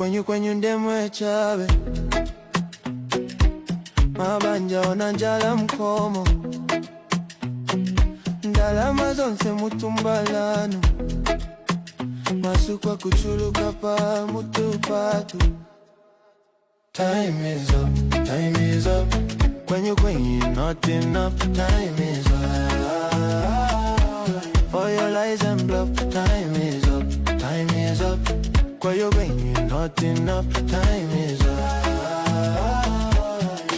kwenyu ndemwe chabe mabanja onanjala mkomo ndalama zonse mutumbalano masukwa kuchuluka pa mutupatu. Time is up, kwenyu not enough. Time is up, for your lies and bluff. Time is up, kwenyu not enough. Time is up,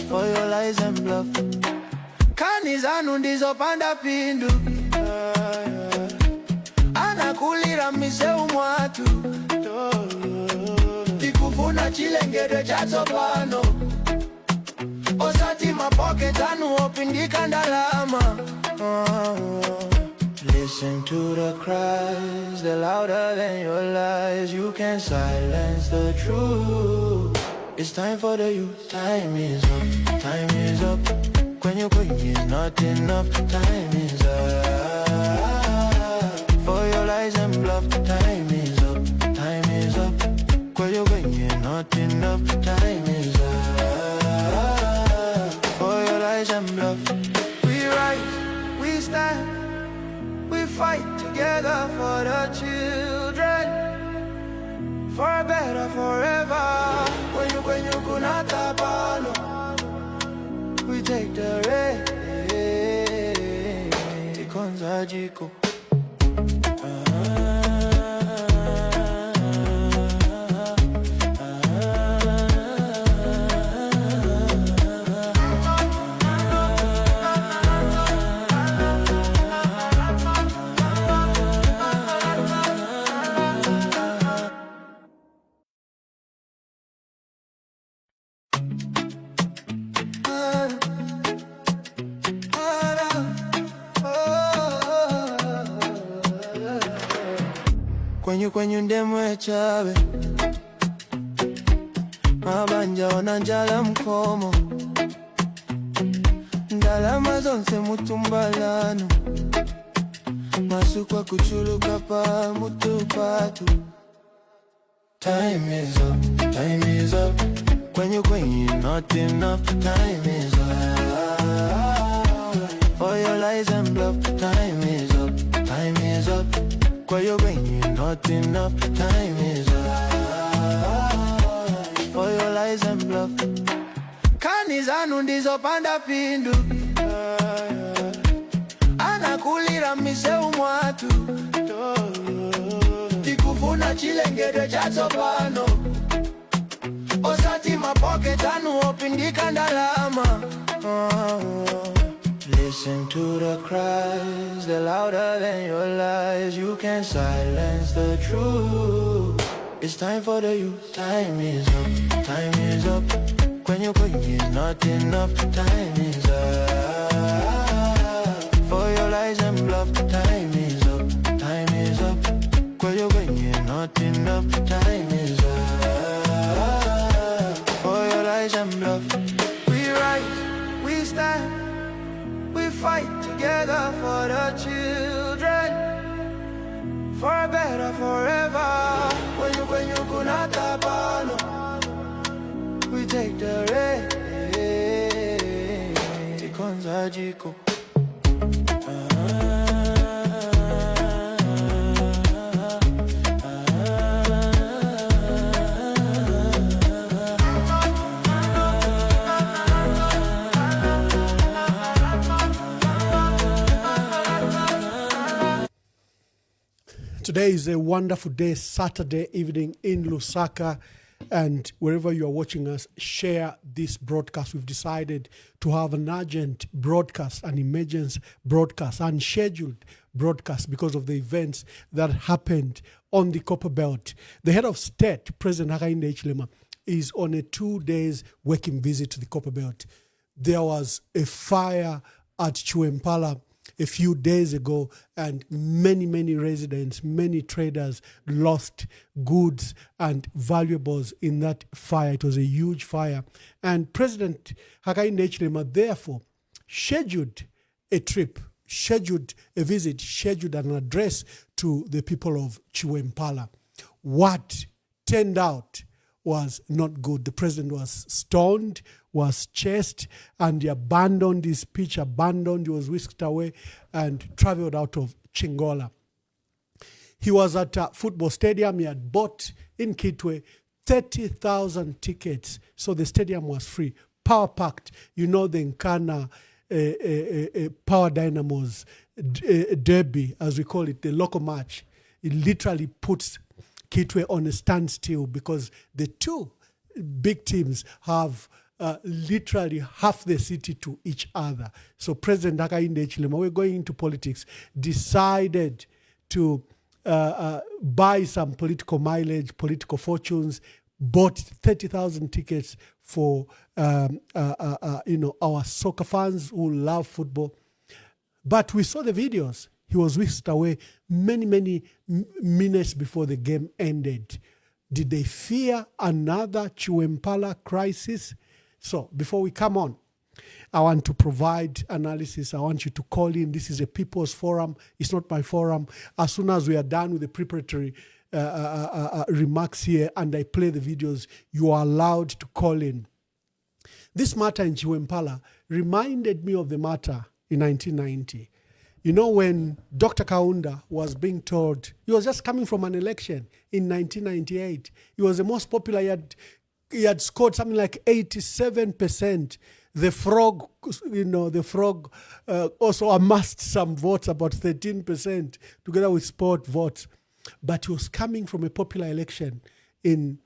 for your lies and bluff. Kani zanu ndizo panda pindu, anakulira miseu mwatu, tikufuna chilengede chazo pano, osati mapoke tanu opindika ndalama. Listen to the cries, they're louder than your lies. You can't silence the truth. It's time for the youth. Time is up, kwenyu is not enough. Time is up, for your lies and bluff. Time is up, kwenyu not enough. Time is up, for your lies and bluff. We rise, we stand, we fight together for the children, for a better forever. Kwenyu kunata pano, we take the race. Tikonza jiko. Kwenyu ndemwe chabe mabanja onanjala mkomo ndalama zonse mutumbalano masukwa kuchuluka pa mutupatu. Time is up, kwenyu not enough. Time is up, for your lies and bluff. Time is up, kwenyu not enough. Time is up, for your lies and bluff. Kani zanu ndizo panda pindu, anakulira miseu mwatu, tikufuna chilengede chazo pano, osati mapoke tanu opindika ndalama. Listen to the cries, they're louder than your lies. You can't silence the truth. It's time for the youth. Time is up, kwenyu is not enough. Time is up, for your lies and bluff. Time is up, kwenyu not enough. Time is up, for your lies and bluff. We rise, we stand, we fight together for the children, for a better forever. Kwenyu kunata pano, we take the race. Tikonza jiko. Today is a wonderful day, Saturday evening in Lusaka, and wherever you are watching us, share this broadcast. We've decided to have an urgent broadcast, an emergency broadcast, unscheduled broadcast because of the events that happened on the Copper Belt. The head of state, President Hakainde, is on a 2 days working visit to the Copper Belt. There was a fire at Chiwempala a few days ago, and many residents, many traders lost goods and valuables in that fire. It was a huge fire. And President Hakainde therefore scheduled a trip, scheduled a visit, scheduled an address to the people of Chiwempala. What turned out was not good. The president was stoned, was chased, and he abandoned his speech, he was whisked away and traveled out of Chingola. He was at a football stadium. He had bought in Kitwe 30,000 tickets, so the stadium was free, power packed. You know the Nkana Power Dynamos derby, as we call it, the local match. It literally puts Kitwe on a standstill because the two big teams have literally half the city to each other. So President Hakainde Hichilema, we're going into politics, decided to buy some political mileage, political fortunes, bought 30,000 tickets for our soccer fans who love football. But we saw the videos. He was whisked away many minutes before the game ended. Did they fear another Chiwempala crisis? So before we come on, I want to provide analysis. I want you to call in. This is a people's forum. It's not my forum. As soon as we are done with the preparatory remarks here and I play the videos, you are allowed to call in. This matter in Chiwempala reminded me of the matter in 1990. You know, when Dr. Kaunda was being told, he was just coming from an election in 1998. He was the most popular. He had scored something like 87%. The frog, also amassed some votes, about 13%, together with sport votes. But he was coming from a popular election in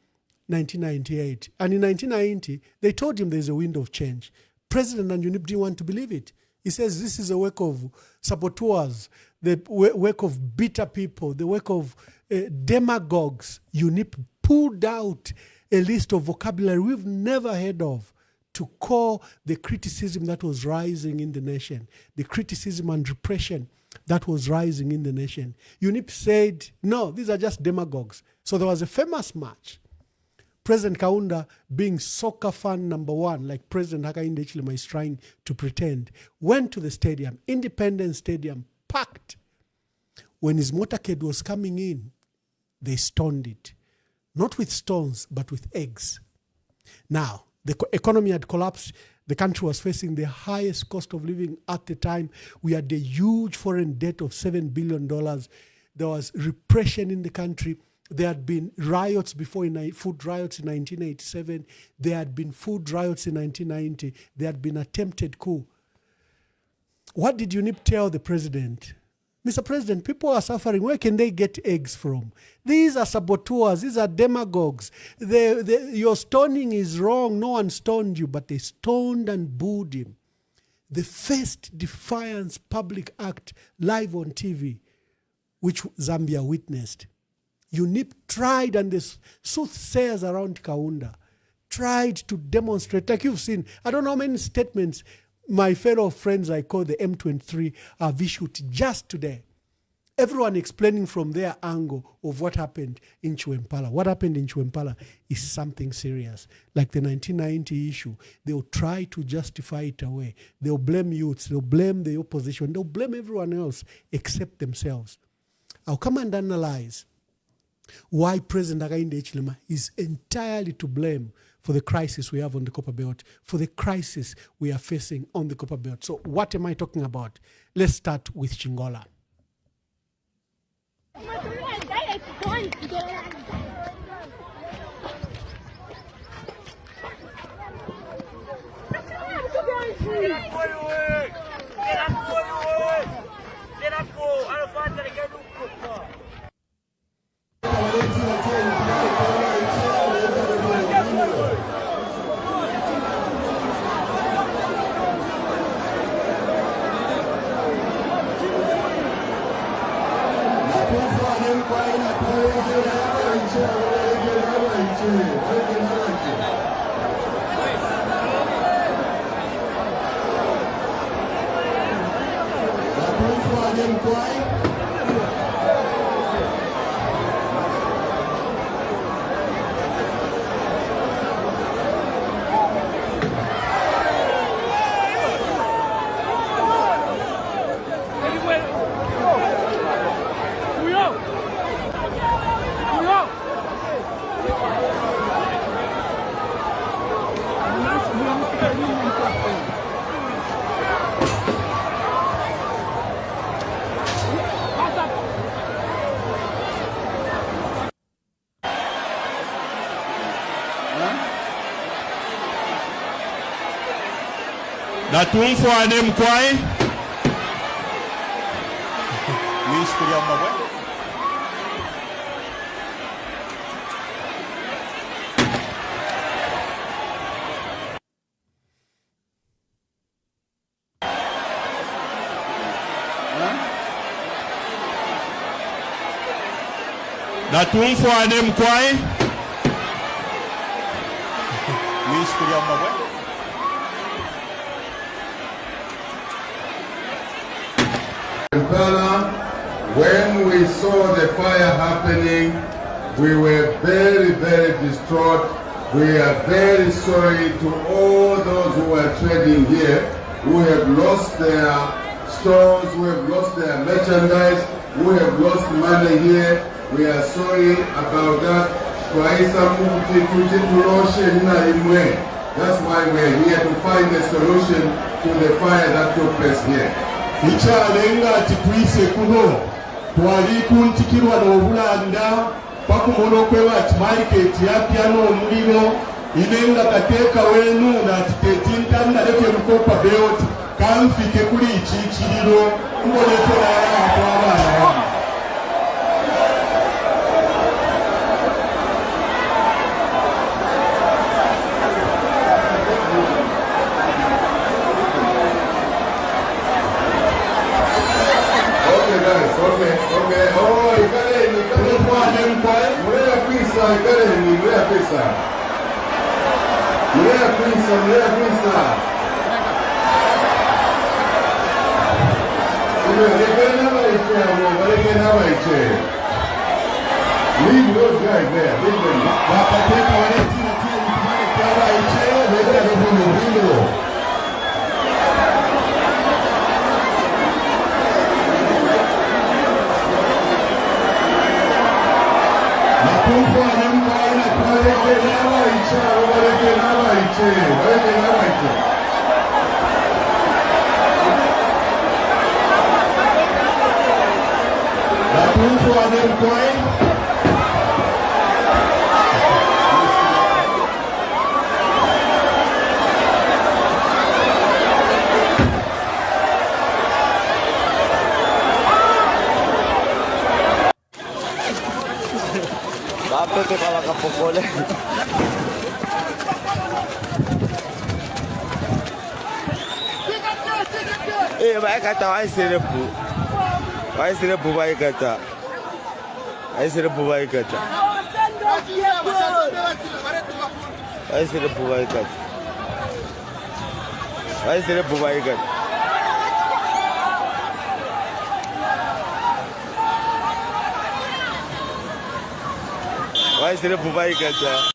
1998. And in 1990, they told him there's a wind of change. President and UNIP didn't want to believe it. He says this is a work of saboteurs, the work of bitter people, the work of demagogues. UNIP pulled out a list of vocabulary we've never heard of to call the criticism that was rising in the nation, the criticism and repression that was rising in the nation. UNIP said, no, these are just demagogues. So there was a famous march. President Kaunda, being soccer fan number one, like President Hakainde Hichilema is trying to pretend, went to the stadium, Independence Stadium, packed. When his motorcade was coming in, they stoned it. Not with stones, but with eggs. Now, the economy had collapsed. The country was facing the highest cost of living at the time. We had a huge foreign debt of $7 billion. There was repression in the country. There had been riots before, food riots in 1987. There had been food riots in 1990. There had been attempted coup. What did UNIP tell the president? Mr. President, people are suffering. Where can they get eggs from? These are saboteurs. These are demagogues. Your stoning is wrong. No one stoned you, but they stoned and booed him. The first defiance public act live on TV, which Zambia witnessed. UNIP tried, and the soothsayers around Kaunda tried to demonstrate, like you've seen. I don't know how many statements my fellow friends I call the M23 have issued just today. Everyone explaining from their angle of what happened in Chiwempala. What happened in Chiwempala is something serious. Like the 1990 issue, they'll try to justify it away. They'll blame youths, they'll blame the opposition, they'll blame everyone else except themselves. I'll come and analyze why President Hakainde Hichilema is entirely to blame for the crisis we have on the Copper Belt, for the crisis we are facing on the Copper Belt. So what am I talking about? Let's start with Chingola. Natumfwane mkwai. Ministry ya mabwe. Natumfwane mkwai. Ministry ya mabwe. When we saw the fire happening, we were very, very distraught. We are very sorry to all those who are trading here, who have lost their stores, who have lost their merchandise, who have lost money here. We are sorry about that. That's why we're here to find a solution to the fire that took place here. Ichalenga tikuise kuno twali kuntikirwa n'obulanda pakumono kwewa market yapya n'omuliro inenga kateeka wenu natitetintanna leke lukopa beot kamfike kuli ikiikiriro kubonekerala atwabana Leave those guys there. Leave them. Te para capopole. Vai kata, vai ser pu. Vai ser pu, vai kata. Vai ser pu, vai kata. Vai ser pu, vai kata. Vai ser pu, vai kata. Vai ser pu, vai kata.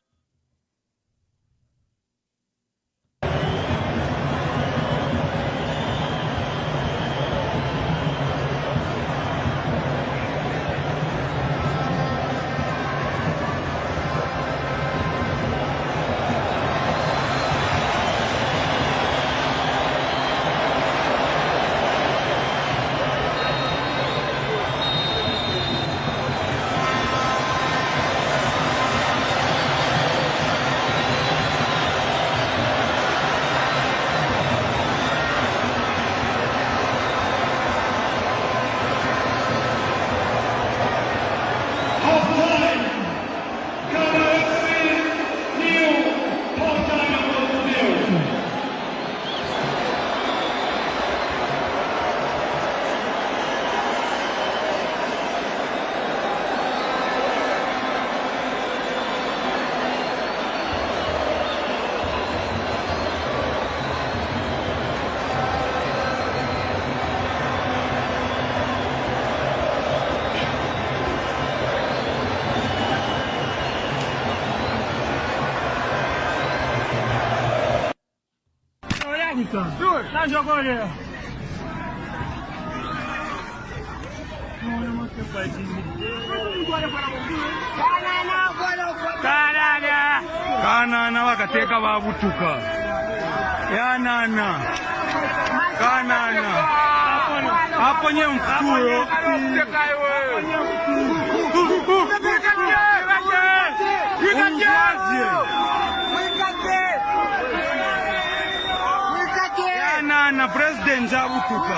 Kanana wakateka babutuka. Yanana. Kanana. Hapo nye mfuyo. President Zabutuka.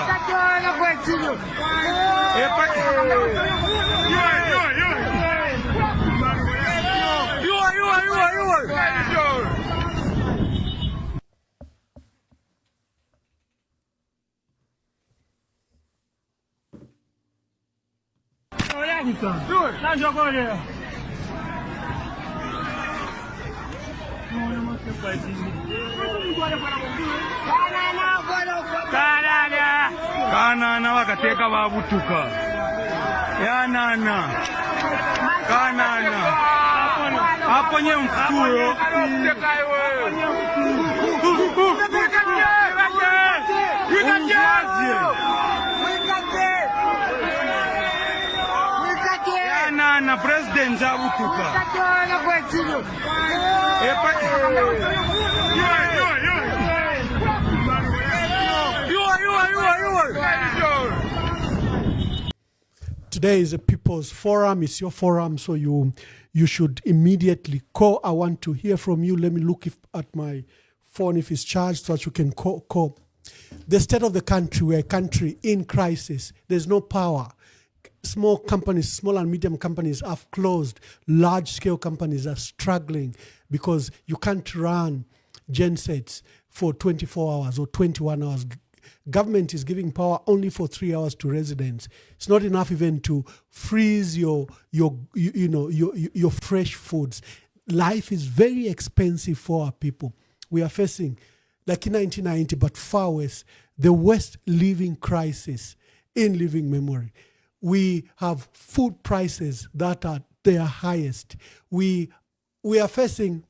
Kanana wakateka babutuka. Yanana. Kanana. Aponye mkuro. Yanana President Zabutuka. Today is a People's Forum. It's your forum, so you should immediately call. I want to hear from you. Let me look at my phone if it's charged so that you can call. The state of the country, we're a country in crisis. There's no power. Small companies, small and medium companies have closed. Large-scale companies are struggling because you can't run gensets for 24 hours or 21 hours. Government is giving power only for 3 hours to residents. It's not enough even to freeze your fresh foods. Life is very expensive for our people. We are facing, like in 1990, but far worse, the worst living crisis in living memory. We have food prices that are their highest. We are facing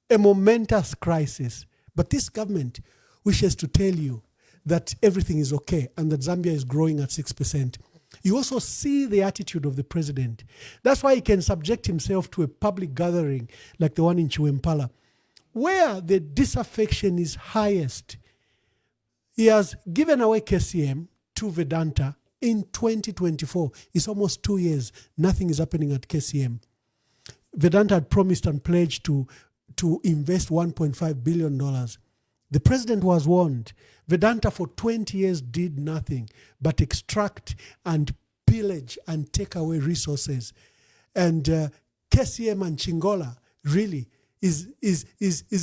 a momentous crisis. But this government wishes to tell you that everything is okay and that Zambia is growing at 6%. You also see the attitude of the president. That's why he can subject himself to a public gathering like the one in Chiwempala, where the disaffection is highest. He has given away KCM to Vedanta in 2024. It's almost 2 years. Nothing is happening at KCM. Vedanta had promised and pledged to invest $1.5 billion. The president was warned. Vedanta for 20 years did nothing but extract and pillage and take away resources. And KCM and Chingola really is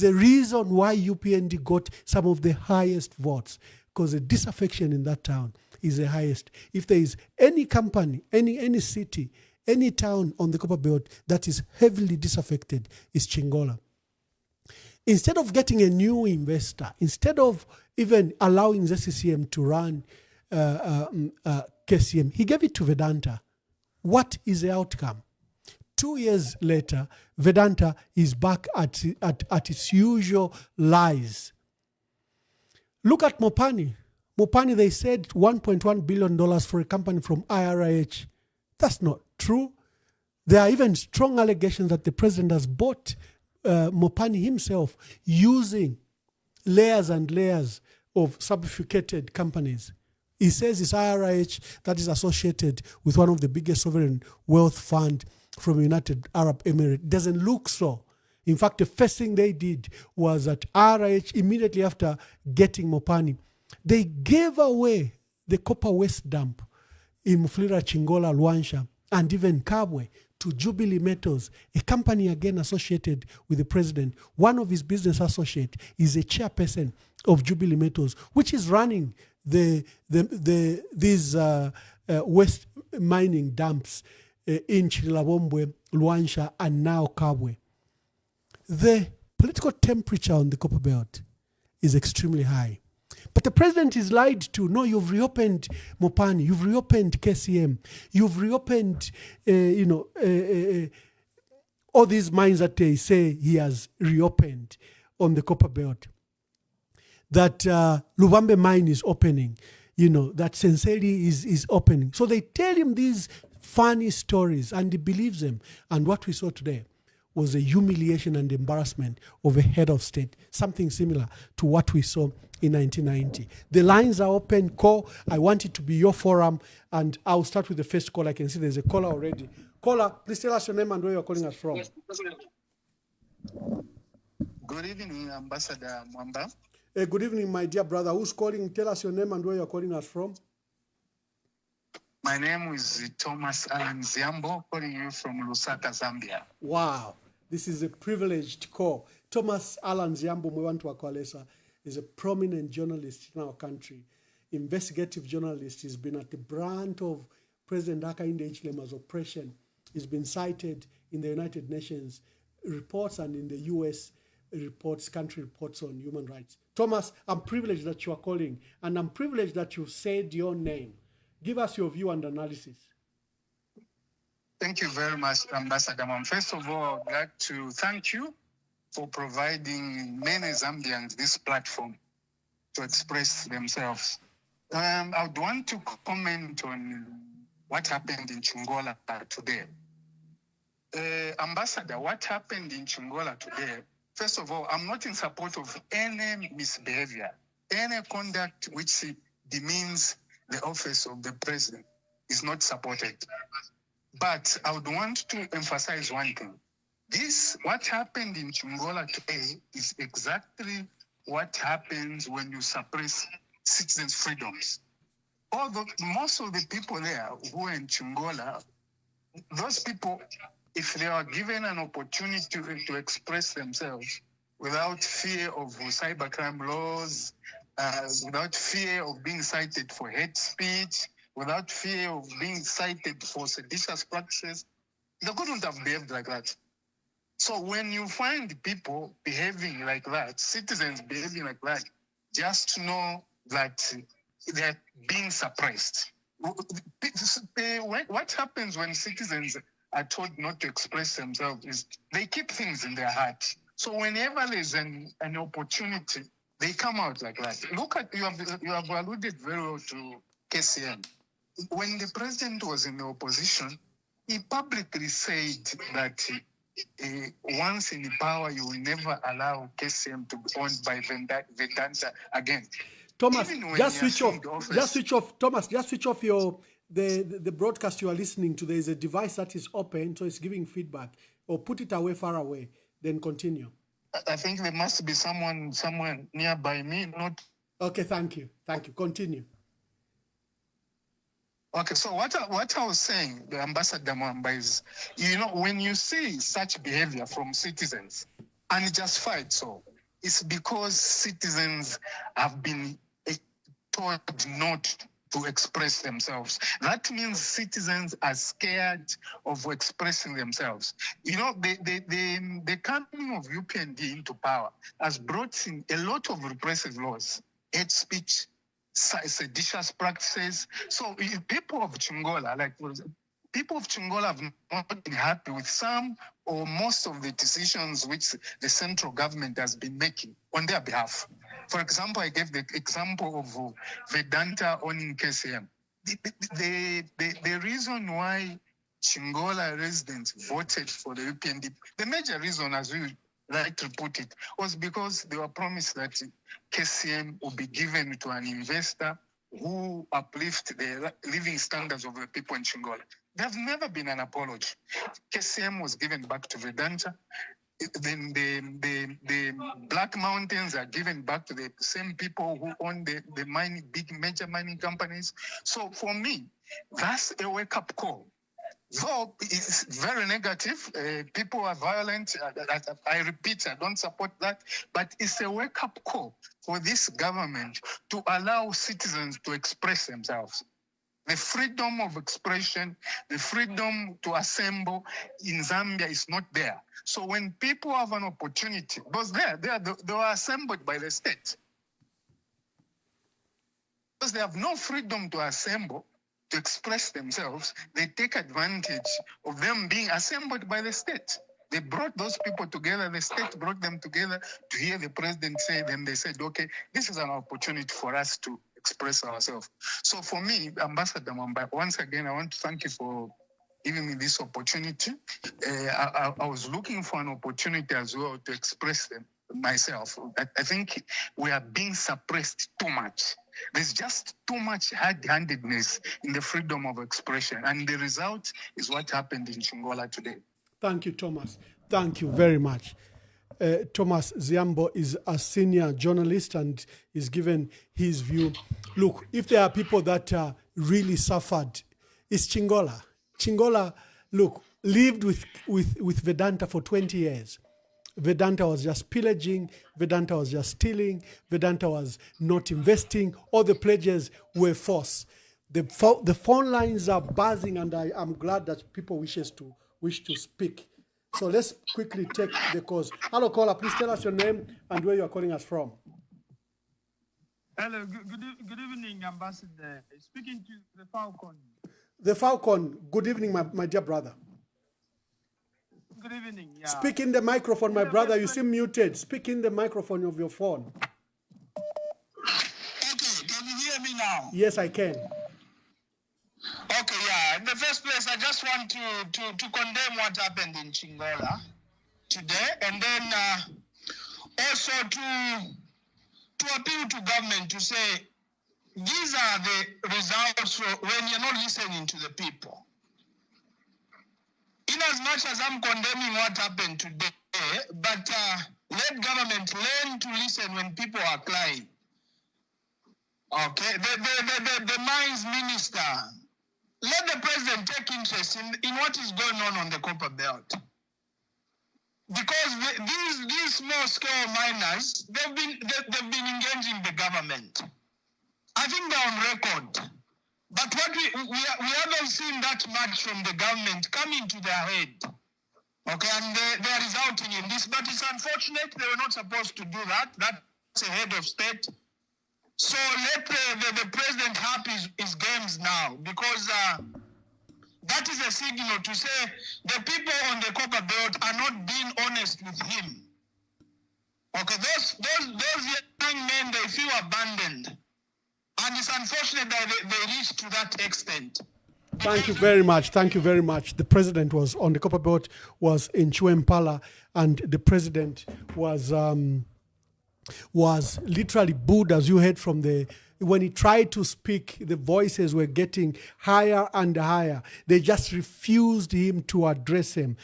a reason why UPND got some of the highest votes, because the disaffection in that town is the highest. If there is any company, any city, any town on the Copper Belt that is heavily disaffected, is Chingola. Instead of getting a new investor, instead of even allowing ZCCM to run KCM, he gave it to Vedanta. What is the outcome? 2 years later, Vedanta is back at its usual lies. Look at Mopani. Mopani, they said $1.1 billion for a company from IRIH. That's not true. There are even strong allegations that the president has bought Mopani himself using layers and layers of sophisticated companies. He says it's IRIH that is associated with one of the biggest sovereign wealth fund from United Arab Emirates. Doesn't look so. In fact, the first thing they did was that IRIH, immediately after getting Mopani, they gave away the copper waste dump in Mufulira, Chingola, Luansha, and even Kabwe to Jubilee Metals, a company again associated with the president. One of his business associates is a chairperson of Jubilee Metals, which is running these waste mining dumps in Chirilabombwe, Luansha, and now Kabwe. The political temperature on the Copper Belt is extremely high. But the president is lied to. No, you've reopened Mopani, you've reopened KCM, you've reopened, all these mines that they say he has reopened on the Copper Belt. That Lubambe mine is opening, that Senseli is opening. So they tell him these funny stories and he believes them. And what we saw today was a humiliation and embarrassment of a head of state, something similar to what we saw in 1990. The lines are open. Call. I want it to be your forum, and I'll start with the first call. I can see there's a caller already. Caller, please tell us your name and where you're calling us from. Good evening, Ambassador Mwamba. Good evening, my dear brother. Who's calling? Tell us your name and where you're calling us from. My name is Thomas Alan Ziambo, calling you from Lusaka, Zambia. Wow, this is a privileged call. Thomas Alan Ziambo Mwewantu Wakwalesa is a prominent journalist in our country, investigative journalist. He's been at the brunt of President Hakainde Hichilema's oppression. He's been cited in the United Nations reports and in the US reports, country reports on human rights. Thomas, I'm privileged that you are calling, and I'm privileged that you said your name. Give us your view and analysis. Thank you very much, Ambassador Mam. First of all, I'd like to thank you for providing many Zambians this platform to express themselves. I would want to comment on what happened in Chingola today. Ambassador, what happened in Chingola today, first of all, I'm not in support of any misbehavior, any conduct which demeans the office of the president is not supported. But I would want to emphasize one thing. What happened in Chingola today is exactly what happens when you suppress citizens' freedoms. Although most of the people there who are in Chingola, those people, if they are given an opportunity to express themselves without fear of cybercrime laws, without fear of being cited for hate speech, without fear of being cited for seditious practices, they couldn't have behaved like that. So when you find people behaving like that, citizens behaving like that, just know that they're being suppressed. What happens when citizens are told not to express themselves is they keep things in their heart. So whenever there's an opportunity, they come out like that. Look at, you have alluded very well to KCM. When the president was in the opposition, he publicly said that once in power, you will never allow KCM to be owned by Vedanta again. Thomas, just switch off. Thomas, just switch off the broadcast you are listening to. There is a device that is open, so it's giving feedback. Or put it away, far away. Then continue. I think there must be someone nearby me. Not. Okay, thank you. Continue. Okay, so what I was saying, the Ambassador Mwamba, is, when you see such behavior from citizens, unjustified so, it's because citizens have been told not to express themselves. That means citizens are scared of expressing themselves. The coming of UPND into power has brought in a lot of repressive laws, hate speech, seditious practices. So people of Chingola, have not been happy with some or most of the decisions which the central government has been making on their behalf. For example, I gave the example of Vedanta owning KCM. The reason why Chingola residents voted for the UPND, the major reason, as we like to put it, was because they were promised that KCM will be given to an investor who uplift the living standards of the people in Chingola. There have never been an apology. KCM was given back to Vedanta. Then the Black Mountains are given back to the same people who own the big major mining companies. So for me, that's a wake-up call. Though it's very negative, people are violent. I repeat, I don't support that, but it's a wake-up call for this government to allow citizens to express themselves. The freedom of expression, the freedom to assemble in Zambia is not there. So when people have an opportunity, because they were assembled by the state. Because they have no freedom to assemble, to express themselves, they take advantage of them being assembled by the state. They brought those people together, the state brought them together to hear the president say, then they said, okay, this is an opportunity for us to express ourselves. So for me, Ambassador Mwamba, once again, I want to thank you for giving me this opportunity. I was looking for an opportunity as well to express myself. I think we are being suppressed too much. There's just too much hard-handedness in the freedom of expression. And the result is what happened in Chingola today. Thank you, Thomas. Thank you very much. Thomas Ziambo is a senior journalist and is given his view. Look, if there are people that really suffered, it's Chingola. Chingola, look, lived with Vedanta for 20 years. Vedanta was just pillaging, Vedanta was just stealing, Vedanta was not investing, all the pledges were false. The phone lines are buzzing, and I'm glad that people wish to speak. So let's quickly take the calls. Hello, caller, please tell us your name and where you are calling us from. Hello, good evening, Ambassador. Speaking to the Falcon. The Falcon, good evening, my dear brother. Good evening. Yeah. Speak in the microphone, my brother. You seem muted. Speak in the microphone of your phone. Okay, can you hear me now? Yes, I can. Okay, yeah. In the first place, I just want to condemn what happened in Chingola today, and then also to appeal to government to say these are the results when you're not listening to the people. In as much as I'm condemning what happened today, but let government learn to listen when people are crying. Okay, the mines minister, let the president take interest in what is going on the copper belt. Because these small scale miners, they've been engaging the government. I think they're on record. But what we haven't seen that much from the government coming to their head. Okay, and they're resulting in this. But it's unfortunate they were not supposed to do that. That's a head of state. So let the president have his games now, because that is a signal to say the people on the copper belt are not being honest with him. Okay, those young men, they feel abandoned. And it's unfortunate that they reached to that extent. Thank you very much. Thank you very much. The president was on the copper belt, was in Chiwempala, and the president was literally booed, as you heard from when he tried to speak, the voices were getting higher and higher. They just refused him to address him.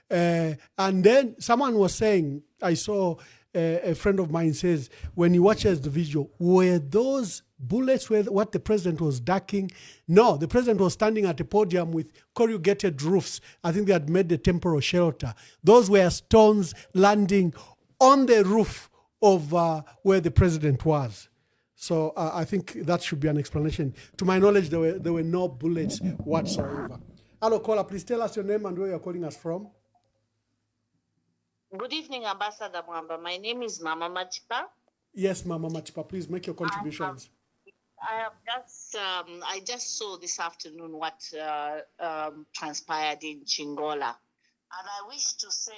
And then someone was saying, I saw a friend of mine says, when he watches the video, were those bullets what the president was ducking? No, the president was standing at a podium with corrugated roofs. I think they had made the temporary shelter. Those were stones landing on the roof of where the president was. So I think that should be an explanation. To my knowledge, there were no bullets whatsoever. Hello, caller, please tell us your name and where you're calling us from. Good evening, Ambassador Mwamba. My name is Mama Machipa. Yes, Mama Machipa, please make your contributions. I just saw this afternoon what transpired in Chingola. And I wish to say,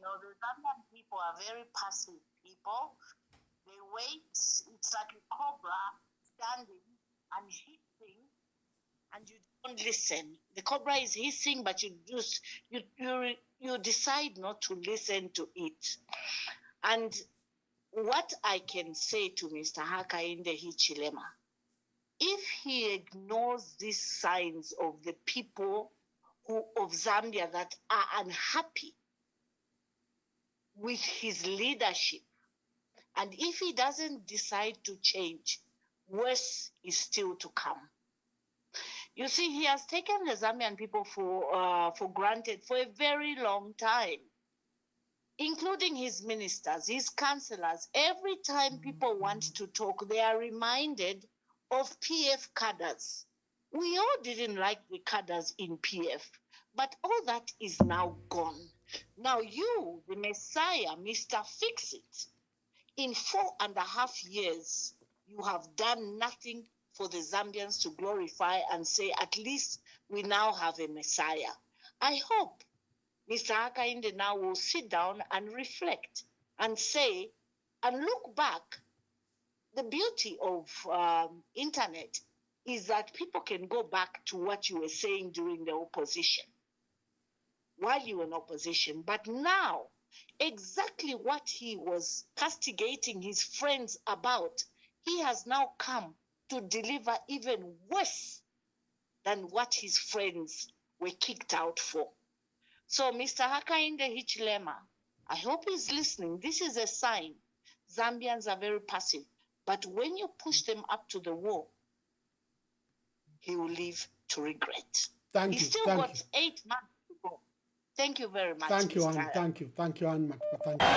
the Zambian people are very passive people. They wait. It's like a cobra standing and hissing, and you don't listen. The cobra is hissing, but you decide not to listen to it. And what I can say to Mr. Hakainde Hichilema, if he ignores these signs of the people of Zambia that are unhappy with his leadership, and if he doesn't decide to change, worse is still to come. You see, he has taken the Zambian people for granted for a very long time, including his ministers, his councillors. Every time people want to talk, they are reminded of PF cadres. We all didn't like the cadres in PF, but all that is now gone. Now you, the Messiah, Mr. Fix-It, in 4.5 years, you have done nothing for the Zambians to glorify and say, at least we now have a Messiah. I hope Mr. Hakainde now will sit down and reflect and say, and look back. The beauty of internet is that people can go back to what you were saying during the opposition, while you were in opposition. But now, exactly what he was castigating his friends about, he has now come to deliver even worse than what his friends were kicked out for. So, Mr. Hakainde Hichilema, I hope he's listening. This is a sign. Zambians are very passive. But when you push them up to the wall, he will live to regret. Thank He's you. still Thank got you. 8 months to go. Thank you very much. Thank you, Mr. Anne. Thank you. Thank you, Anne Matuka. Thank you.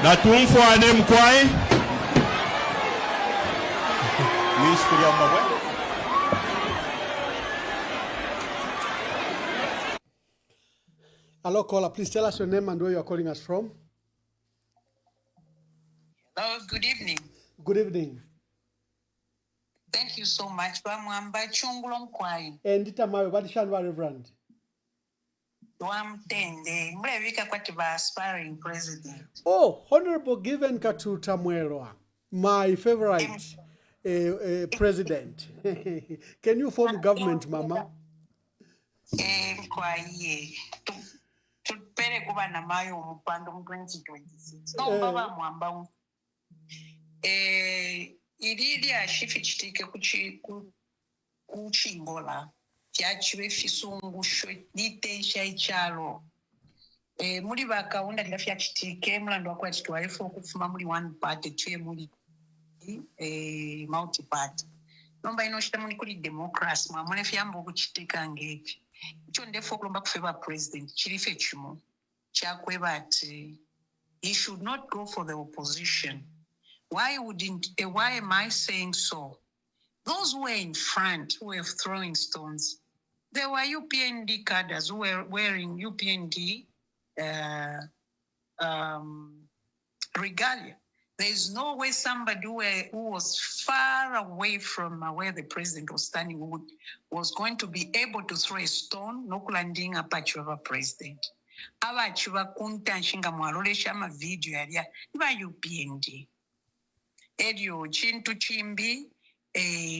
Natumfwane mkwai. Ministry of Mabwe. Hello, caller. Please tell us your name and where you are calling us from. Hello, good evening. Good evening. Thank you so much. Bamwamba chungulo mkwai. Ndita mawe badishanwa Reverend. Wamtende. Mlevika kwati ba aspiring president. Oh, Honorable Given Katuta Mwelwa, my favorite president. Can you form government, Mama? Mkwai. Tupere kuba na mayo mpando 2026. No baba mwamba. Ilili ashifi chitike chingola. Tiachiwe fisungu shwe nitesha ichalo. Muri bakaunda ndafya chitike mulando wakwa chitwalefo kufuma muri one party tuye muri multi party. Nomba inoshita muni kuri democracy mwamune fyambo kuchitika ngevi. Icho ndefo kulomba kufeva president chirife chimo. Chakwe bati he should not go for the opposition. Why am I saying so? Those who were in front, who were throwing stones, they were UPND cadres who were wearing UPND regalia. There's no way somebody who was far away from where the president was standing was going to be able to throw a stone, no landing up at your president. Abachuba kunta nshinga mwalolesha ma video yalia iba UPND. Edio chintu chimbi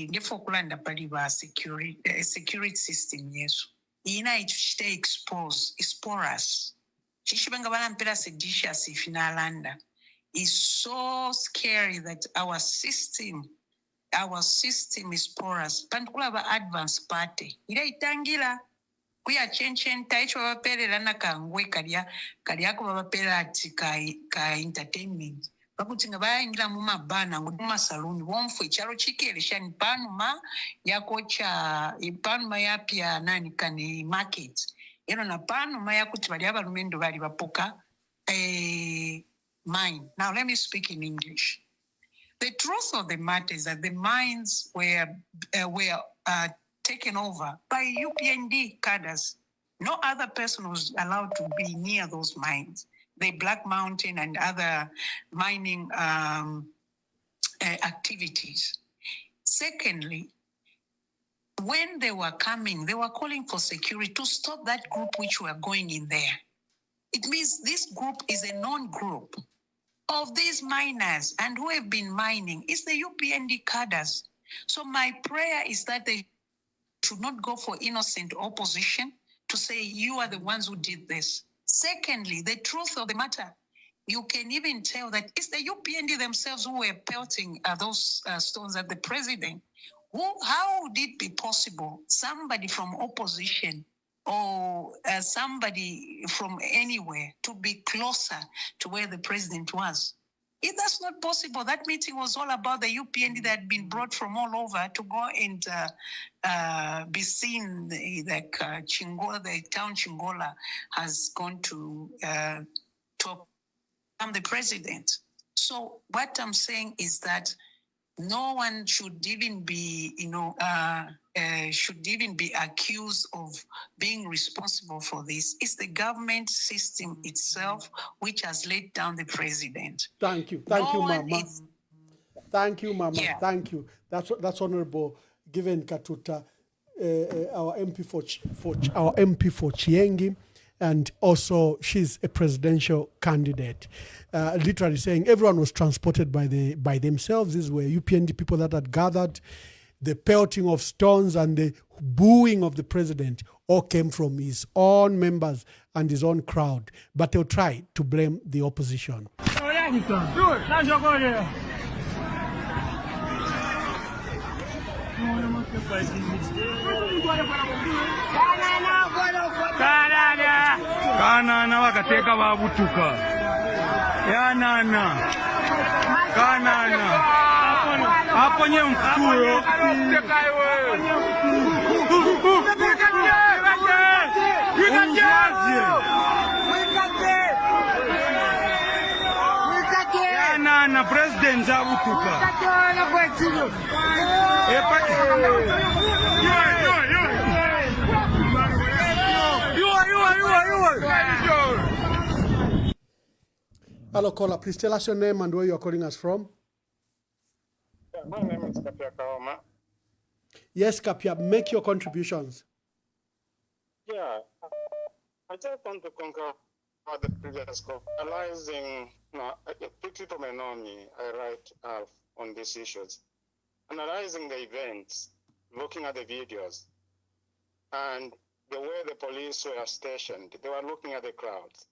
ndefo kulanda pali ba security system yesu. Ina ichite expose is porous. Chishibanga bana mpela seditious ifinalanda. Is so scary that our system is porous. Pantukula ba advanced party. Ila itangila kuya chenchen taicho bapele lana kangwe kalia ko bapela ati ka entertainment. Bakutinga bayingira mu mabana nguduma saluni womfu ichalo chikelesha ni panuma yakocha ipanuma yapya nani kani market. Eno na panuma yakuti bali abalumendo bali bapoka mine. Now let me speak in English. The truth of the matter is that the mines were taken over by UPND cadres. No other person was allowed to be near those mines. The Black Mountain and other mining activities. Secondly, when they were coming, they were calling for security to stop that group which were going in there. It means this group is a known group of these miners and who have been mining. It's the UPND cadres. So my prayer is that they should not go for innocent opposition to say you are the ones who did this. Secondly, the truth of the matter, you can even tell that it's the UPND themselves who were pelting those stones at the president. How would it be possible somebody from opposition or somebody from anywhere to be closer to where the president was? If that's not possible, that meeting was all about the UPND that had been brought from all over to go and be seen. Like Chingola, the town Chingola has gone to become the president. So what I'm saying is that no one should even be, accused of being responsible for this. It's the government system itself which has laid down the president. Thank you, Mama. Thank you, Mama. Yeah. Thank you. That's Honorable Given Katuta, our MP for Chiengi, and also she's a presidential candidate. Literally saying everyone was transported by themselves. These were UPND people that had gathered. The pelting of stones and the booing of the president all came from his own members and his own crowd. But they'll try to blame the opposition. Kanana wakateka babutuka. Yanana. Kanana. Hapo nye mfuyo. Yanana president zabutuka. Hello, caller. Please tell us your name and where you are calling us from. My name is Kapia Kaoma. Yes, Kapia, make your contributions. Yeah, I just want to concur with the previous call. Analyzing, people may know me, I write on these issues. Analyzing the events, looking at the videos, and the way the police were stationed, they were looking at the crowds.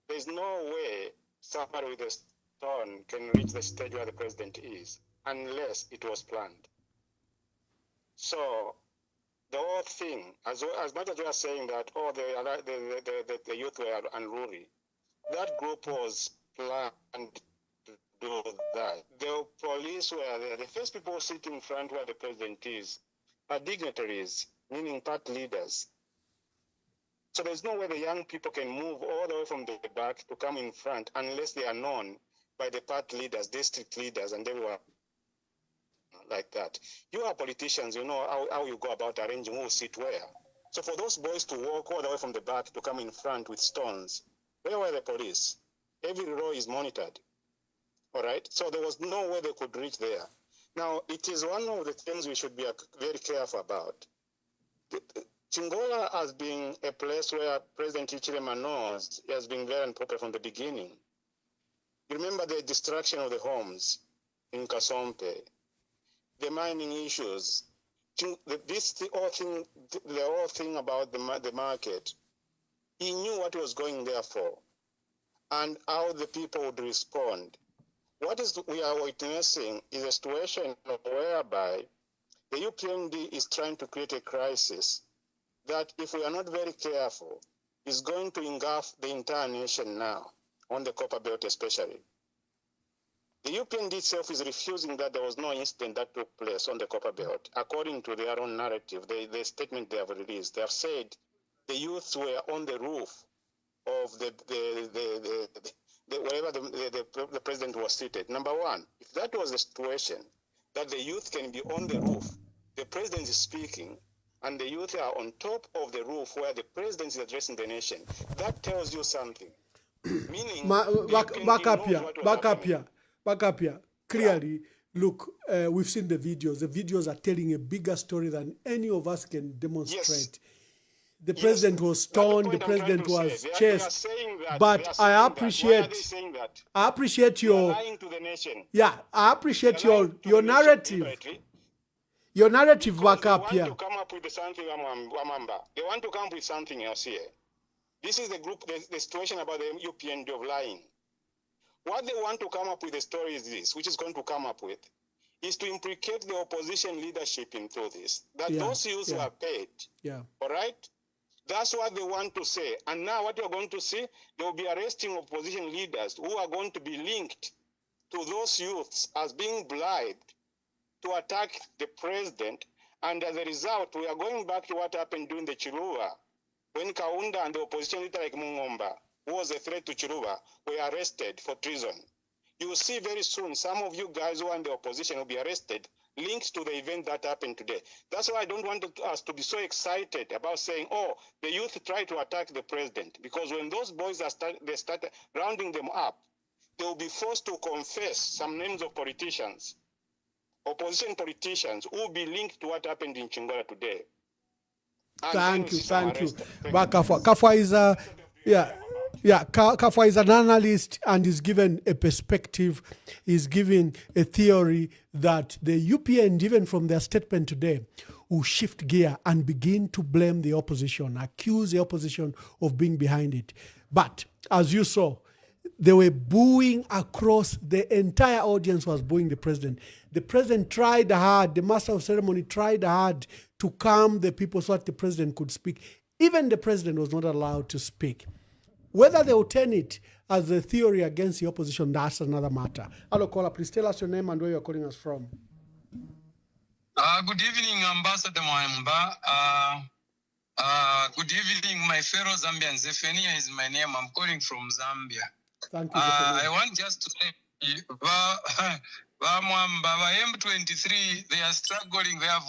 There's no way somebody with a stone can reach the stage where the president is unless it was planned. So the whole thing, as much as we are saying that, the youth were unruly, that group was planned to do that. The police were there. The first people sitting in front where the president is are dignitaries, meaning party leaders. So there's no way the young people can move all the way from the back to come in front unless they are known by the party leaders, district leaders, and everyone like that. You are politicians, you know how you go about arranging who will sit where. So for those boys to walk all the way from the back to come in front with stones, where were the police? Every row is monitored. All right? So there was no way they could reach there. Now, it is one of the things we should be very careful about. Chingola has been a place where President Hichilema knows he has been very unpopular from the beginning. You remember the destruction of the homes in Kasompe, the mining issues, the whole thing about the market. He knew what he was going there for and how the people would respond. What we are witnessing is a situation whereby the UPND is trying to create a crisis that, if we are not very careful, is going to engulf the entire nation now, on the Copper Belt especially. The UPND itself is refusing that there was no incident that took place on the Copper Belt. According to their own narrative, the statement they have released, they have said the youths were on the roof of wherever the president was seated. Number one, if that was the situation, that the youth can be on the roof, the president is speaking, and the youth are on top of the roof where the president is addressing the nation, that tells you something. Meaning, back up here. Clearly, look, we've seen the videos. The videos are telling a bigger story than any of us can demonstrate. Yes. The president was stoned, the president was chased. But I appreciate your lying to the nation. Yeah, I appreciate your narrative. Your narrative back up here. They want to come up with something, they want to come up with something else here. This is the situation about the UPND of lying. What they want to come up with, the story is this, which is going to come up with, is to implicate the opposition leadership into this, that those youths were paid. Yeah. All right? That's what they want to say. And now what you're going to see, they will be arresting opposition leaders who are going to be linked to those youths as being bribed to attack the president. And as a result, we are going back to what happened during the Chiluba, when Kaunda and the opposition leader like Mungomba, who was a threat to Chiluba, were arrested for treason. You will see very soon some of you guys who are in the opposition will be arrested, linked to the event that happened today. That's why I don't want us to be so excited about saying, oh, the youth tried to attack the president. Because when those boys they start rounding them up, they will be forced to confess some names of politicians, opposition politicians, who will be linked to what happened in Chingola today. And thank you. But Kafwa is Kafwa is an analyst and is given a perspective, is given a theory that the UPN, even from their statement today, will shift gear and begin to blame the opposition, accuse the opposition of being behind it. But as you saw, they were booing across, the entire audience was booing the president. The president tried hard, the master of ceremony tried hard to calm the people so that the president could speak. Even the president was not allowed to speak. Whether they will turn it as a theory against the opposition, that's another matter. Hello, caller, please tell us your name and where you're calling us from. Good evening, Ambassador Mwamba. Good evening, my fellow Zambians. Zephania is my name. I'm calling from Zambia. Thank you, I want just to say, Mwamba, M23, they are struggling. They have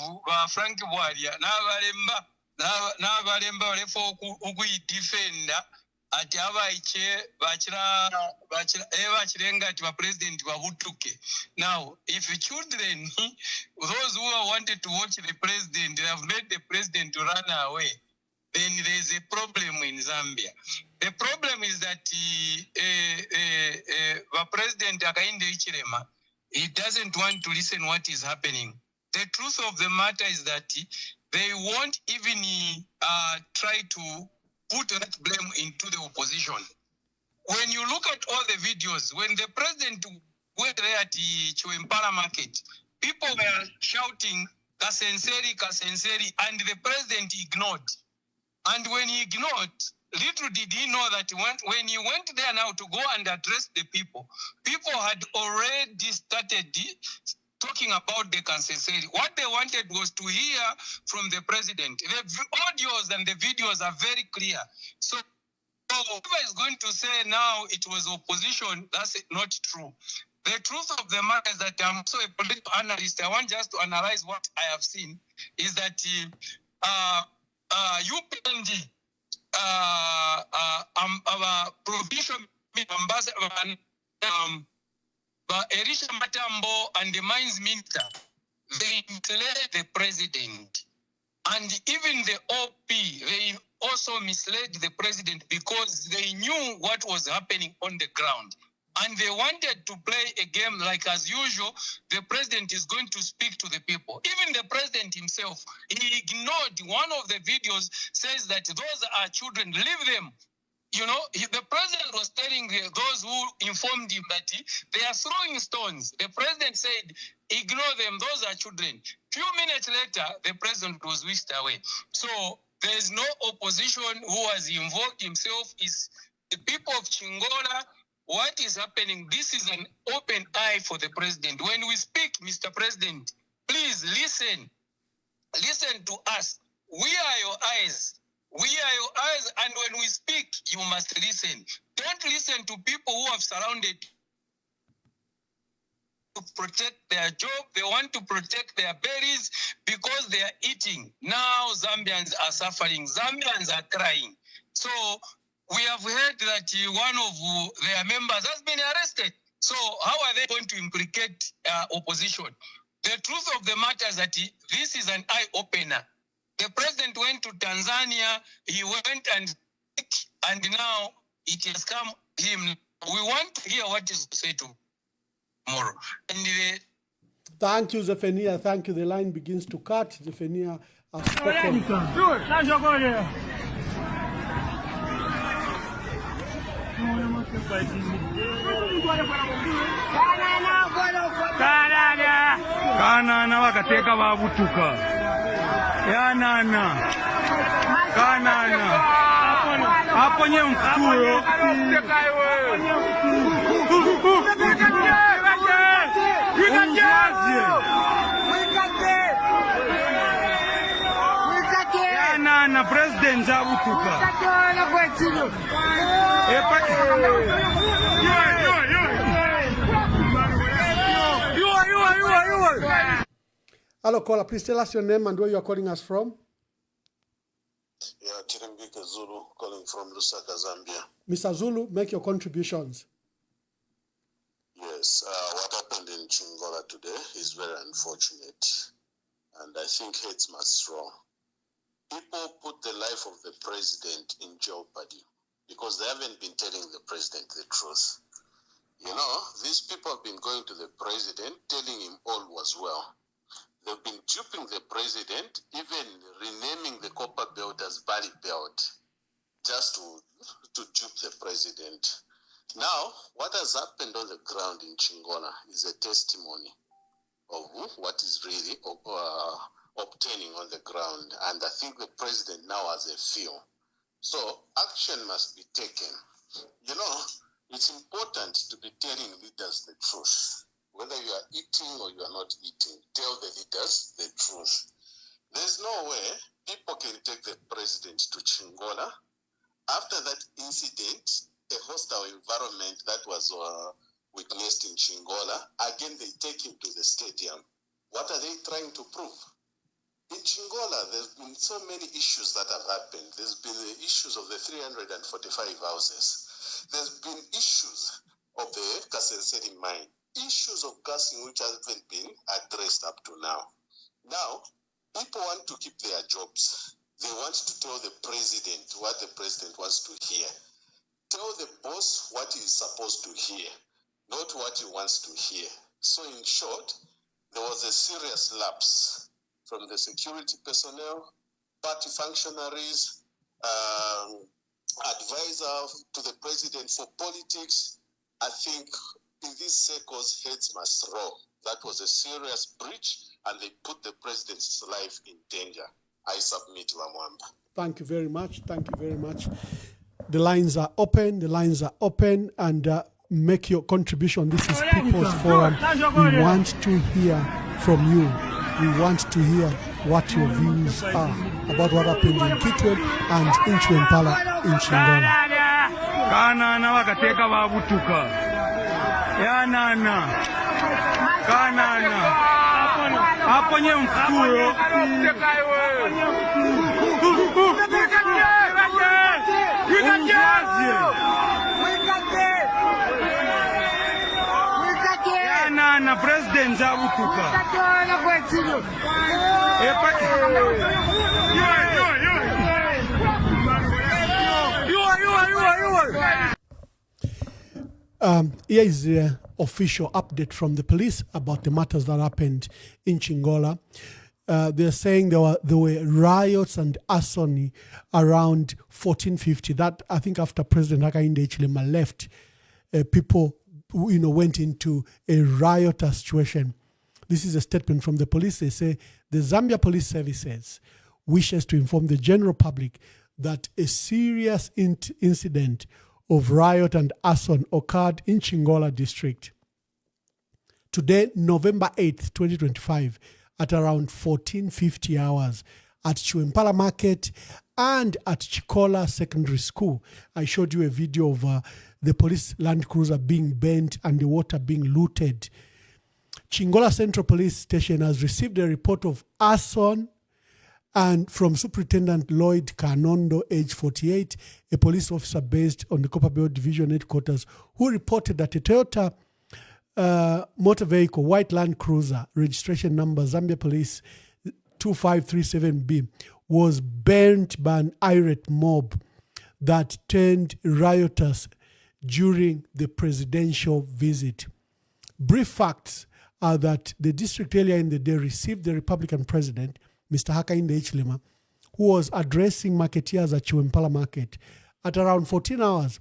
Frank Bwadia. N'abalemba balefa okuyidifenda ati abaiche bachirenga ati president babutuke. Now, if children, those who wanted to watch the president, they have made the president to run away, then there is a problem in Zambia. The problem is that the president Hakainde, he doesn't want to listen what is happening. The truth of the matter is that they won't even try to put that blame into the opposition. When you look at all the videos, when the president went there at the Chiwempala Market, people were shouting, Kasenseri, Kasenseri, and the president ignored. And when he ignored, little did he know that when he went there now to go and address the people, people had already started talking about the Kanseseri. What they wanted was to hear from the president. The audios and the videos are very clear. So whoever is going to say now it was opposition, that's not true. The truth of the matter is that I'm also a political analyst. I want just to analyze what I have seen is that UPND, our provincial ambassador, Elisha Matambo and the mines minister, they misled the president. And even the OP, they also misled the president because they knew what was happening on the ground. And they wanted to play a game like as usual, the president is going to speak to the people. Even the president himself, he ignored one of the videos, says that those are children, leave them. You know, the president was telling those who informed him that they are throwing stones. The president said, ignore them, those are children. Few minutes later, the president was whisked away. So there is no opposition who has involved himself. Is the people of Chingola. What is happening? This is an open eye for the president. When we speak, Mr. President, please listen. Listen to us. We are your eyes. We are your eyes, and when we speak, you must listen. Don't listen to people who have surrounded to protect their job. They want to protect their berries because they are eating. Now Zambians are suffering. Zambians are crying. So we have heard that one of their members has been arrested. So how are they going to implicate opposition? The truth of the matter is that this is an eye-opener. The president went to Tanzania, he went and now it has come him. We want to hear what is said tomorrow. Thank you, Zephania. Thank you. The line begins to cut. Zephania has spoken. Kanana wakateka babutuka. Yanana. Kanana. Hapo nye mkuro. Yanana president abutuka. Hello, caller. Please tell us your name and where you are calling us from. Yeah, Chirembike Zulu, calling from Lusaka, Zambia. Mr. Zulu, make your contributions. Yes, what happened in Chingola today is very unfortunate, and I think heads must roll. People put the life of the president in jeopardy because they haven't been telling the president the truth. You know, these people have been going to the president, telling him all was well. They've been duping the president, even renaming the copper belt as Bali belt, just to dupe the president. Now, what has happened on the ground in Chingola is a testimony of what is really obtaining on the ground. And I think the president now has a feel. So action must be taken. You know, it's important to be telling leaders the truth. Whether you are eating or you are not eating, tell the leaders the truth. There's no way people can take the president to Chingola. After that incident, a hostile environment that was witnessed in Chingola, again they take him to the stadium. What are they trying to prove? In Chingola, there's been so many issues that have happened. There's been the issues of the 345 houses. There's been issues of the Kasenseri mine, issues of gassing which haven't been addressed up to now. Now, people want to keep their jobs. They want to tell the president what the president wants to hear. Tell the boss what he is supposed to hear, not what he wants to hear. So in short, there was a serious lapse from the security personnel, party functionaries, advisor to the president for politics. I think in these circles, heads must roll. That was a serious breach, and they put the president's life in danger. I submit, Lamwamba. Thank you very much. Thank you very much. The lines are open. The lines are open, and make your contribution. This is People's Forum. We want to hear from you. We want to hear what your views are about what happened in Kitwe and in Chiwempala in Chingola. Kanana wakateka babutuka. Yanana. Kanana. Hapo nye mfuro. Yanana president zabutuka. Here is the official update from the police about the matters that happened in Chingola. They're saying there were riots and arson around 1450. That, I think, after President Hakainde left, people went into a riotous situation. This is a statement from the police. They say the Zambia Police Services wishes to inform the general public that a serious incident of riot and arson occurred in Chingola district. Today, November 8th, 2025, at around 1450 hours at Chiwempala Market and at Chikola Secondary School. I showed you a video of the police Land Cruiser being burnt and the water being looted. Chingola Central Police Station has received a report of arson and from Superintendent Lloyd Kanondo, age 48, a police officer based on the Copperbelt Division headquarters, who reported that a Toyota motor vehicle, white Land Cruiser, registration number Zambia Police 2537B, was burnt by an irate mob that turned riotous during the presidential visit. Brief facts are that the district earlier in the day received the Republican president, Mr. Hakainde, who was addressing marketeers at Chiwempala Market at around 14 hours.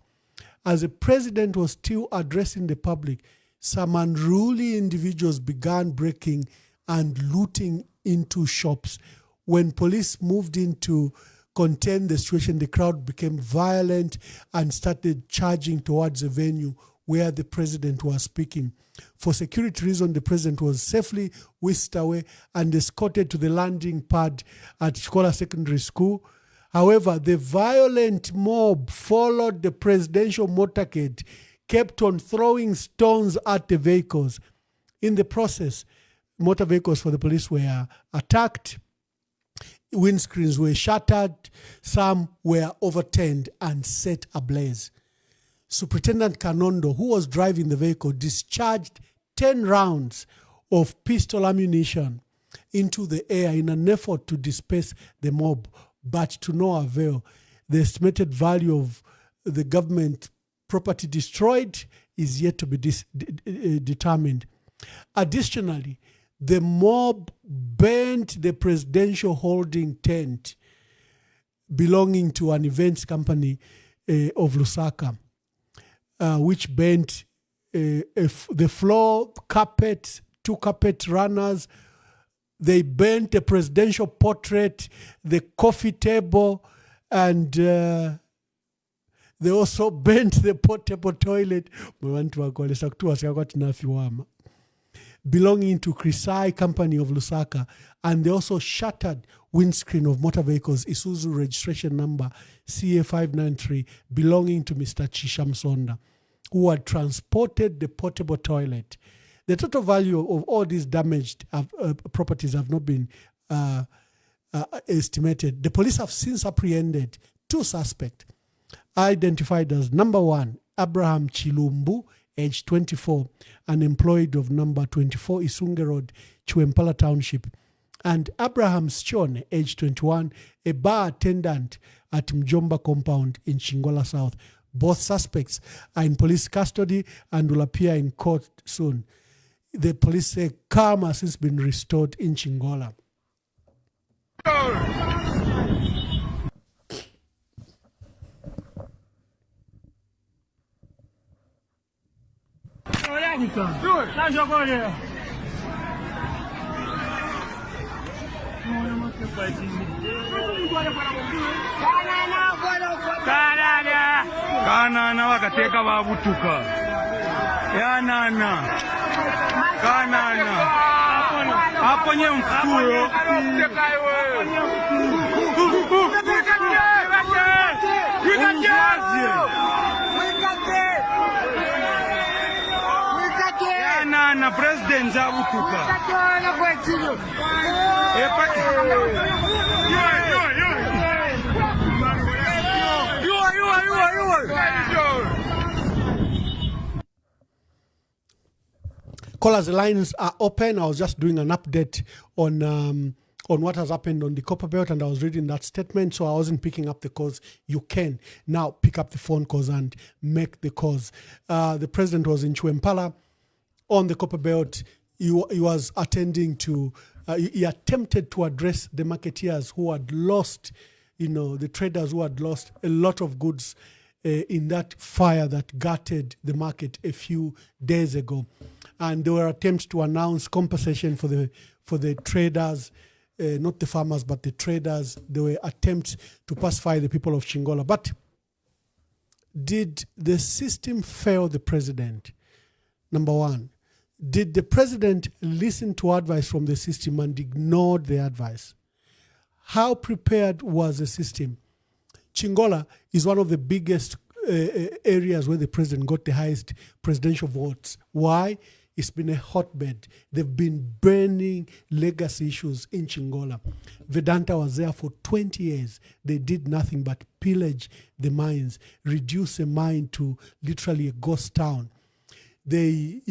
As the president was still addressing the public, some unruly individuals began breaking and looting into shops. When police moved in to contain the situation, the crowd became violent and started charging towards the venue where the president was speaking. For security reasons, the president was safely whisked away and escorted to the landing pad at Chikola Secondary School. However, the violent mob followed the presidential motorcade, kept on throwing stones at the vehicles. In the process, motor vehicles for the police were attacked, windscreens were shattered, some were overturned and set ablaze. Superintendent Kanondo, who was driving the vehicle, discharged 10 rounds of pistol ammunition into the air in an effort to disperse the mob, but to no avail. The estimated value of the government property destroyed is yet to be determined. Additionally, the mob burnt the presidential holding tent belonging to an events company of Lusaka. which bent the floor carpet, 2 carpet runners. They burnt a presidential portrait, the coffee table, and they also burnt the portable toilet belonging to Krisai Company of Lusaka, and they also shattered windscreen of motor vehicles, Isuzu registration number CA593, belonging to Mr. Chishamsonda, who had transported the portable toilet. The total value of all these damaged properties have not been estimated. The police have since apprehended 2 suspects, identified as number 1, Abraham Chilumbu, age 24, an employee of number 24 Isunge Road, Chiwempala Township, and Abraham Schone, age 21, a bar attendant at Mjomba compound in Chingola South. Both suspects are in police custody and will appear in court soon. The police say calm has since been restored in Chingola. Kanana wakateka babutuka. Yanana. Kanana. Hapo nye mfuyo. Yanana president zabutuka. Callers, the lines are open. I was just doing an update on what has happened on the Copper Belt, and I was reading that statement, so I wasn't picking up the calls. You can now pick up the phone calls and make the calls. The president was in Chiwempala on the Copper Belt. He was attending to, he attempted to address the marketeers who had lost, the traders who had lost a lot of goods in that fire that gutted the market a few days ago. And there were attempts to announce compensation for the traders, not the farmers, but the traders. There were attempts to pacify the people of Chingola. But did the system fail the president? Number 1, did the president listen to advice from the system and ignored the advice? How prepared was the system? Chingola is one of the biggest areas where the president got the highest presidential votes. Why? It's been a hotbed. They've been burning legacy issues in Chingola. Vedanta was there for 20 years. They did nothing but pillage the mines, reduce a mine to literally a ghost town. They,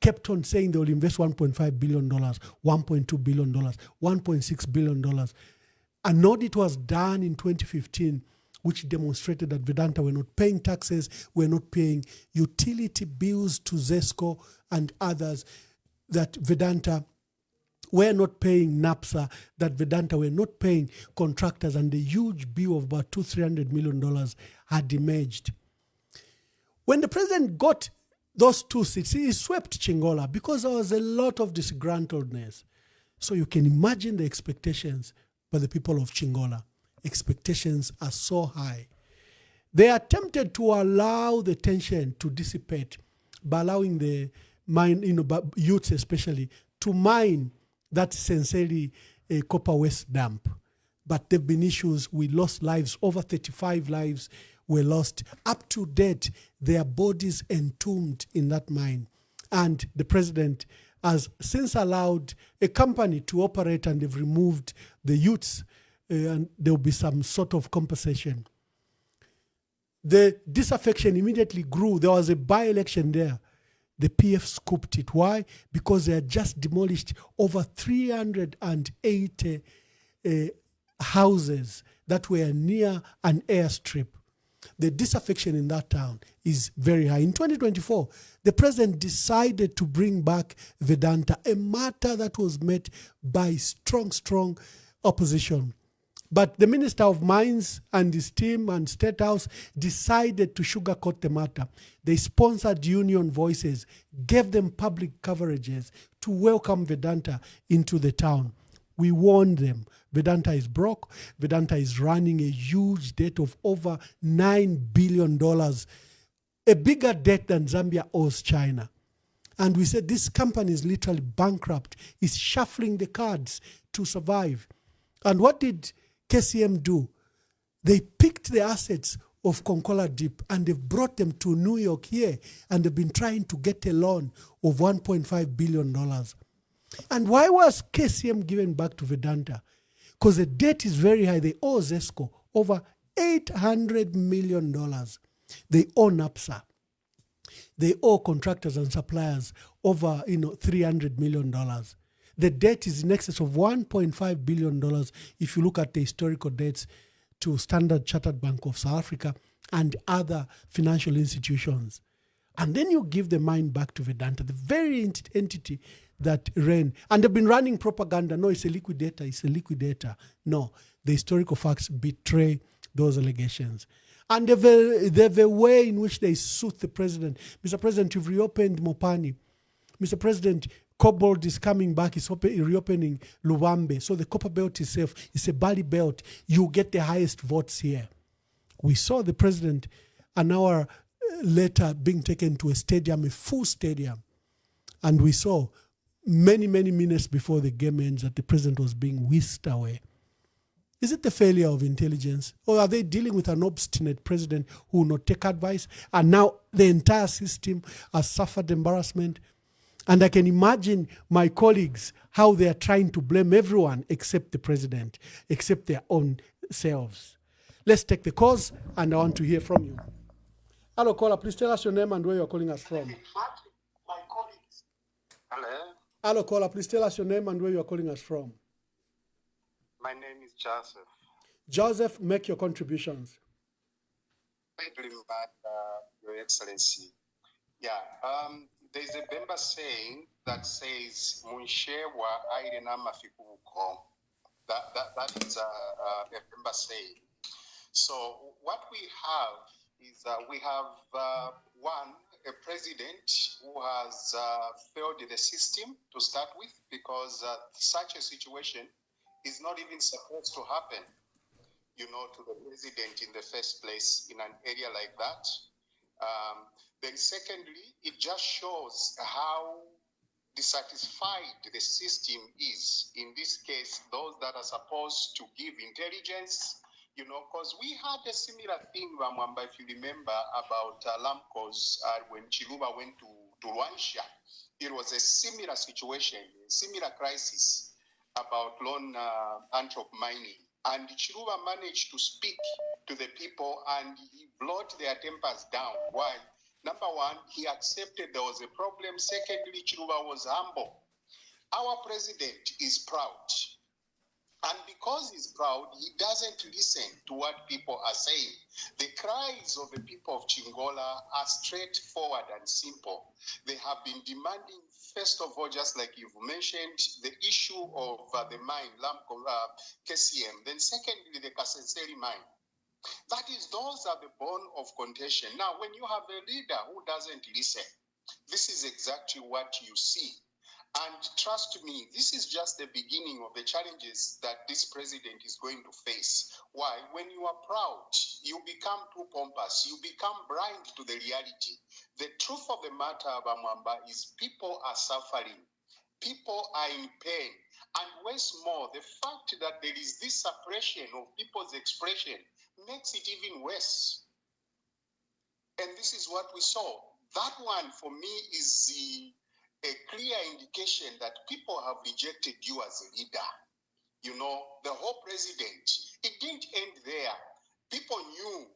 kept on saying they will invest $1.5 billion, $1.2 billion, $1.6 billion. An audit was done in 2015, which demonstrated that Vedanta were not paying taxes, were not paying utility bills to ZESCO and others, that Vedanta were not paying NAPSA, that Vedanta were not paying contractors, and the huge bill of about $200-300 million had emerged. When the president got those 2 seats, he swept Chingola because there was a lot of disgruntledness. So you can imagine the expectations by the people of Chingola. Expectations are so high. They attempted to allow the tension to dissipate by allowing the mine, youths especially, to mine that Senseli copper waste dump. But there have been issues. We lost lives. Over 35 lives were lost. Up to date, their bodies entombed in that mine. And the president has since allowed a company to operate, and they've removed the youths, and there will be some sort of compensation. The disaffection immediately grew. There was a by-election there. The PF scooped it. Why? Because they had just demolished over 380 houses that were near an airstrip. The disaffection in that town is very high. In 2024, the president decided to bring back Vedanta, a matter that was met by strong opposition. But the Minister of Mines and his team and State House decided to sugarcoat the matter. They sponsored union voices, gave them public coverages to welcome Vedanta into the town. We warned them. Vedanta is broke. Vedanta is running a huge debt of over $9 billion, a bigger debt than Zambia owes China. And we said this company is literally bankrupt. It's shuffling the cards to survive. And what did KCM do? They picked the assets of Konkola Deep and they've brought them to New York here, and they've been trying to get a loan of $1.5 billion. And why was KCM given back to Vedanta? Because the debt is very high. They owe Zesco over $800 million. They owe NAPSA. They owe contractors and suppliers over $300 million. The debt is in excess of $1.5 billion if you look at the historical debts to Standard Chartered Bank of South Africa and other financial institutions. And then you give the mine back to Vedanta, the very entity that ran. And they've been running propaganda. No, it's a liquidator. It's a liquidator. No, the historical facts betray those allegations. And they've a way in which they suit the president. Mr. President, you've reopened Mopani. Mr. President, Cobalt is coming back. It's reopening Lubambe. So the copper belt itself is a Bali belt. You get the highest votes here. We saw the president an hour later being taken to a stadium, a full stadium. And we saw many minutes before the game ends that the president was being whisked away. Is it the failure of intelligence? Or are they dealing with an obstinate president who will not take advice? And now the entire system has suffered embarrassment. And I can imagine my colleagues, how they are trying to blame everyone except the president, except their own selves. Let's take the cause, and I want to hear from you. Hello, caller. Please tell us your name and where you're calling us from. Hello. Hello, caller. Please tell us your name and where you're calling us from. My name is Joseph. Joseph, make your contributions. Thank you, Your Excellency. Yeah, there's a Bemba saying that says, "Munshewa airena mafikuko." That is a Bemba saying. So what we have is we have one, a president who has failed the system to start with, because such a situation is not even supposed to happen, to the president in the first place in an area like that. Then secondly, it just shows how dissatisfied the system is. In this case, those that are supposed to give intelligence, because we had a similar thing, Ramwamba, if you remember, about Lamcos when Chiluba went to Rwansha. It was a similar situation, a similar crisis about lone Anthrop mining. And Chiluba managed to speak to the people and he brought their tempers down. Why? Number one, he accepted there was a problem. Secondly, Chiluba was humble. Our president is proud. And because he's proud, he doesn't listen to what people are saying. The cries of the people of Chingola are straightforward and simple. They have been demanding, first of all, just like you've mentioned, the issue of the mine, KCM. Then secondly, the Kasenseri mine. That is, those are the bone of contention. Now, when you have a leader who doesn't listen, this is exactly what you see. And trust me, this is just the beginning of the challenges that this president is going to face. Why? When you are proud, you become too pompous. You become blind to the reality. The truth of the matter, Bamwamba, is people are suffering. People are in pain. And once more, the fact that there is this suppression of people's expression makes it even worse. And this is what we saw. That one, for me, is a clear indication that people have rejected you as a leader. The whole president, it didn't end there. People knew,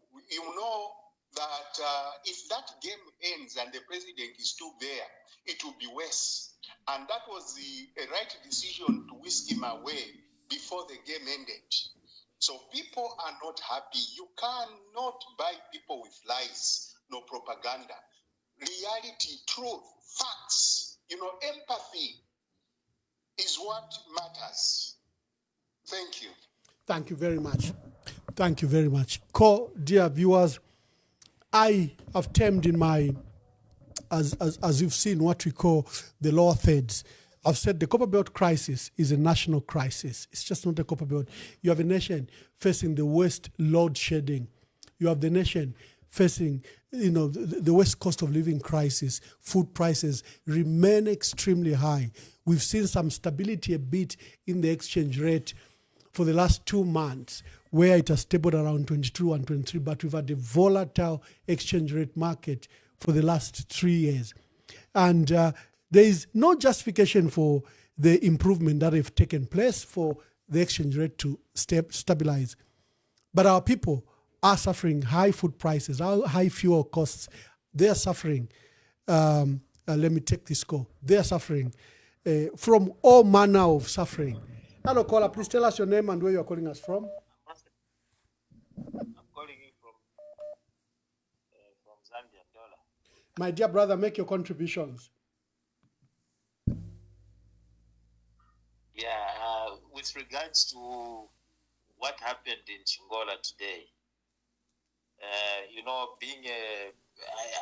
that if that game ends and the president is still there, it will be worse. And that was a right decision to whisk him away before the game ended. So people are not happy. You cannot buy people with lies, no propaganda. Reality, truth, facts. Empathy is what matters. Thank you. Thank you very much. Thank you very much. Dear viewers, I have termed in my, as you've seen, what we call the lower thirds. I've said the Copper Belt crisis is a national crisis. It's just not a Copper Belt. You have a nation facing the worst load shedding. You have the nation facing, the worst cost of living crisis. Food prices remain extremely high. We've seen some stability a bit in the exchange rate for the last 2 months, where it has stabilized around 22 and 23, but we've had a volatile exchange rate market for the last 3 years. And there is no justification for the improvement that have taken place for the exchange rate to stabilize. But our people are suffering high food prices, high fuel costs. They are suffering. Let me take this call. They are suffering from all manner of suffering. Hello, caller. Please tell us your name and where you are calling us from. I'm calling you from Zambia, Dollar. My dear brother, make your contributions. Yeah, with regards to what happened in Chingola today,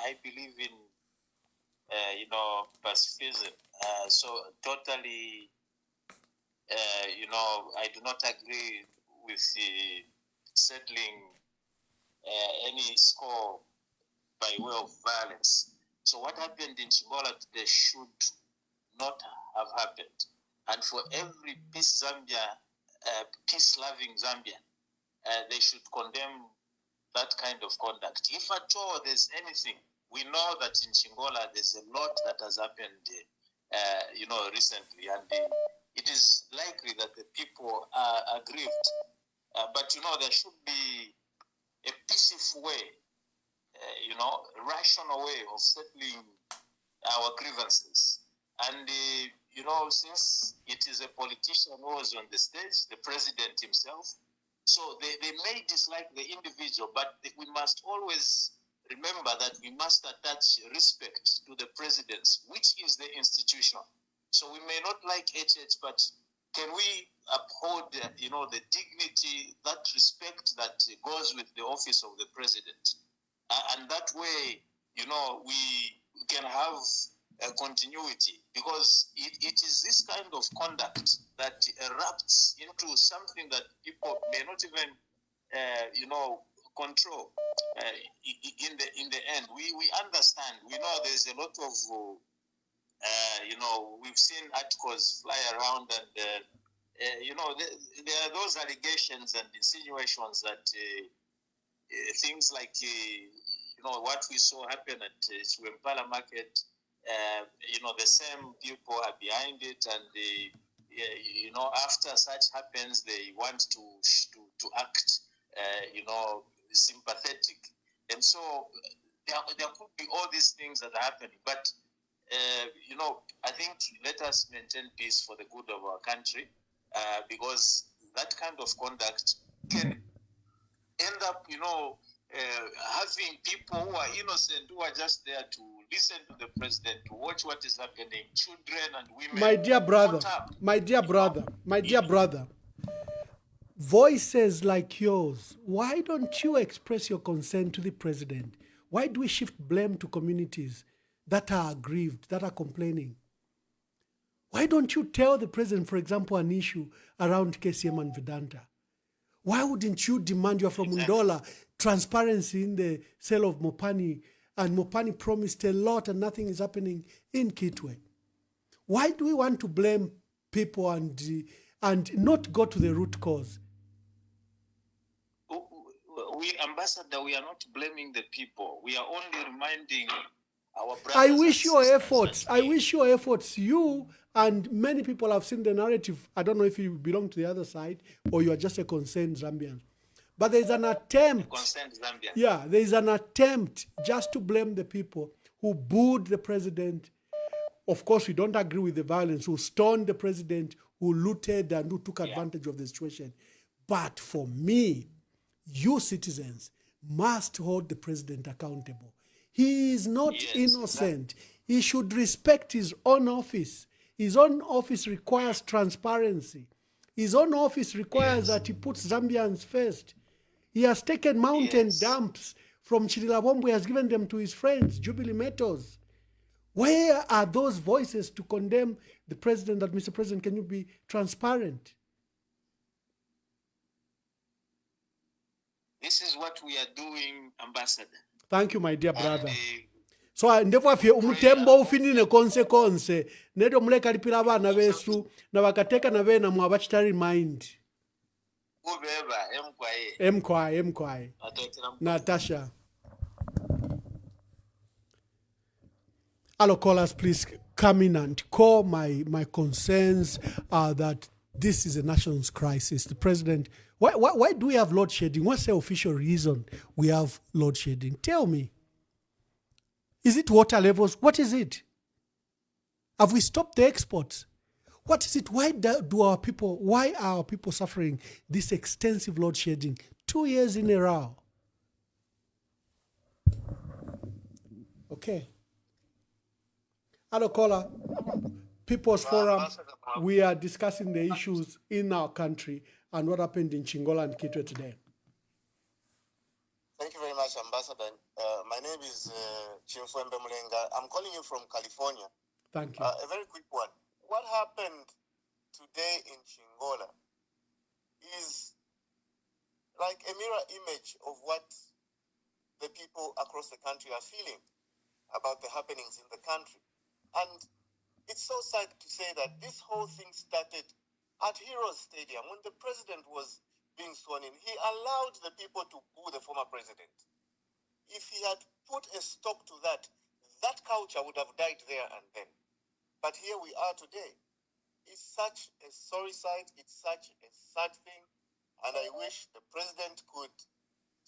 I believe in, pacifism. So totally, I do not agree with settling any score by way of violence. So what happened in Chingola today should not have happened. And for every peace-loving Zambian, they should condemn that kind of conduct. If at all there's anything, we know that in Chingola there's a lot that has happened, recently, and it is likely that the people are aggrieved. But there should be a peaceful way, a rational way of settling our grievances. And since it is a politician who was on the stage, the president himself, so they may dislike the individual, but we must always remember that we must attach respect to the presidency, which is the institution. So we may not like HH, but can we uphold, the dignity, that respect that goes with the office of the president? And that way, we can have a continuity, because it is this kind of conduct that erupts into something that people may not even, control. In the end, we understand. We know there's a lot of, we've seen articles fly around, and there are those allegations and insinuations that things like what we saw happen at Chiwempala Market. The same people are behind it, and after such happens, they want to act, sympathetic, and so there could be all these things that are happening. But I think let us maintain peace for the good of our country, because that kind of conduct can end up, having people who are innocent, who are just there to listen to the president, to watch what is happening, children and women. My dear brother, voices like yours, why don't you express your concern to the president? Why do we shift blame to communities that are aggrieved, that are complaining? Why don't you tell the president, for example, an issue around KCM and Vedanta? Why wouldn't you demand? You're from Undola, transparency in the sale of Mopani, and Mopani promised a lot and nothing is happening in Kitwe. Why do we want to blame people and not go to the root cause? Ambassador, we are not blaming the people. We are only reminding our brothers. I wish your efforts, you and many people have seen the narrative. I don't know if you belong to the other side or you are just a concerned Zambian. But there's an attempt. Yeah, there's an attempt just to blame the people who booed the president. Of course, we don't agree with the violence, who stoned the president, who looted and who took advantage of the situation. But for me, you citizens must hold the president accountable. He is not innocent. He should respect his own office. His own office requires transparency. His own office requires that he puts Zambians first. He has taken mountain dumps from Chirilabombo. He has given them to his friends, Jubilee Metals. Where are those voices to condemn the president that, Mr. President, can you be transparent? This is what we are doing, Ambassador. Thank you, my dear brother. So ndipo afye umutembo ufinine konse nedo muleka lipira abana besu na bakateka na bena mu abachitari mind. Mkwae. Natasha. Hello, callers, please come in and call. My concerns are that this is a national crisis. The president, why do we have load shedding? What's the official reason we have load shedding? Tell me. Is it water levels? What is it? Have we stopped the exports? What is it? Why are our people suffering this extensive load shedding 2 years in a row? Okay. Hello, caller. People's Forum. We are discussing the issues in our country and what happened in Chingola and Kitwe today. Thank you very much, Ambassador. My name is Chiwempala Market. I'm calling you from California. Thank you. A very quick one. What happened today in Chingola is like a mirror image of what the people across the country are feeling about the happenings in the country. And it's so sad to say that this whole thing started at Heroes Stadium when the president was being sworn in. He allowed the people to boo the former president. If he had put a stop to that, that culture would have died there and then. But here we are today. It's such a sorry sight. It's such a sad thing. And I wish the president could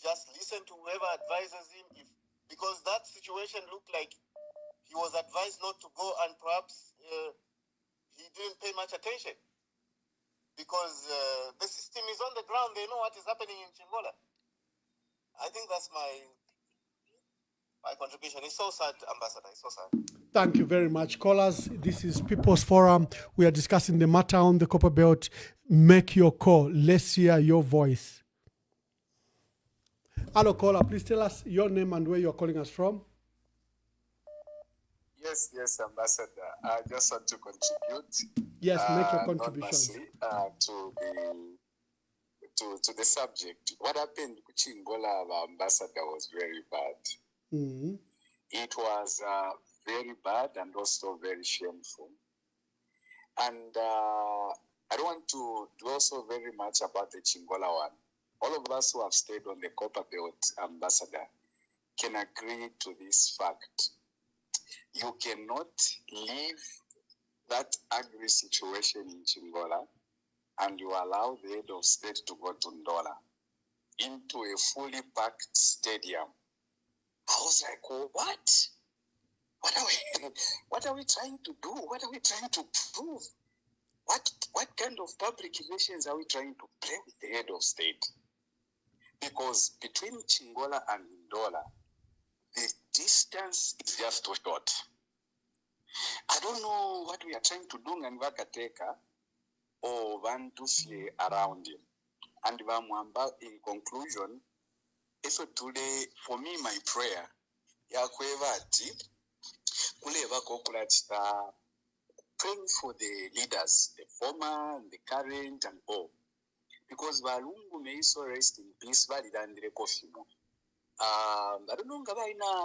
just listen to whoever advises him, because that situation looked like he was advised not to go, and perhaps he didn't pay much attention, because the system is on the ground. They know what is happening in Chingola. I think that's my contribution. It's so sad, Ambassador. It's so sad. Thank you very much, callers. This is People's Forum. We are discussing the matter on the Copper Belt. Make your call. Let's hear your voice. Hello, caller. Please tell us your name and where you're calling us from. Yes, Ambassador. I just want to contribute. Yes, make your contributions. To the subject. What happened to Chingola, Ambassador, was very bad. Mm-hmm. It was very bad and also very shameful. And I don't want to dwell so very much about the Chingola one. All of us who have stayed on the Copper Belt, Ambassador, can agree to this fact. You cannot leave that ugly situation in Chingola and you allow the head of state to go to Ndola into a fully packed stadium. I was like, oh, what? What are we trying to do? What are we trying to prove? What kind of public relations are we trying to play with the head of state? Because between Chingola and Ndola, the distance is just too short. I don't know what we are trying to do in Vakateka or Vantusi around him. And Vamwamba, in conclusion, if today, for me, my prayer, Yakwevati, Kuleva Kokulachita, praying for the leaders, the former, the current, and all. Because Valungu may so rest in peace, Validandre Kofimo. I don't know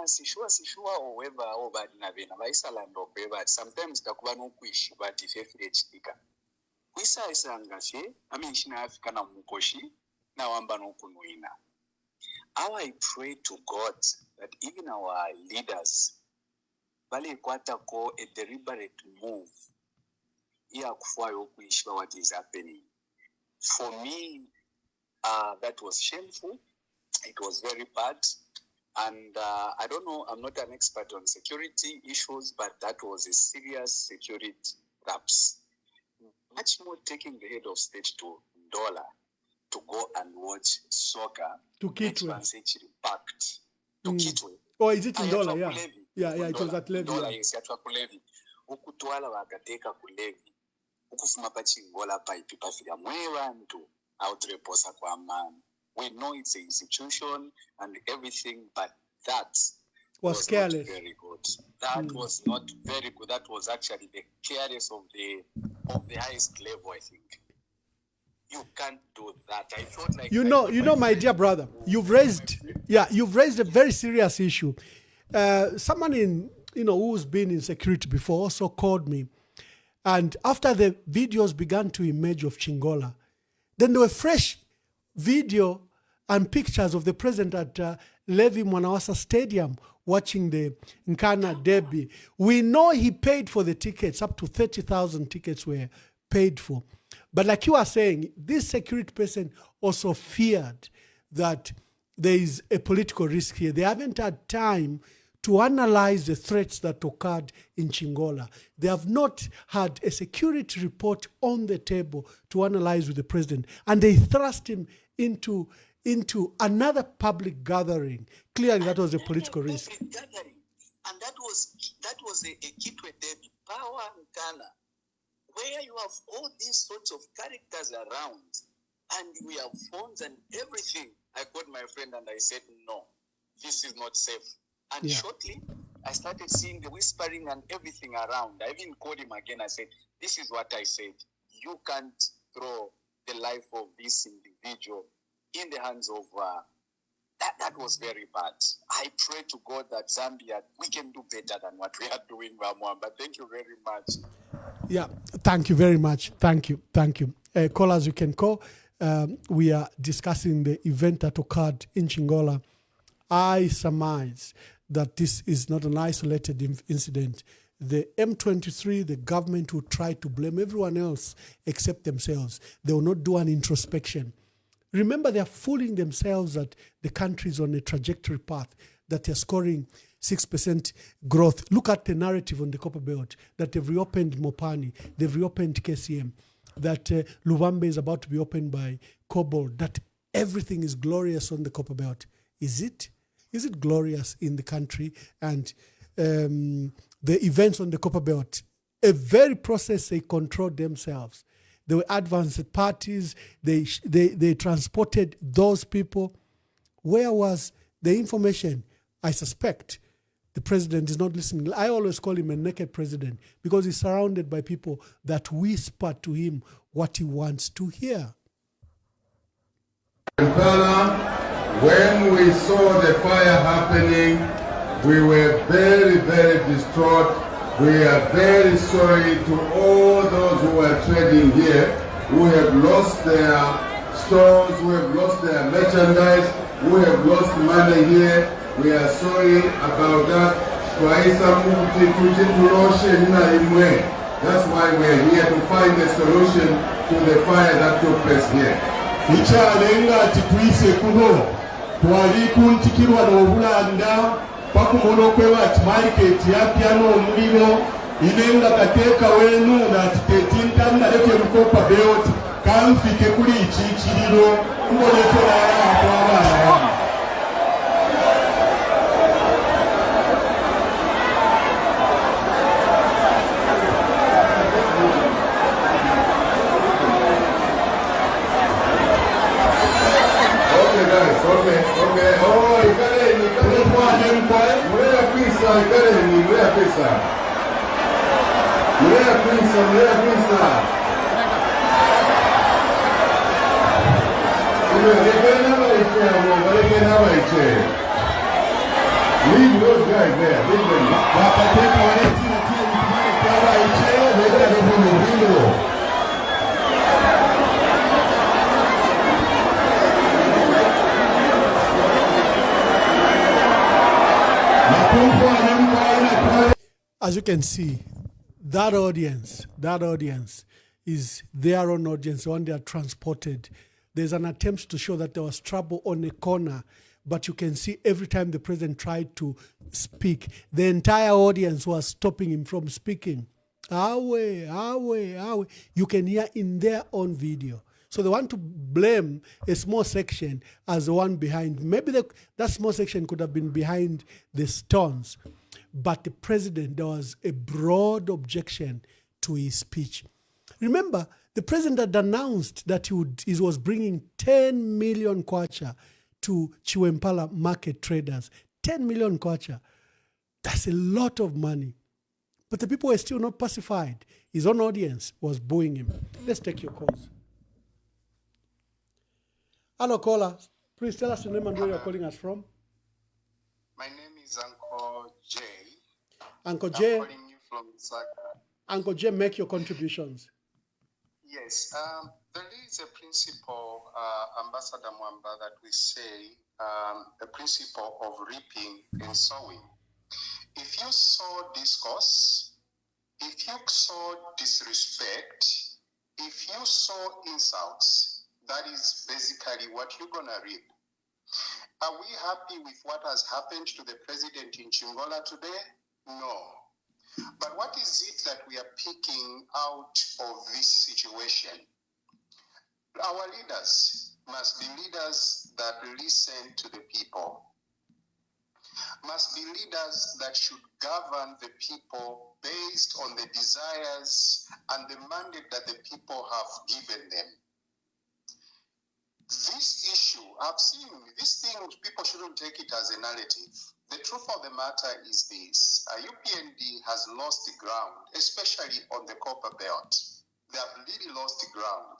sishua or whoever or bad navena Vaisaland or whoever. Sometimes Takubano Quish, but if Tika. Quisa is Angashe, I mean Shina African Mukoshi, now Ambano Kunuina. How I pray to God that even our leaders, Vale Kwatako, a deliberate move, what is happening. For me, that was shameful. It was very bad. And I don't know, I'm not an expert on security issues, but that was a serious security lapse. Much more taking the head of state to Ndola to go and watch soccer. To Kitwe. Packed. To Kitwe. Oh, is it in Ndola? Yeah, it was at Levy. Ndola, yes, at Kulevi. Ukutwala wagateka Kulevi. ukufuma pa chingola paipi pafika mwe vantu autireposa kwa mani. We know it's an institution and everything, but that was not very good. That was not very good. That was actually the careless of the highest level, I think. You can't do that. I thought like you know, my dear brother, you've raised a very serious issue. Someone who's been in security before also called me, and after the videos began to emerge of Chingola, then there were fresh video and pictures of the president at Levi Mwanawasa Stadium watching the Nkana Derby. We know he paid for the tickets, up to 30,000 tickets were paid for. But like you are saying, this security person also feared that there is a political risk here. They haven't had time to analyze the threats that occurred in Chingola. They have not had a security report on the table to analyze with the president. And they thrust him into another public gathering. Clearly, that was a political risk. Gathering. And that was a Kitwe Derby, Power and Ghana, where you have all these sorts of characters around, and we have phones and everything. I called my friend and I said, no, this is not safe. And shortly, I started seeing the whispering and everything around. I even called him again. I said, this is what I said. You can't throw the life of this individual in the hands of that was very bad. I pray to God that Zambia, we can do better than what we are doing, Ramwamba. Thank you very much. Yeah, thank you very much. Thank you. Callers, you can call. We are discussing the event that occurred in Chingola. I surmise that this is not an isolated incident. The M23, the government will try to blame everyone else except themselves. They will not do an introspection. Remember, they are fooling themselves that the country is on a trajectory path, that they're scoring 6% growth. Look at the narrative on the Copper Belt, that they've reopened Mopani, they've reopened KCM, that Luvambe is about to be opened by Cobalt, that everything is glorious on the Copper Belt. Is it? Is it glorious in the country? And the events on the Copper Belt, a very process they controlled themselves. They were advanced parties. They transported those people. Where was the information? I suspect the president is not listening. I always call him a naked president because he's surrounded by people that whisper to him what he wants to hear. When we saw the fire happening, we were very, very distraught. We are very sorry to all those who are trading here, who have lost their stores, who have lost their merchandise, who have lost money here. We are sorry about that. That's why we're here to find a solution to the fire that took place here. Ichalenga tituise kuno twali kuntikirwa n'obulanda pakumono kwewa market yapya n'omuliro inenga kateeka wenu natitetintanna leke lukopa beoti kamfike kuli ikiikiriro kubonekerala abaana. Leave those guys there. Leave them. As you can see, that audience is their own audience, when they are transported. There's an attempt to show that there was trouble on a corner, but you can see every time the president tried to speak, the entire audience was stopping him from speaking. Away. You can hear in their own video. So they want to blame a small section as the one behind. Maybe that small section could have been behind the stones. But the president, there was a broad objection to his speech. Remember, the president had announced that he was bringing 10 million kwacha to Chiwempala Market traders. 10 million kwacha. That's a lot of money. But the people were still not pacified. His own audience was booing him. Let's take your calls. Hello, caller. Please tell us your name and where you're calling us from. My name is Uncle Jay. Uncle Jay. I'm calling you from Lusaka. Uncle Jay, make your contributions. Yes, there is a principle, Ambassador Mwamba, that we say, the principle of reaping and sowing. If you sow discourse, if you sow disrespect, if you sow insults, that is basically what you're going to reap. Are we happy with what has happened to the president in Chingola today? No. But what is it that we are picking out of this situation? Our leaders must be leaders that listen to the people, must be leaders that should govern the people based on the desires and the mandate that the people have given them. This issue, I've seen this thing, people shouldn't take it as a narrative. The truth of the matter is this: UPND has lost ground, especially on the copper belt. They have really lost ground.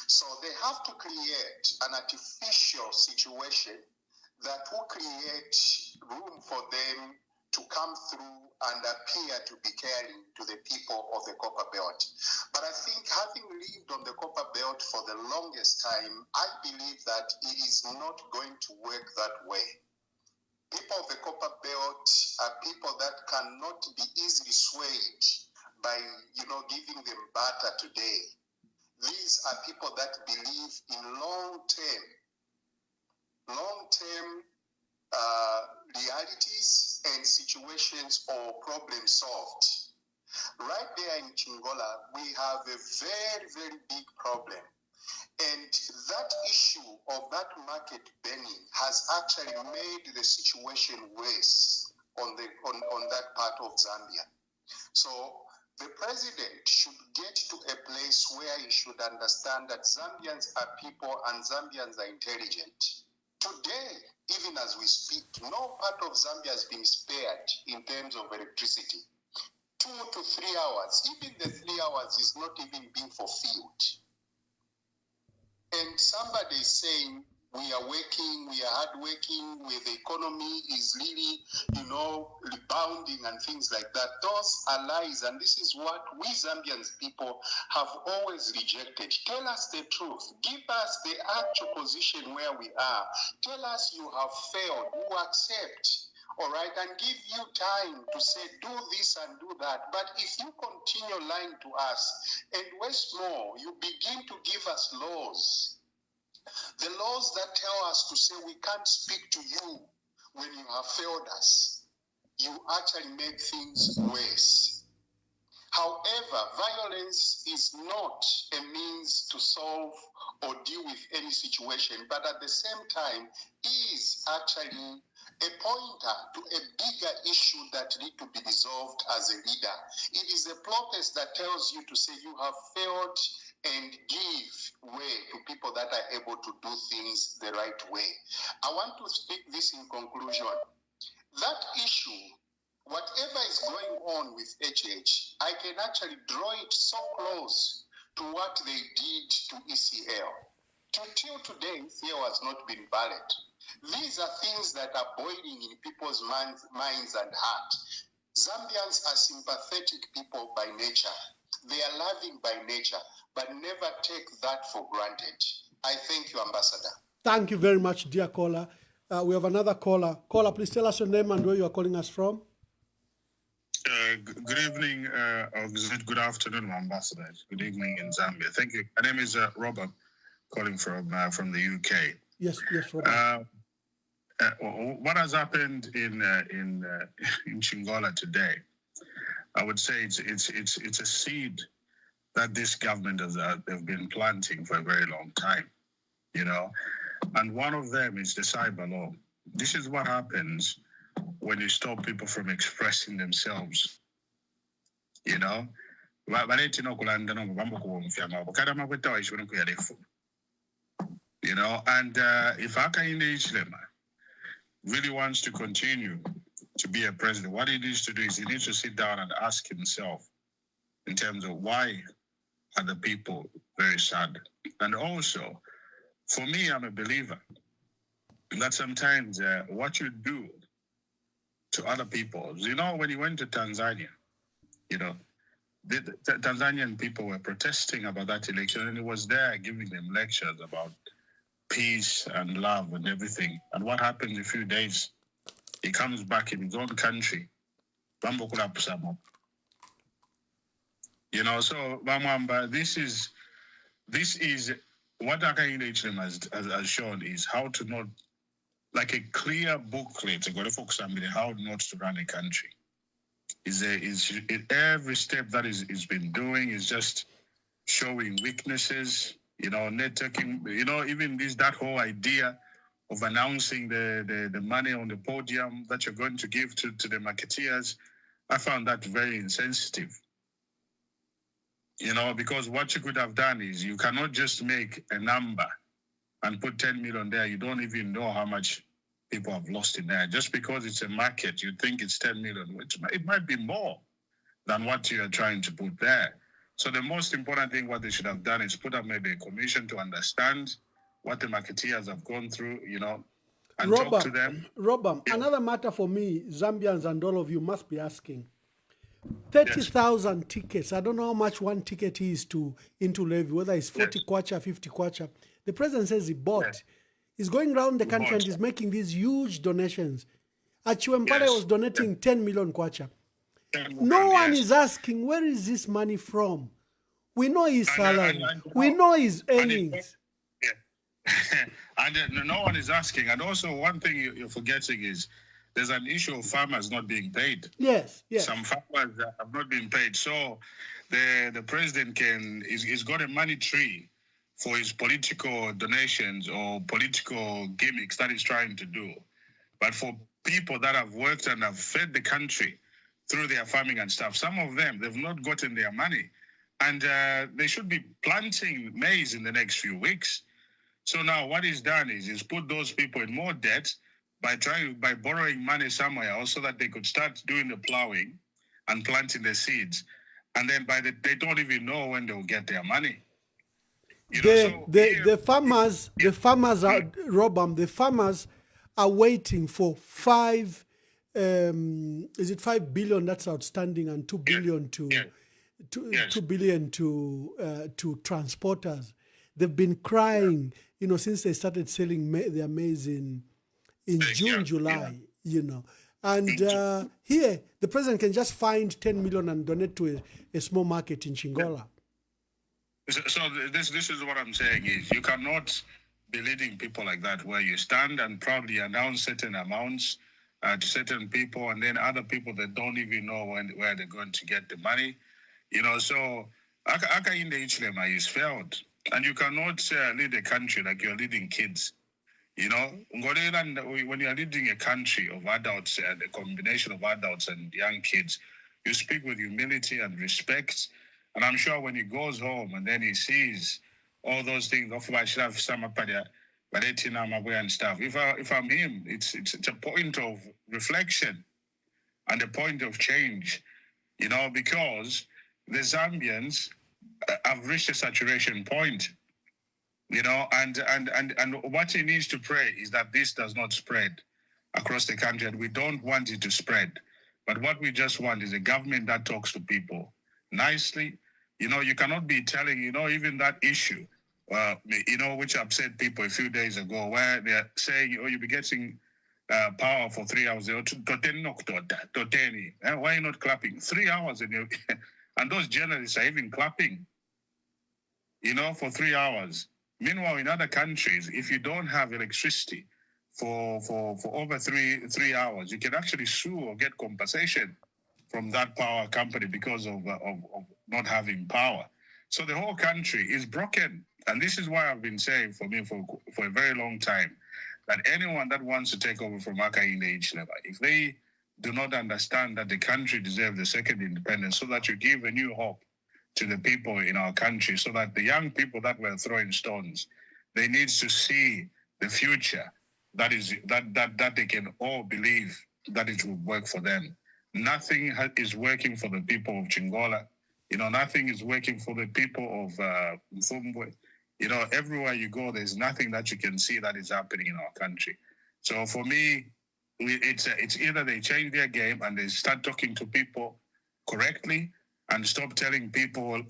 So they have to create an artificial situation that will create room for them to come through and appear to be caring to the people of the copper belt. But I think, having lived on the copper belt for the longest time, I believe that it is not going to work that way. People of the copper belt are people that cannot be easily swayed by, giving them butter today. These are people that believe in long-term realities and situations or problems solved. Right there in Chingola, we have a very, very big problem. And that issue of that market burning has actually made the situation worse on that part of Zambia. So the president should get to a place where he should understand that Zambians are people and Zambians are intelligent. Today, even as we speak, no part of Zambia has been spared in terms of electricity. 2 to 3 hours, even the 3 hours is not even being fulfilled. And somebody is saying, we are working, we are hardworking, where the economy is really, rebounding and things like that. Those are lies, and this is what we Zambians people have always rejected. Tell us the truth. Give us the actual position where we are. Tell us you have failed. We accept. All right, and give you time to say, do this and do that. But if you continue lying to us, and what's more, you begin to give us laws. The laws that tell us to say we can't speak to you when you have failed us. You actually make things worse. However, violence is not a means to solve or deal with any situation, but at the same time is actually a pointer to a bigger issue that needs to be resolved as a leader. It is a protest that tells you to say you have failed and give way to people that are able to do things the right way. I want to speak this in conclusion. That issue, whatever is going on with HH, I can actually draw it so close to what they did to ECL. Till today, ECL has not been valid. These are things that are boiling in people's minds and heart. Zambians are sympathetic people by nature. They are loving by nature, but never take that for granted. I thank you, Ambassador. Thank you very much, dear caller. We have another caller. Caller, please tell us your name and where you are calling us from. Good evening, or good afternoon, Ambassador. Good evening in Zambia. Thank you. My name is Robert, calling from the UK. Yes, Robert. What has happened in Chingola today? I would say it's a seed that this government they've been planting for a very long time, and one of them is the cyber law. This is what happens when you stop people from expressing themselves. baleti nokulanda no bambo ku mfyama bakada makweta wa ishwe ku yarefu. You know, and if Hakainde Hichilema really wants to continue to be a president, what he needs to do is he needs to sit down and ask himself in terms of why are the people very sad. And also, for me, I'm a believer that sometimes what you do to other people, you know, when you went to Tanzania, you know, the Tanzanian people were protesting about that election, and he was there giving them lectures about peace and love and everything. And what happens in a few days? He comes back in his own country. You know, so Bamwamba, this is what Hakainde Hichilema has shown is how to not, like a clear booklet, how not to run a country. Every step that is been doing is just showing weaknesses, you know, networking, you know, even that whole idea of announcing the money on the podium that you're going to give to the marketeers. I found that very insensitive. You know, because what you could have done is you cannot just make a number and put 10 million there. You don't even know how much people have lost in there. Just because it's a market, you think it's 10 million. It might be more than what you are trying to put there. So the most important thing what they should have done is put up maybe a commission to understand what the marketeers have gone through, you know, and talk to them. Robert, another matter for me, Zambians and all of you must be asking. 30,000 tickets. I don't know how much one ticket is into levy, whether it's 40 kwacha, 50 kwacha. The president says he bought. Yes. He's going around the country and he's making these huge donations. Chiwempala was donating 10 million kwacha. No one is asking, where is this money from? We know his salary. We know his earnings. And no one is asking. And also one thing you're forgetting is there's an issue of farmers not being paid. Yes, yes. Some farmers have not been paid. So the president he's got a money tree for his political donations or political gimmicks that he's trying to do. But for people that have worked and have fed the country through their farming and stuff, some of them, they've not gotten their money. And they should be planting maize in the next few weeks. So now what he's done is he's put those people in more debt by borrowing money somewhere else so that they could start doing the plowing and planting the seeds. And then they don't even know when they'll get their money. The farmers are, Robam, the farmers are waiting for 5 billion that's outstanding and 2 billion to 2 billion to transporters. They've been crying, you know, since they started selling their maize in June, July, you know. And here, the president can just find 10 million and donate to a small market in Chingola. So this is what I'm saying is you cannot be leading people like that where you stand and probably announce certain amounts to certain people and then other people that don't even know where they're going to get the money. You know, so Hakainde Hichilema is failed. And you cannot lead a country like you're leading kids. You know, when you're leading a country of adults, a combination of adults and young kids, you speak with humility and respect. And I'm sure when he goes home and then he sees all those things, I should have some and stuff. If I'm him, it's a point of reflection and a point of change, you know, because the Zambians have reached a saturation point, you know, and what he needs to pray is that this does not spread across the country, and we don't want it to spread. But what we just want is a government that talks to people nicely. You know, you cannot be telling, you know, even that issue, you know, which upset people a few days ago, where they're saying, oh, you'll be getting power for 3 hours. Why are you not clapping? 3 hours, and those journalists are even clapping, you know, for 3 hours. Meanwhile, in other countries, if you don't have electricity for over three hours, you can actually sue or get compensation from that power company because of not having power. So the whole country is broken. And this is why I've been saying for a very long time that anyone that wants to take over from Hakainde Hichilema, if they do not understand that the country deserves the second independence so that you give a new hope to the people in our country, so that the young people that were throwing stones, they need to see the future that they can all believe that it will work for them. Nothing is working for the people of Chingola. Nothing is working for the people of Mfumbwe. Everywhere you go, there's nothing that you can see that is happening in our country. So for me, it's either they change their game and they start talking to people correctly and stop telling people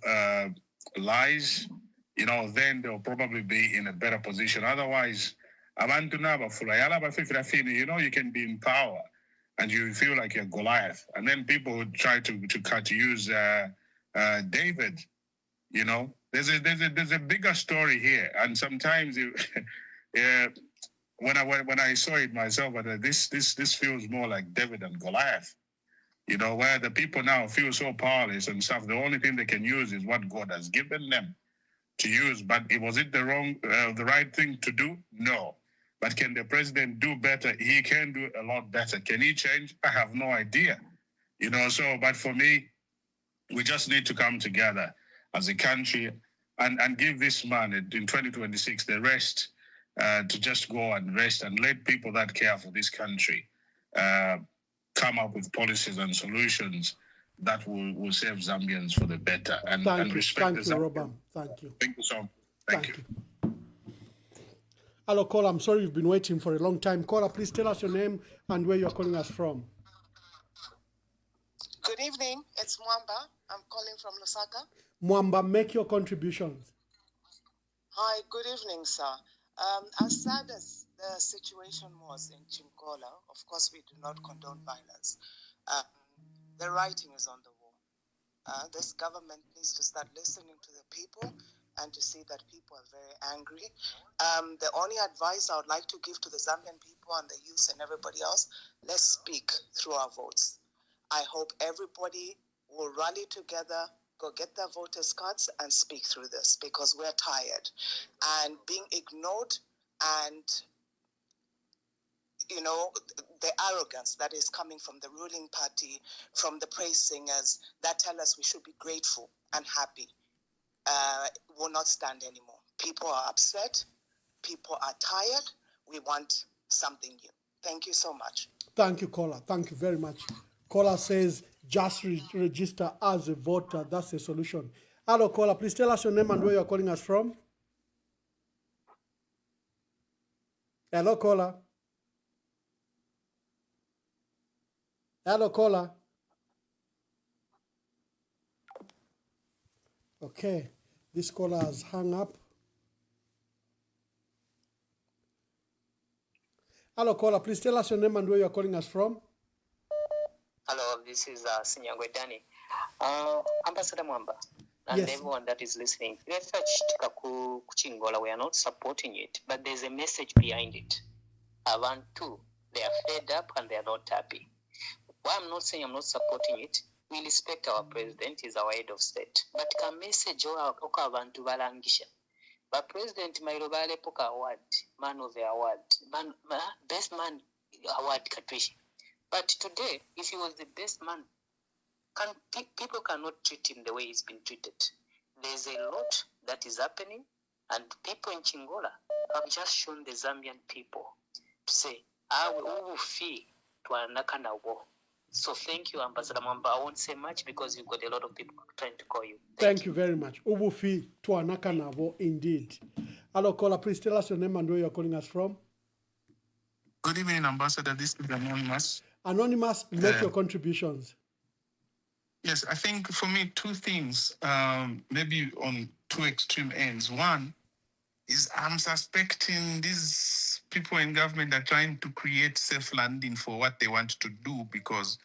lies, then they'll probably be in a better position. Otherwise, abantu nabafula yala bafifira fini, you can be in power and you feel like you're Goliath. And then people would try to use David. There's a bigger story here, and sometimes when I saw it myself, this feels more like David and Goliath. Where the people now feel so powerless and stuff. The only thing they can use is what God has given them to use. But was it the right thing to do? No. But can the president do better? He can do a lot better. Can he change? I have no idea. But for me, we just need to come together as a country and give this man in 2026 the rest to just go and rest and let people that care for this country come up with policies and solutions that will serve Zambians for the better and respect Thank you, Robert. Thank you. Thank you so much. Thank you. Hello, caller. I'm sorry you've been waiting for a long time. Caller, please tell us your name and where you're calling us from. Good evening. It's Mwamba. I'm calling from Lusaka. Mwamba, make your contributions. Hi, good evening, sir. As sad as the situation was in Chingola, of course, we do not condone violence. The writing is on the wall. This government needs to start listening to the people and to see that people are very angry. The only advice I would like to give to the Zambian people and the youth and everybody else, let's speak through our votes. I hope everybody will rally together, go get their voters' cards and speak through this, because we're tired. And being ignored and, the arrogance that is coming from the ruling party, from the praise singers that tell us we should be grateful and happy, will not stand anymore. People are upset. People are tired. We want something new. Thank you so much. Thank you, caller. Thank you very much. Caller says, just register as a voter. That's the solution. Hello, caller. Please tell us your name and where you're calling us from. Hello, caller. Hello, caller. Okay. This caller has hung up. Hello, caller. Please tell us your name and where you're calling us from. Hello, this is Sinyangwe Dani. Ambassador Mwamba, and Yes. everyone that is listening. Research Kuchingola, we are not supporting it, but there's a message behind it. Abantu, they are fed up and they are not happy. Why I'm not saying I'm not supporting it, we respect our president, he's our head of state. But ka message oka abantu balangisha. But President Mailobale Poka Award, Man of the Award, Best Man Award Katwishi. But today, if he was the best man, people cannot treat him the way he's been treated. There's a lot that is happening, and people in Chingola have just shown the Zambian people to say, we will feel to anakana war. So thank you, Ambassador Mwamba. I won't say much because you've got a lot of people trying to call you. Thank you very much. Ubufi Tuanakanavo, indeed. Hello, caller. Please tell us your name and where you're calling us from. Good evening, Ambassador. This is Anonymous. Anonymous, make your contributions. Yes, I think for me, two things, maybe on two extreme ends. One is I'm suspecting these people in government are trying to create safe landing for what they want to do, because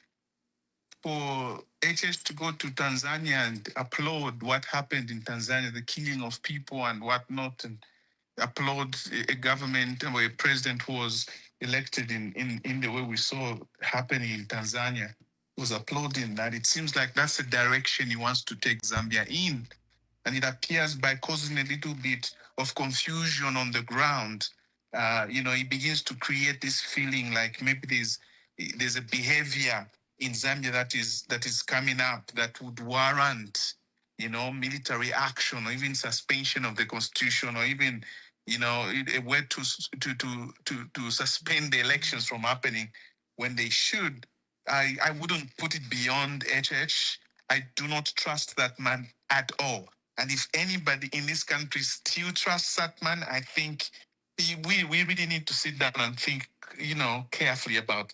for HS to go to Tanzania and applaud what happened in Tanzania, the killing of people and whatnot, and applaud a government or a president who was elected in the way we saw happening in Tanzania, was applauding that. It seems like that's the direction he wants to take Zambia in. And it appears by causing a little bit of confusion on the ground, he begins to create this feeling like maybe there's a behavior in Zambia that is coming up that would warrant military action, or even suspension of the constitution, or even, a way to suspend the elections from happening when they should. I wouldn't put it beyond HH. I do not trust that man at all. And if anybody in this country still trusts that man, I think we really need to sit down and think, carefully about,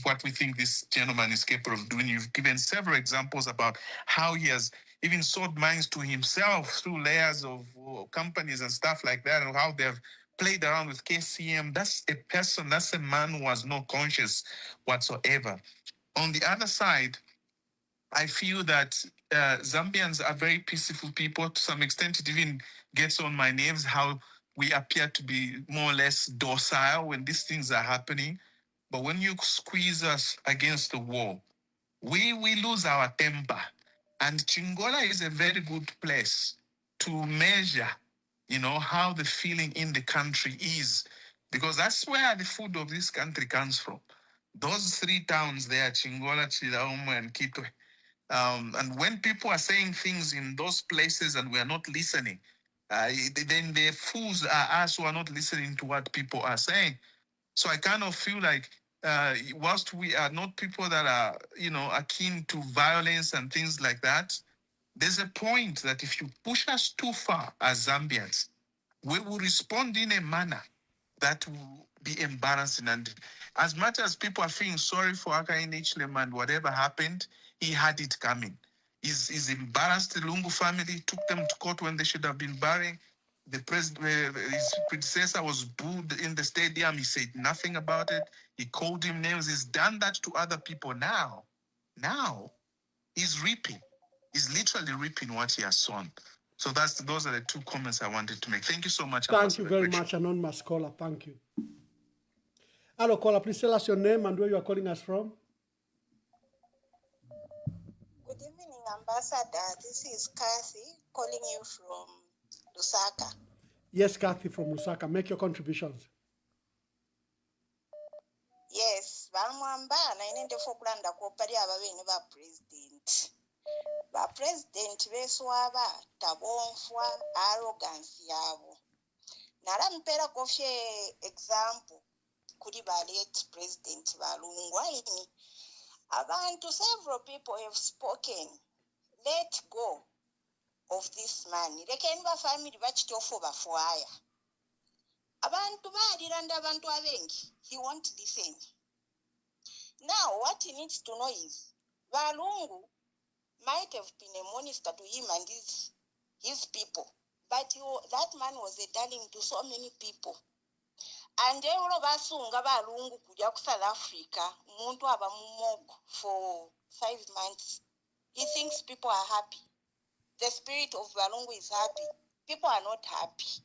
what we think this gentleman is capable of doing. You've given several examples about how he has even sold mines to himself through layers of companies and stuff like that, and how they've played around with KCM. That's a man who has no conscience whatsoever. On the other side, I feel that Zambians are very peaceful people. To some extent, it even gets on my nerves how we appear to be more or less docile when these things are happening. But when you squeeze us against the wall, we lose our temper. And Chingola is a very good place to measure, how the feeling in the country is. Because that's where the food of this country comes from. Those three towns there, Chingola, Chilaumo, and Kitwe. And when people are saying things in those places and we are not listening, then the fools are us who are not listening to what people are saying. So I kind of feel like, whilst we are not people that are, akin to violence and things like that, there's a point that if you push us too far as Zambians, we will respond in a manner that will be embarrassing. And as much as people are feeling sorry for Hakainde and whatever happened, he had it coming. He's embarrassed the Lungu family, took them to court when they should have been burying. The president, his predecessor, was booed in the stadium. He said nothing about it. He called him names. He's done that to other people now. Now, he's reaping. He's literally reaping what he has sown. So those are the two comments I wanted to make. Thank you so much. Thank you very much, anonymous caller. Thank you. Hello, caller. Please tell us your name and where you are calling us from. Good evening, Ambassador. This is Kathy calling you from Lusaka. Yes, Kathy from Lusaka. Make your contributions. Yes, Valmwamba, nainende fokulanda kopali ababene ba president. Ba president beswaba tabonfwa arrogance yabo. Nala mpera kofye example kuri ba late president balungwa ini. Abantu, several people have spoken. Let go of this man. Lekeni ba family bachitofo bafwaya. Abantu baliranda abantu abengi. He won't listen. Now, what he needs to know is, Valungu might have been a minister to him and his people, but that man was a darling to so many people. And they all basunga Valungu kuja ku South Africa, muntu aba mumogo for 5 months. He thinks people are happy. The spirit of Valungu is happy. People are not happy.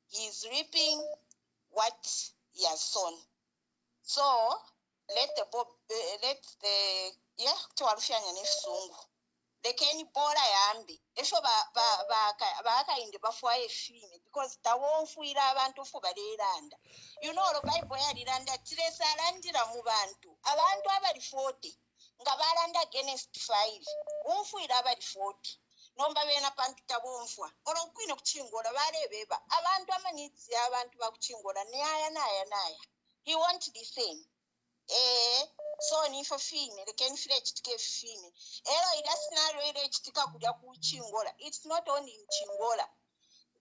He is reaping what he has sown. So tuwarushanya nesungu. Lekeni bora yambi. Esho Hakainde bafwaye fine because tawonfuira abantu fu baliranda. You know the Bible yaliranda tiresa alandira mu bantu. Abantu abali 40 nga balanda against 5. Unfuira abali 40. Nomba bena pantu tabonfwa. Olokwino kuchingola balebeba. Abantu amanitsi abantu bakuchingola naya. He won't listen. So ni for fine, they can fetch to fine. It doesn't Chingola. It's not only in Chingola.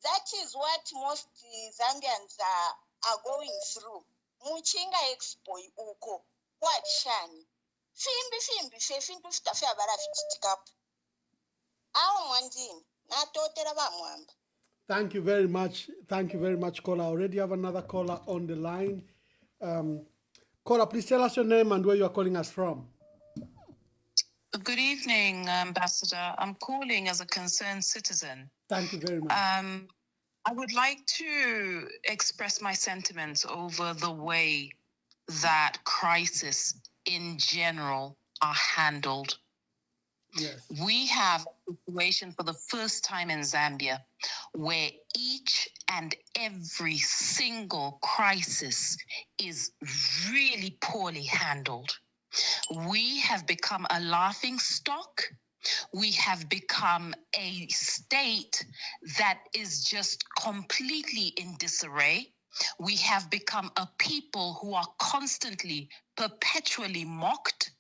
That is what most Zambians are going through. Muchinga expo uko what shani. Fimbi fintu fitafe abara fitikapu. Awo mwandini na totera ba mwamba. Thank you very much. Thank you very much, caller. I already have another caller on the line. Caller, please tell us your name and where you are calling us from. Good evening, Ambassador. I'm calling as a concerned citizen. Thank you very much. I would like to express my sentiments over the way that crisis in general are handled. Yes. We have a situation for the first time in Zambia where each and every single crisis is really poorly handled. We have become a laughing stock We have become a state that is just completely in disarray. We have become a people who are constantly, perpetually mocked.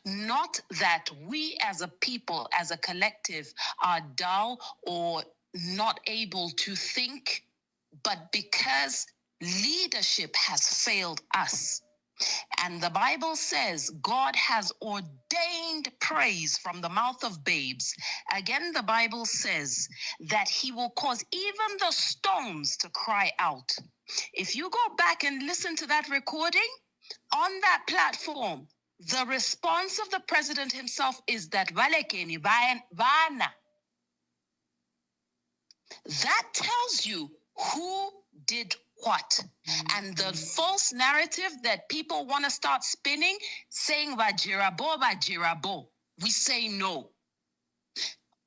Not that we as a people, as a collective, are dull or not able to think, but because leadership has failed us. And the Bible says God has ordained praise from the mouth of babes. Again, the Bible says that he will cause even the stones to cry out. If you go back and listen to that recording, on that platform, the response of the president himself is that Valekeni Vana. That tells you who did what. And the false narrative that people want to start spinning, saying Vajirabo, we say no.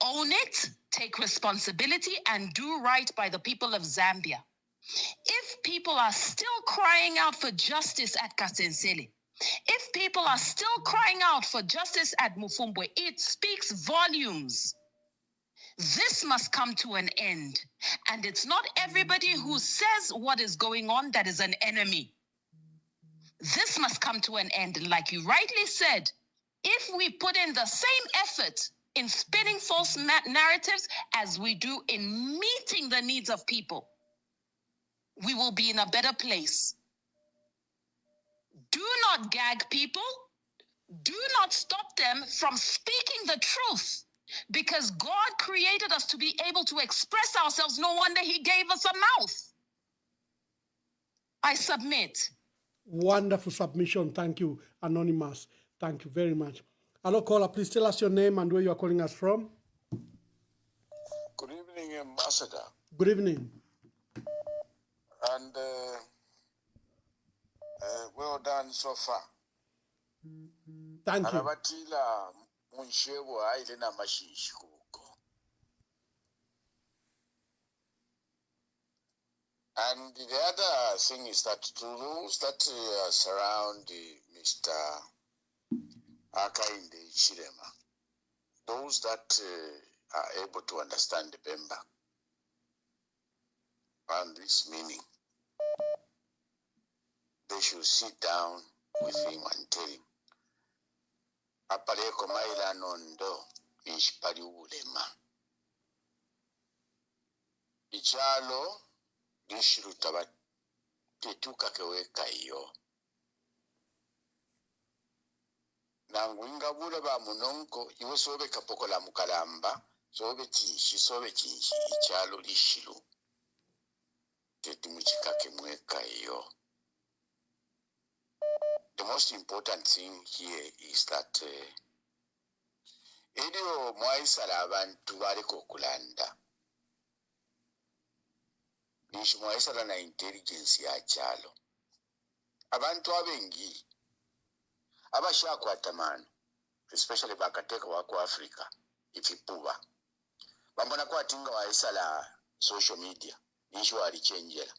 Own it, take responsibility, and do right by the people of Zambia. If people are still crying out for justice at Kasensele, if people are still crying out for justice at Mufumbwe, it speaks volumes. This must come to an end. And it's not everybody who says what is going on that is an enemy. This must come to an end. And like you rightly said, if we put in the same effort in spinning false narratives as we do in meeting the needs of people, we will be in a better place. Do not gag people. Do not stop them from speaking the truth. Because God created us to be able to express ourselves. No wonder he gave us a mouth. I submit. Wonderful submission. Thank you, Anonymous. Thank you very much. Hello, caller. Please tell us your name and where you are calling us from. Good evening, Ambassador. Good evening. And well done so far. Thank you. Arabatila Munshewa Ailena Mashishuko. And the other thing is that those that surround Mr. Hakainde Chirema, those that are able to understand the Bemba and this meaning, they should sit down with him and tell him, Apaleko maila nondo inshipali ulema. Ichalo lishirutaba tetuka keweka iyo. Nanguinga bule ba munonko iwe sobe kapoko la mukalamba, sobe chinshi, ichalo lishiru. Tetumuchika kemweka iyo. The most important thing here is that Edio mwaisala abantu baliko kulanda. Nishi mwaisala na intelligence ya chalo. Abantu abengi abashakwata mano, especially bakateka wako Africa, ifipuba. Bambona kwa tinga waisala social media, nishi walichenjela.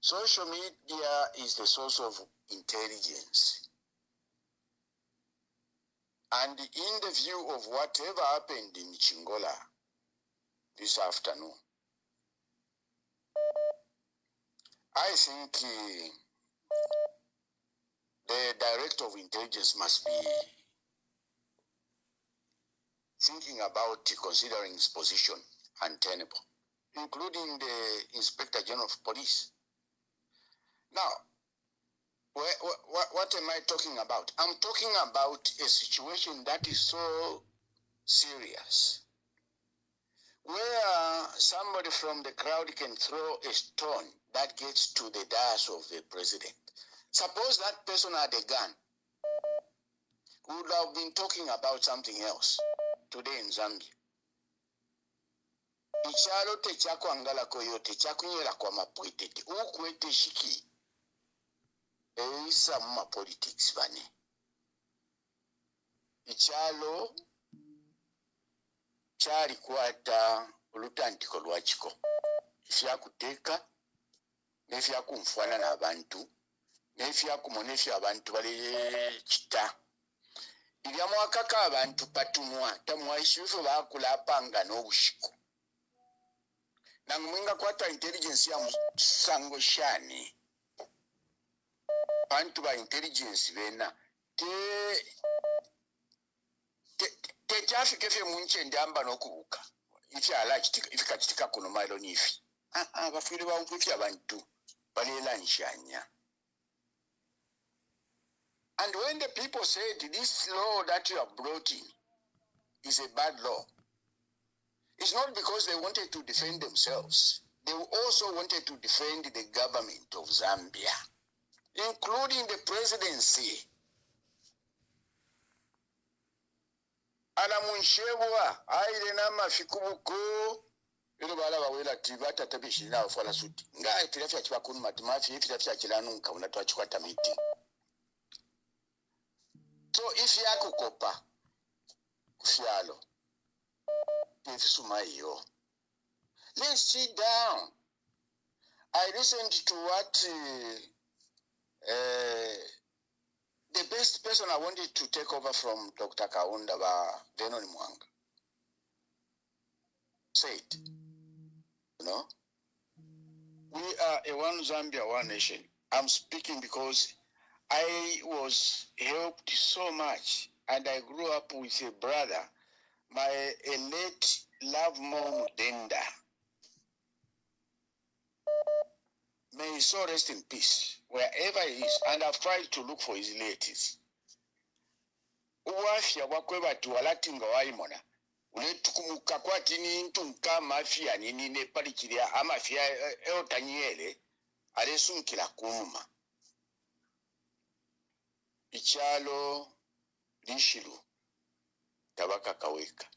Social media is the source of intelligence. And in the view of whatever happened in Chingola this afternoon, I think the director of intelligence must be thinking about considering his position untenable, including the Inspector General of Police. Now, what am I talking about? I'm talking about a situation that is so serious, where somebody from the crowd can throw a stone that gets to the dais of the president. Suppose that person had a gun, we would have been talking about something else today in Zambia. Ichalo techako angala koyote chakunyela kwa mapwetete ukwete shiki eisa mma politics bane. Ichalo chali kwata olutandiko lwachiko ifyakuteka nefyakumfwana n'abantu nefyakumona efyo abantu bali kita ibyamwakaka abantu patunwa tamwaishifu bakula apanga n'obushiku nangumwinga kwata intelligence ya musango shani bantu ba intelligence bena te kyafika fye munche ndamba n'okubuka ikyala ifika kitika kuno mailo nifi bafuire bampufi abantu balela nshanya. And when the people said this law that you have brought in is a bad law, it's not because they wanted to defend themselves. They also wanted to defend the government of Zambia, including the presidency. Alamunshebwa aile nama fikubuko ilo bala bawela tibata tabishi na fala suti ngai tilafya chibakunu matimafi tilafya chilanunka unatwa chikwata meeting. So if you are kukopa kufialo ifisumayo, let's sit down. I listened to what the best person I wanted to take over from Dr. Kaunda, Venon Mwanga, said, you know, we are a one Zambia, one nation. I'm speaking because I was helped so much, and I grew up with a brother, my late love mom Denda. May his soul rest in peace, wherever he is, and I've tried to look for his relatives. Uwafya wakweba tuwalatinga waimona. Uletukumuka kwa tini ntunka mafia nini nepalikiria amafia eotanyele alesunkila kunuma. Ichalo lishilu tabaka kaweka.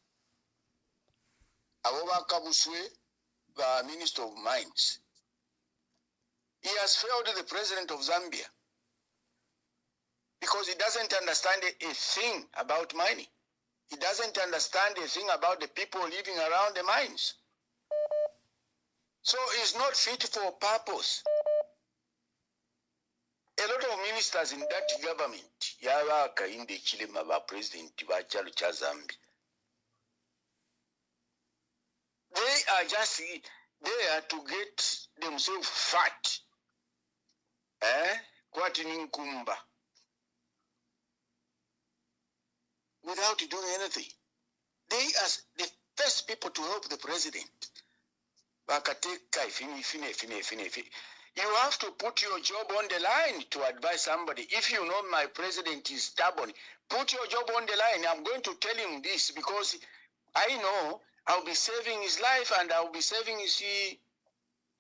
Awoba kabuswe the Minister of Mines. He has failed the president of Zambia because he doesn't understand a thing about mining. He doesn't understand a thing about the people living around the mines. So he's not fit for purpose. A lot of ministers in that government, Hakainde Chilema president Chalo cha Zambia, they are just there to get themselves fat. Kwati ninkumba. Without doing anything. They are the first people to help the president. You have to put your job on the line to advise somebody. If you know my president is stubborn, put your job on the line. I'm going to tell him this because I know I'll be saving his life and I'll be saving his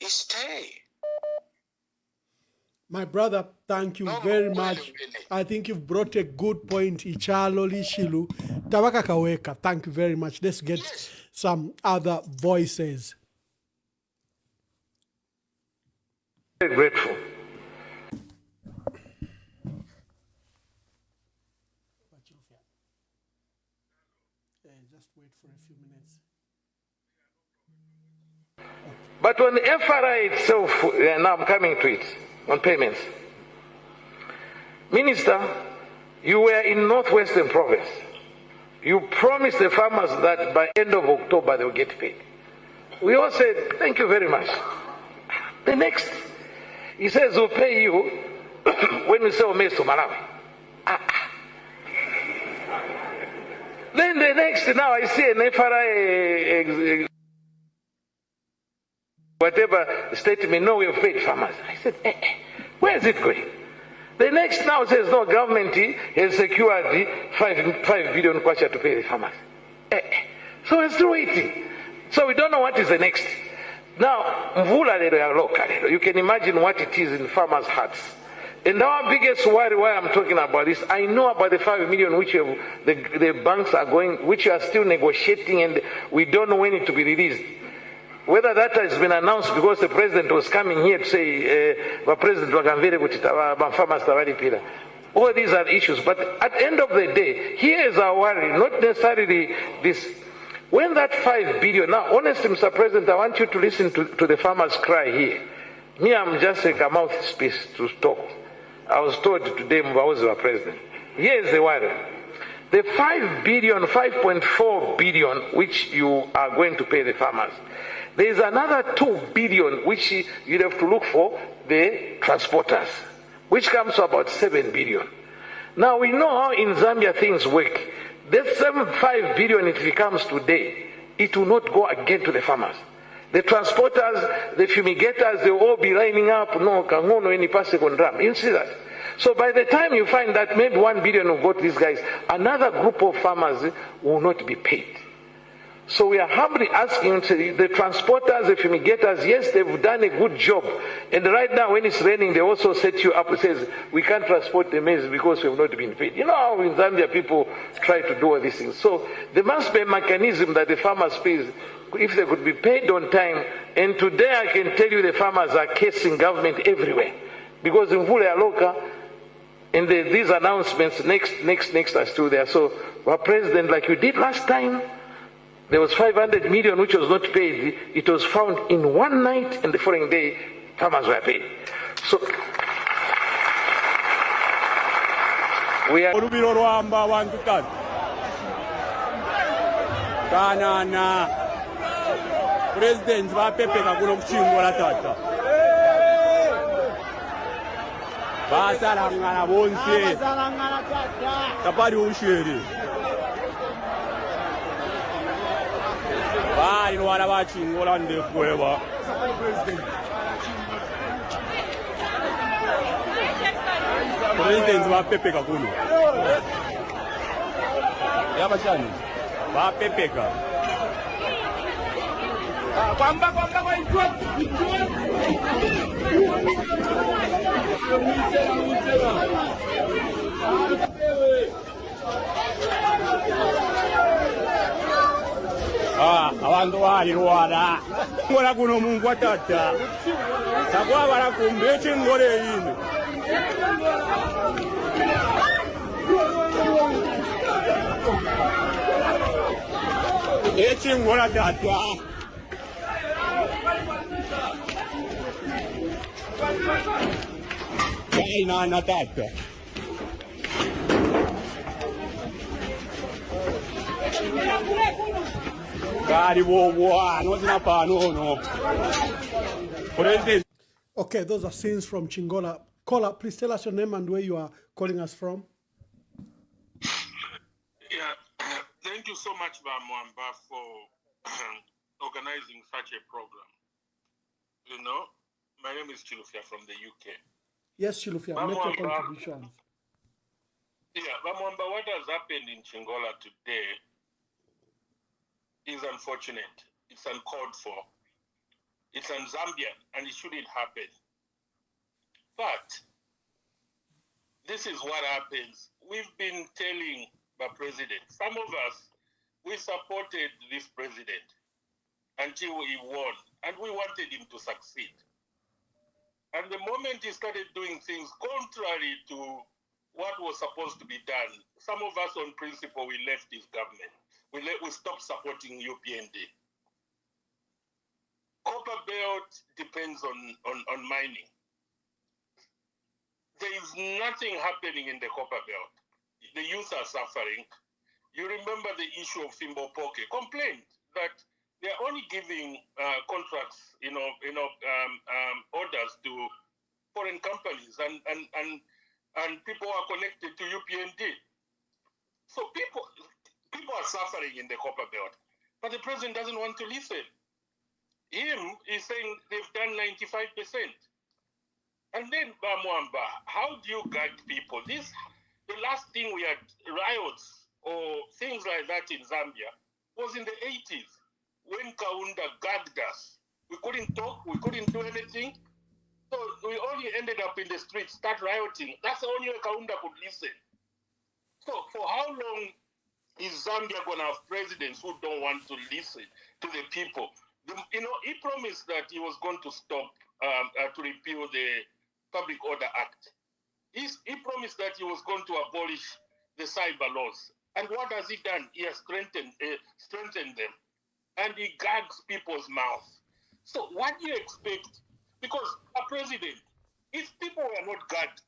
stay. My brother, thank you very much. I think you've brought a good point. Ichalo Lishilu. Tabaka Kaweka, thank you very much. Let's get some other voices. Very grateful. Just wait for a few minutes. But on the FRI itself, now I'm coming to it, on payments. Minister, you were in Northwestern Province. You promised the farmers that by end of October they will get paid. We all said, thank you very much. The next, he says, we'll pay you when we sell maize to Malawi. Then the next, now I see an FRI, whatever statement, no, we have paid farmers. I said, where is it going? The next now says, no, government has secured 5 billion kwacha to pay the farmers. So we're still waiting. So we don't know what is the next. Now, you can imagine what it is in farmers' hearts. And our biggest worry, why I'm talking about this, I know about the 5 million which the banks are going, which are still negotiating, and we don't know when it will be released. Whether that has been announced because the president was coming here to say, President farmers all these are issues. But at the end of the day, here is our worry, not necessarily this. When that 5 billion, now honestly, Mr. President, I want you to listen to the farmers' cry here. Me, I'm just like a mouthpiece to talk. I was told today Mbaozi was president. Here is the worry. The 5 billion, 5.4 billion, which you are going to pay the farmers, there is another 2 billion which you have to look for the transporters, which comes to about 7 billion. Now we know how in Zambia things work. That 5 billion, if it comes today, it will not go again to the farmers. The transporters, the fumigators, they will all be lining up, no, kangono, any passekon drum. You see that? So by the time you find that maybe 1 billion will go to these guys, another group of farmers will not be paid. So we are humbly asking the transporters, the fumigators, yes, they've done a good job. And right now when it's raining, they also set you up and says, we can't transport the maize because we have not been paid. You know how in Zambia people try to do all these things. So there must be a mechanism that the farmers pay if they could be paid on time. And today I can tell you the farmers are casing government everywhere. Because in Vule Aloka, and these announcements next are still there. So our president, like you did last time, there was 500 million which was not paid. It was found in one night, and the following day, farmers were paid. So we are. President vapepeka kuno kuchingola tata. Basarangana bonse. Tapari ushiri. Bari wala bachingola ndekueba. President vapepeka kuno. Yabashani. Vapepeka. Kwamba abantu balirwala ngola kuno mungu atata sagwa barakumbe chingole yini echingola tata na tata Okay, those are scenes from Chingola. Caller, please tell us your name and where you are calling us from. Yeah, thank you so much, Bamwamba, for organizing such a program. You know, my name is Chilufia from the UK. Yes, Chilufia, make your contributions. Yeah, Bamwamba, what has happened in Chingola today is unfortunate. It's uncalled for. It's un-Zambian, and it shouldn't happen. But this is what happens. We've been telling the president, some of us, we supported this president until he won, and we wanted him to succeed. And the moment he started doing things contrary to what was supposed to be done, some of us on principle, we left his government. We stopped supporting UPND. Copper Belt depends on mining. There is nothing happening in the Copper Belt. The youth are suffering. You remember the issue of Fimbo Poke complained that they're only giving contracts, orders to foreign companies, and people are connected to UPND. So people are suffering in the Copper Belt, but the president doesn't want to listen. Him is saying they've done 95%. And then Bamwamba, how do you guide people? The last thing we had riots or things like that in Zambia was in the 80s when Kaunda gagged us. We couldn't talk, we couldn't do anything. So we only ended up in the streets, start rioting. That's the only way Kaunda could listen. So for how long is Zambia going to have presidents who don't want to listen to the people? He promised that he was going to stop, to repeal the Public Order Act. He promised that he was going to abolish the cyber laws. And what has he done? He has strengthened them. And he gags people's mouths. So what do you expect? Because a president, if people were not gagged,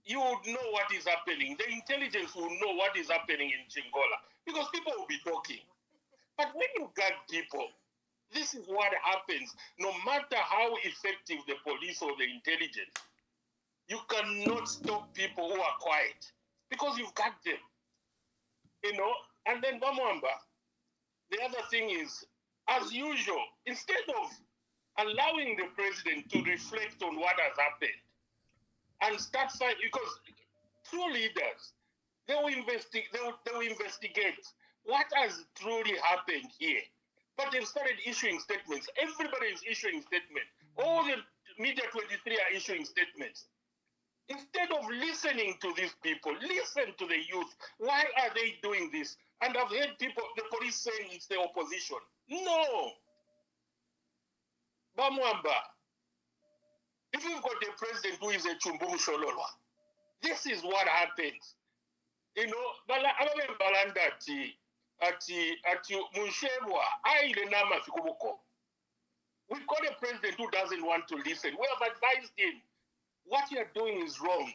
you would know what is happening. The intelligence will know what is happening in Chingola because people will be talking. But when you got people, this is what happens. No matter how effective the police or the intelligence, you cannot stop people who are quiet because you've got them. You know, and then Bamwamba, the other thing is, as usual, instead of allowing the president to reflect on what has happened and start fighting, because true leaders, they will investigate what has truly happened here. But they've started issuing statements. Everybody is issuing statements. All the Media 23 are issuing statements. Instead of listening to these people, listen to the youth. Why are they doing this? And I've heard people, the police saying it's the opposition. No. Bamwamba, if you've got a president who is a Chumbumu Shololwa, this is what happens. You know, Balanda ati Munshebwa, aile nama fikubuko. We've got a president who doesn't want to listen. We have advised him. What you're doing is wrong.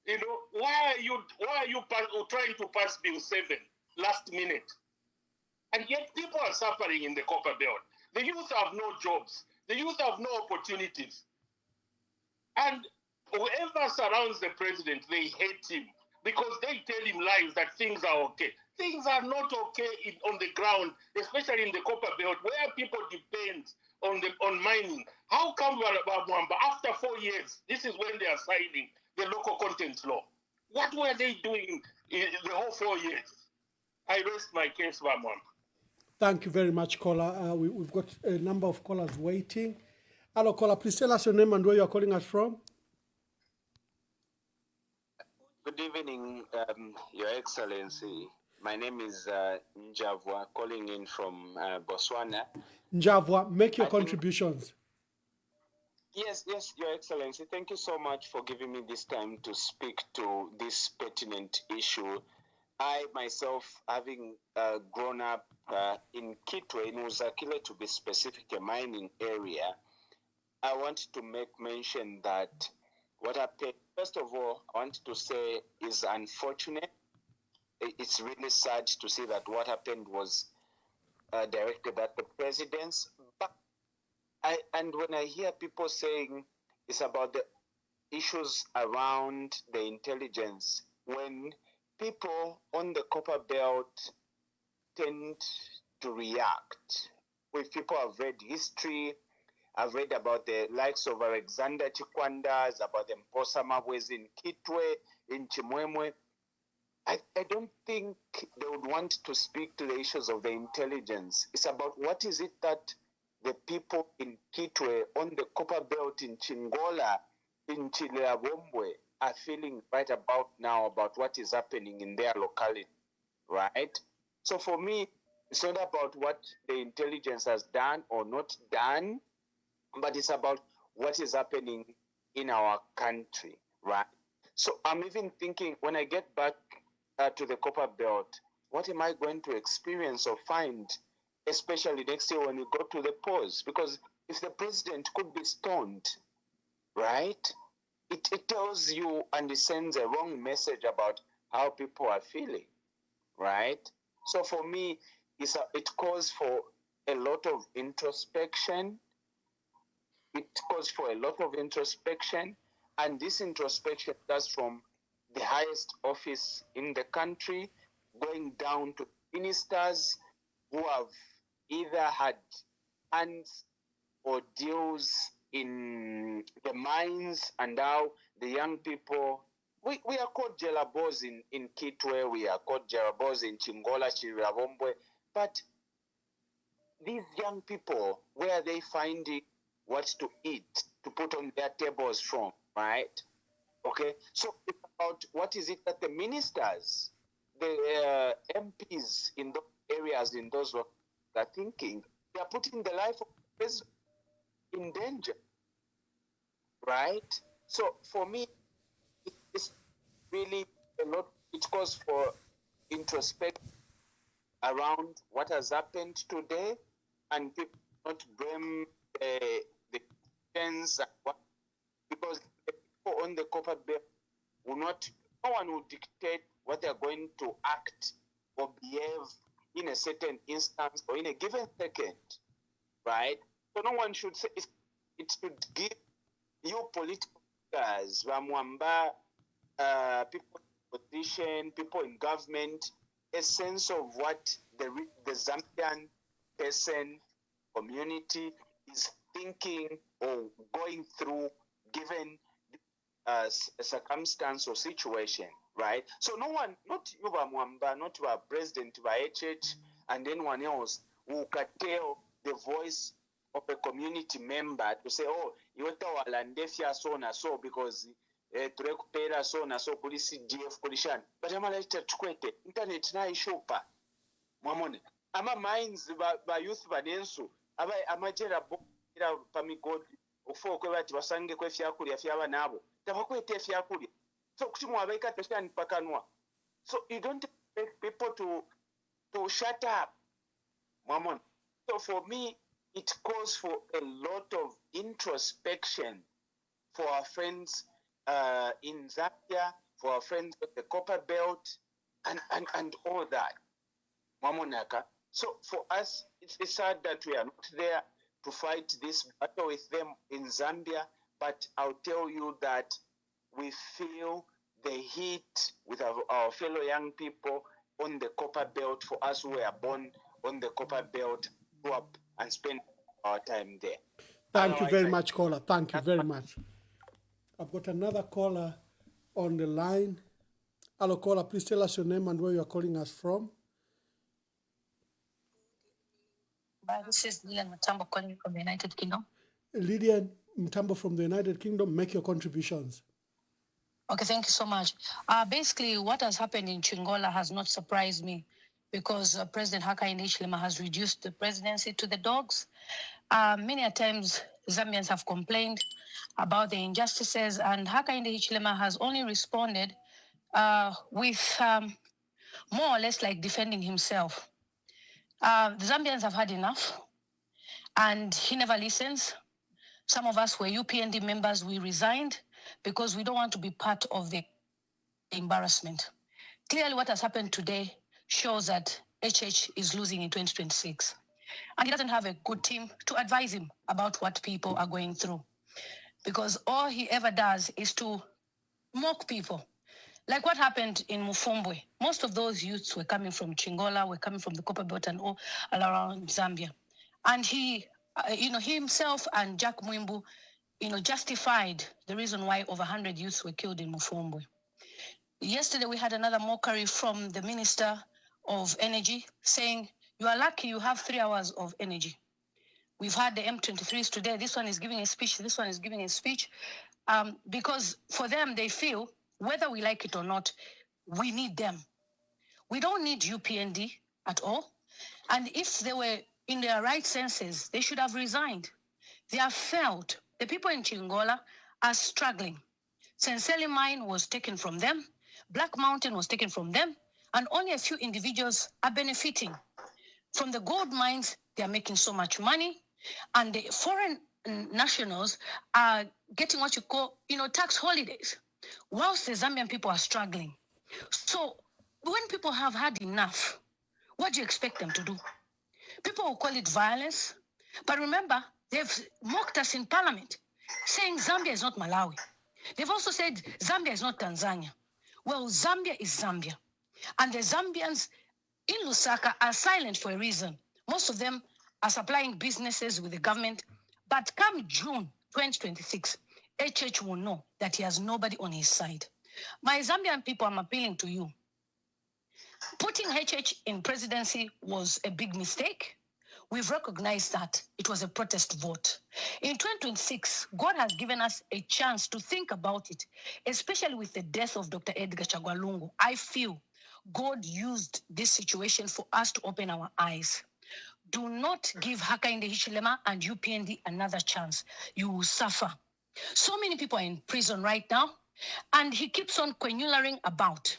You know, why are you trying to pass Bill 7 last minute? And yet people are suffering in the copper belt. The youth have no jobs. The youth have no opportunities. And whoever surrounds the president, they hate him because they tell him lies that things are okay. Things are not okay on the ground, especially in the copper belt where people depend on mining. How come after 4 years, this is when they are signing the local content law? What were they doing in the whole 4 years? I rest my case, Bamwamba. Thank you very much, caller. We've got a number of callers waiting. Hello, caller. Please tell us your name and where you are calling us from. Good evening, Your Excellency. My name is Njavwa, calling in from Botswana. Njavwa, make your contributions. Yes, Your Excellency. Thank you so much for giving me this time to speak to this pertinent issue. I myself, having grown up in Kitwe, in Uzakile to be specific, a mining area, I want to make mention that what happened, first of all, I want to say is unfortunate. It's really sad to see that what happened was directed at the presidents. But and when I hear people saying it's about the issues around the intelligence, when people on the copper belt tend to react, when people have read history, I've read about the likes of Alexander Chikwandas, about the Mposa Mabwezi in Kitwe, in Chimwemwe. I don't think they would want to speak to the issues of the intelligence. It's about what is it that the people in Kitwe, on the copper belt in Chingola, in Chileabombwe, are feeling right about now about what is happening in their locality, right? So for me, it's not about what the intelligence has done or not done, but it's about what is happening in our country, right? So I'm even thinking, when I get back to the copper belt, what am I going to experience or find, especially next year when we go to the polls? Because if the president could be stoned, right, it tells you and it sends a wrong message about how people are feeling, right? So for me, it calls for a lot of introspection. It calls for a lot of introspection, and this introspection does from the highest office in the country, going down to ministers who have either had hands or deals in the mines, and now the young people. We are called Jelabos in Kitwe, we are called Jelabos in Chingola, Chirabombwe, but these young people, where are they finding what to eat, to put on their tables from, right? Okay, so it's about what is it that the ministers, the MPs in those areas, in those are thinking. They are putting the life of the president in danger, right? So for me, it's really a lot. It calls for introspection around what has happened today, and people not blame the fence, because the people on the copper belt no one will dictate what they're going to act or behave in a certain instance or in a given second, right? So no one should say it should give you political leaders, Ramwamba, people in position, people in government, a sense of what the Zambian person, community is thinking or going through given a circumstance or situation, right? So no one, not you, Mwamba, not your president, HH, and anyone else who can tell the voice of a community member to say, oh, you want to landefia so na so because turekupera so na so police DF coalition. But I'm like tukwete internet na ishopa. Mwamone. Ama minds ba youth banensu. Aba amajera bo ira pamigod ofo kwe bati basange kwe fyakulya fyaba nabo. Tabakwete fyakulya. So kuti mwabaika teshani pakanwa. So you don't expect people to shut up. Mwamone. So for me, it calls for a lot of introspection for our friends in Zambia, for our friends at the Copper Belt, and all that. Mamonaka. So for us, it's sad that we are not there to fight this battle with them in Zambia, but I'll tell you that we feel the heat with our fellow young people on the Copper Belt. For us who were born on the Copper Belt, grew up and spend our time there. Thank you very much, caller. Thank you very much. I've got another caller on the line. Hello, caller. Please tell us your name and where you are calling us from. This is Lilian Mutambo calling from the United Kingdom. Lydian Mutambo from the United Kingdom, make your contributions. Okay, thank you so much. Basically, what has happened in Chingola has not surprised me because President Hakainde has reduced the presidency to the dogs. Many a times, Zambians have complained about the injustices, and Hakainde has only responded with more or less like defending himself. The Zambians have had enough, and he never listens. Some of us were UPND members, we resigned because we don't want to be part of the embarrassment. Clearly, what has happened today shows that HH is losing in 2026. And he doesn't have a good team to advise him about what people are going through. Because all he ever does is to mock people. Like what happened in Mufumbwe. Most of those youths were coming from Chingola, were coming from the Copper Belt and all around Zambia. And he himself and Jack Mwimbu, justified the reason why over 100 youths were killed in Mufumbwe. Yesterday, we had another mockery from the Minister of Energy saying, you are lucky you have 3 hours of energy. We've had the M23s today. This one is giving a speech. This one is giving a speech. Because for them, they feel, whether we like it or not, we need them. We don't need UPND at all. And if they were in their right senses, they should have resigned. They have failed. The people in Chingola are struggling. Senseli mine was taken from them. Black Mountain was taken from them. And only a few individuals are benefiting. From the gold mines, they are making so much money. And the foreign nationals are getting what you call, tax holidays, whilst the Zambian people are struggling. So when people have had enough, what do you expect them to do? People will call it violence. But remember, they've mocked us in parliament, saying Zambia is not Malawi. They've also said Zambia is not Tanzania. Well, Zambia is Zambia. And the Zambians in Lusaka are silent for a reason. Most of them are supplying businesses with the government. But come June 2026, HH will know that he has nobody on his side. My Zambian people, I'm appealing to you. Putting HH in presidency was a big mistake. We've recognized that it was a protest vote. In 2026, God has given us a chance to think about it, especially with the death of Dr. Edgar Chagwa Lungu. I feel God used this situation for us to open our eyes. Do not give Hakainde Hichilema and UPND another chance. You will suffer. So many people are in prison right now, and he keeps on quenularing about.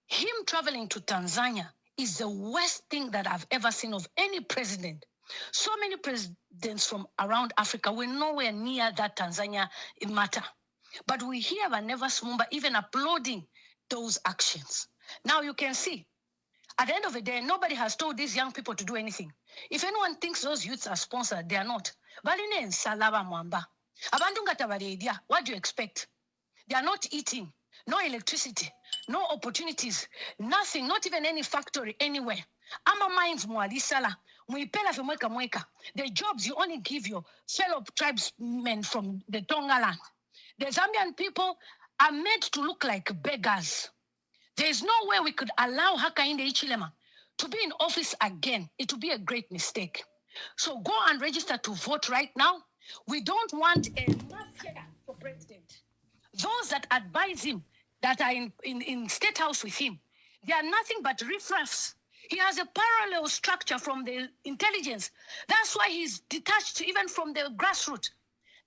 Him traveling to Tanzania is the worst thing that I've ever seen of any president. So many presidents from around Africa were nowhere near that Tanzania matter. But we hear Never Smumba even applauding those actions. Now you can see, at the end of the day, nobody has told these young people to do anything. If anyone thinks those youths are sponsored, they are not. Baline salaba mwamba. Abandunga tabaredia. What do you expect? They are not eating. No electricity. No opportunities. Nothing. Not even any factory anywhere. Ama mines mwalisala. Muipela fe mweka mweka. The jobs you only give your fellow tribesmen from the Tonga land. The Zambian people are made to look like beggars. There is no way we could allow Hakainde Hichilema to be in office again. It would be a great mistake. So go and register to vote right now. We don't want a mafia for president. Those that advise him, that are in State House with him, they are nothing but riffraffs. He has a parallel structure from the intelligence. That's why he's detached even from the grassroots.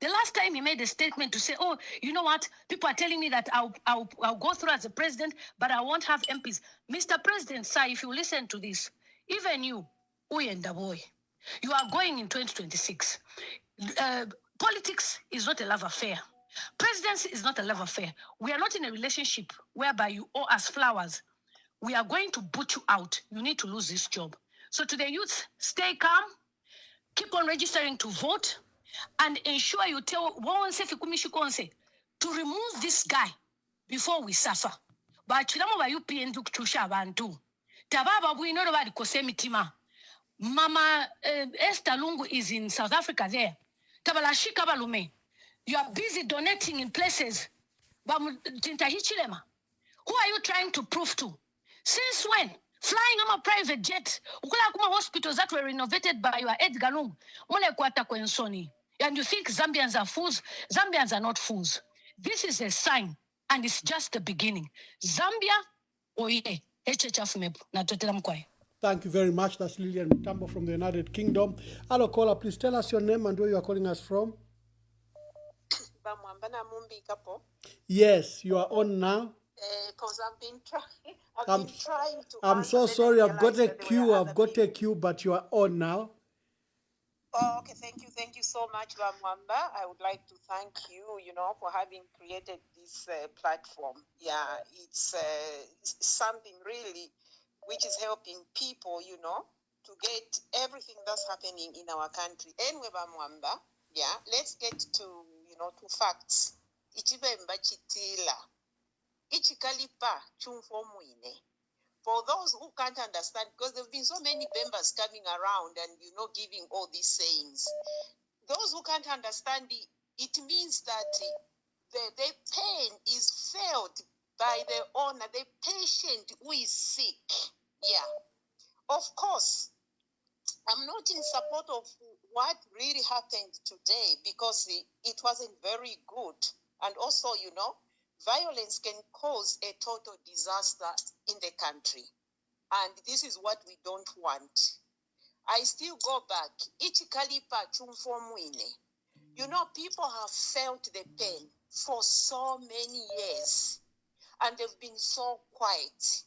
The last time he made a statement to say, oh, you know what? People are telling me that I'll go through as a president, but I won't have MPs. Mr. President, sir, if you listen to this, even you, Uyenda boy, you are going in 2026. Politics is not a love affair. Presidency is not a love affair. We are not in a relationship whereby you owe us flowers. We are going to boot you out. You need to lose this job. So to the youth, stay calm, keep on registering to vote, and ensure you tell to remove this guy before we suffer. But chilamo ba UPN tusha abantu. Tababa bwino bali kose mitima. Mama Esther Lungu is in South Africa there. Tabala shika balume. You are busy donating in places. Who are you trying to prove to? Since when? Flying on a private jet. Ukula kuma hospitals that were renovated by your Edgar Lungu. Mole kwata kwensoni. And you think Zambians are fools? Zambians are not fools. This is a sign, and it's just the beginning. Zambia, oye, Thank you very much. That's Lillian Mutambo from the United Kingdom. Hello, caller. Please tell us your name and where you are calling us from. Yes, you are on now. Because I've been trying to. I'm so sorry. I've got a queue, but you are on now. Oh, okay, thank you so much, Bamwamba. I would like to thank you, for having created this platform. Yeah, it's something really which is helping people, to get everything that's happening in our country. Anyway, Bamwamba, yeah, let's get to, to facts. Ichibemba chitila, ichikalipa chumfomwine. For those who can't understand, because there have been so many members coming around and, giving all these sayings. Those who can't understand it means that the pain is felt by the owner, the patient who is sick. Yeah. Of course, I'm not in support of what really happened today because it wasn't very good. And also, violence can cause a total disaster in the country. And this is what we don't want. I still go back. Ichikalipa chumfomwine. People have felt the pain for so many years. And they've been so quiet.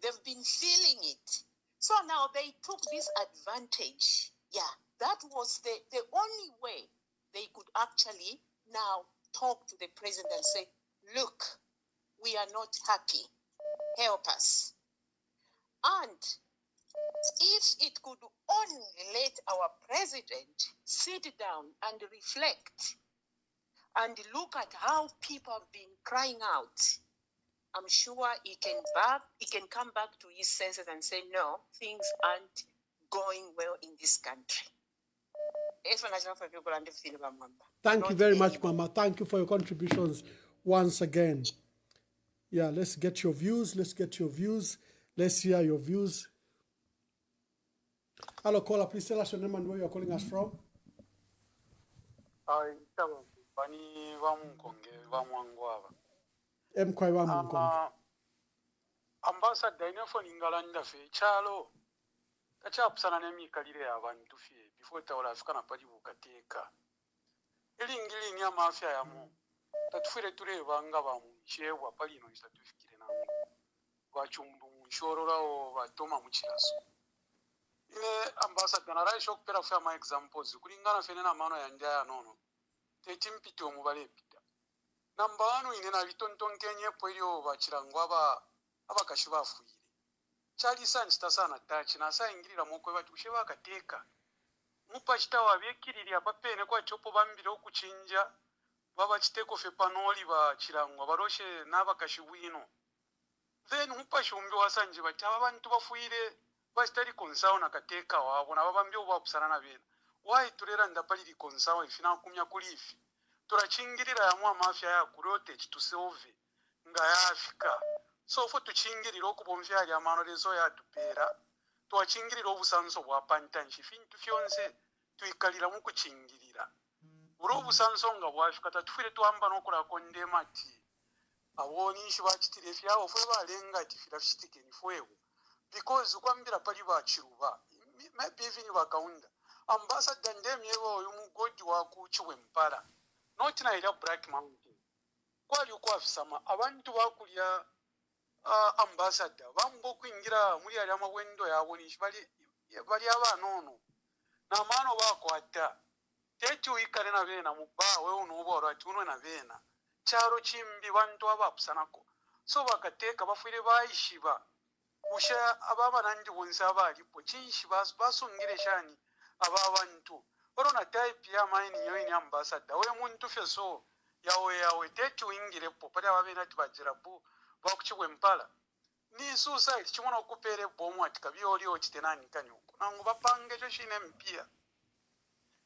They've been feeling it. So now they took this advantage. Yeah, that was the only way they could actually now talk to the president and say, look, we are not happy. Help us. And if it could only let our president sit down and reflect and look at how people have been crying out, I'm sure he can come back to his senses and say, no, things aren't going well in this country. Thank you very much, Mama. Thank you for your contributions once again. Yeah, let's get your views. Let's hear your views. Hello, caller. Please tell us your name and where you're calling us from. Ambassador inafo ningalanda fe chalo kachapusana n'emikalire y'abantu fye before tawala afukana pali bukateeka elingili ni amafya yamu tatufire tulebanga bamuchebwa pali ino isatufikire nangu bachumbu munshorolawo batoma mukiraso ile ambassador naraisho kupera fya ma examples kulingana fene na mano yanja ya nono tetimpiti omubale pita Number 1 ine na bitontonkenye pwelio bachirangwa abakashi bafuire. Chali sanchita sana tachi na sa ingirira mukwe bati ushe bakateka. Mupachita wabekiriri abapene kwa chopo bambire okuchinja babachiteko fe panoli bachirangwa baroshe nabakashi bwino. Then mupashumbi wasanje bati abantu bafuire bachitari konsawo nakateka wabo nababambi obapusana na bena. Why turera ndapaliri konsawo ifina kumya kulifi. Turachingirira ya mwa mafia ya kurote chitusove nga ya Afrika. So fo tuchingirira okubomvya ya manorezo ya tupera. Tuachingirira obusanso bwa pantanchi fintu fyonse tuikalira mu kuchingirira. Uro obusanso nga bwa Afrika tatufire tuamba nokola kondema ti. Awoni shibachitire fyawo fwe balenga ti fira fitike ni fwewo. Because kwambira pali bachiruba. Maybe even bakaunda. Ambassador ndemyewo uyu mugodi wa ku Chiwempala. Not na ila Black Mountain. Kwali uko afisama abantu bakulya ambassador bambo kuingira muri ali amawendo yabo bali abanono na mano bakwata tetu ikale na bena muba we unuboro ati unwe na bena charo chimbi bantu abapusanako so bakateka bafire bayishiba usha ababa nandi bonse abalipo chinshi basungire shani ababantu orona type ya mine yoyini ambassador we muntu feso yawe tetu ingire po pali ababena tibajirabu bakuchiwempala ni suicide chimona okupere bomu ati kabyoli okitenani kanyuko nangu bapange cyo shine mpia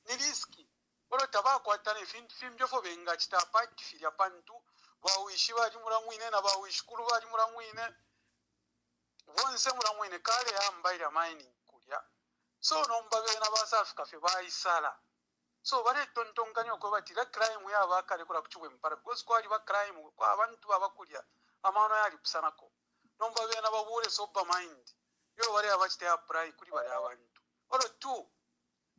ni riski oro tabako atane fimbyo fo benga chitapa kifiri apantu bawishi bali muramwine na bawishikuru bali muramwine bonse muramwine kale ambaira mining kulya so nomba bena basa Africa fe bayisala so bare tontonganyo ko batira crime ya bakale kula kuchiwempala because kwali ba crime kwa abantu babakulya amano yali pusanako nomba bena babure sober mind yo bari abachite apply kuri bari abantu oro tu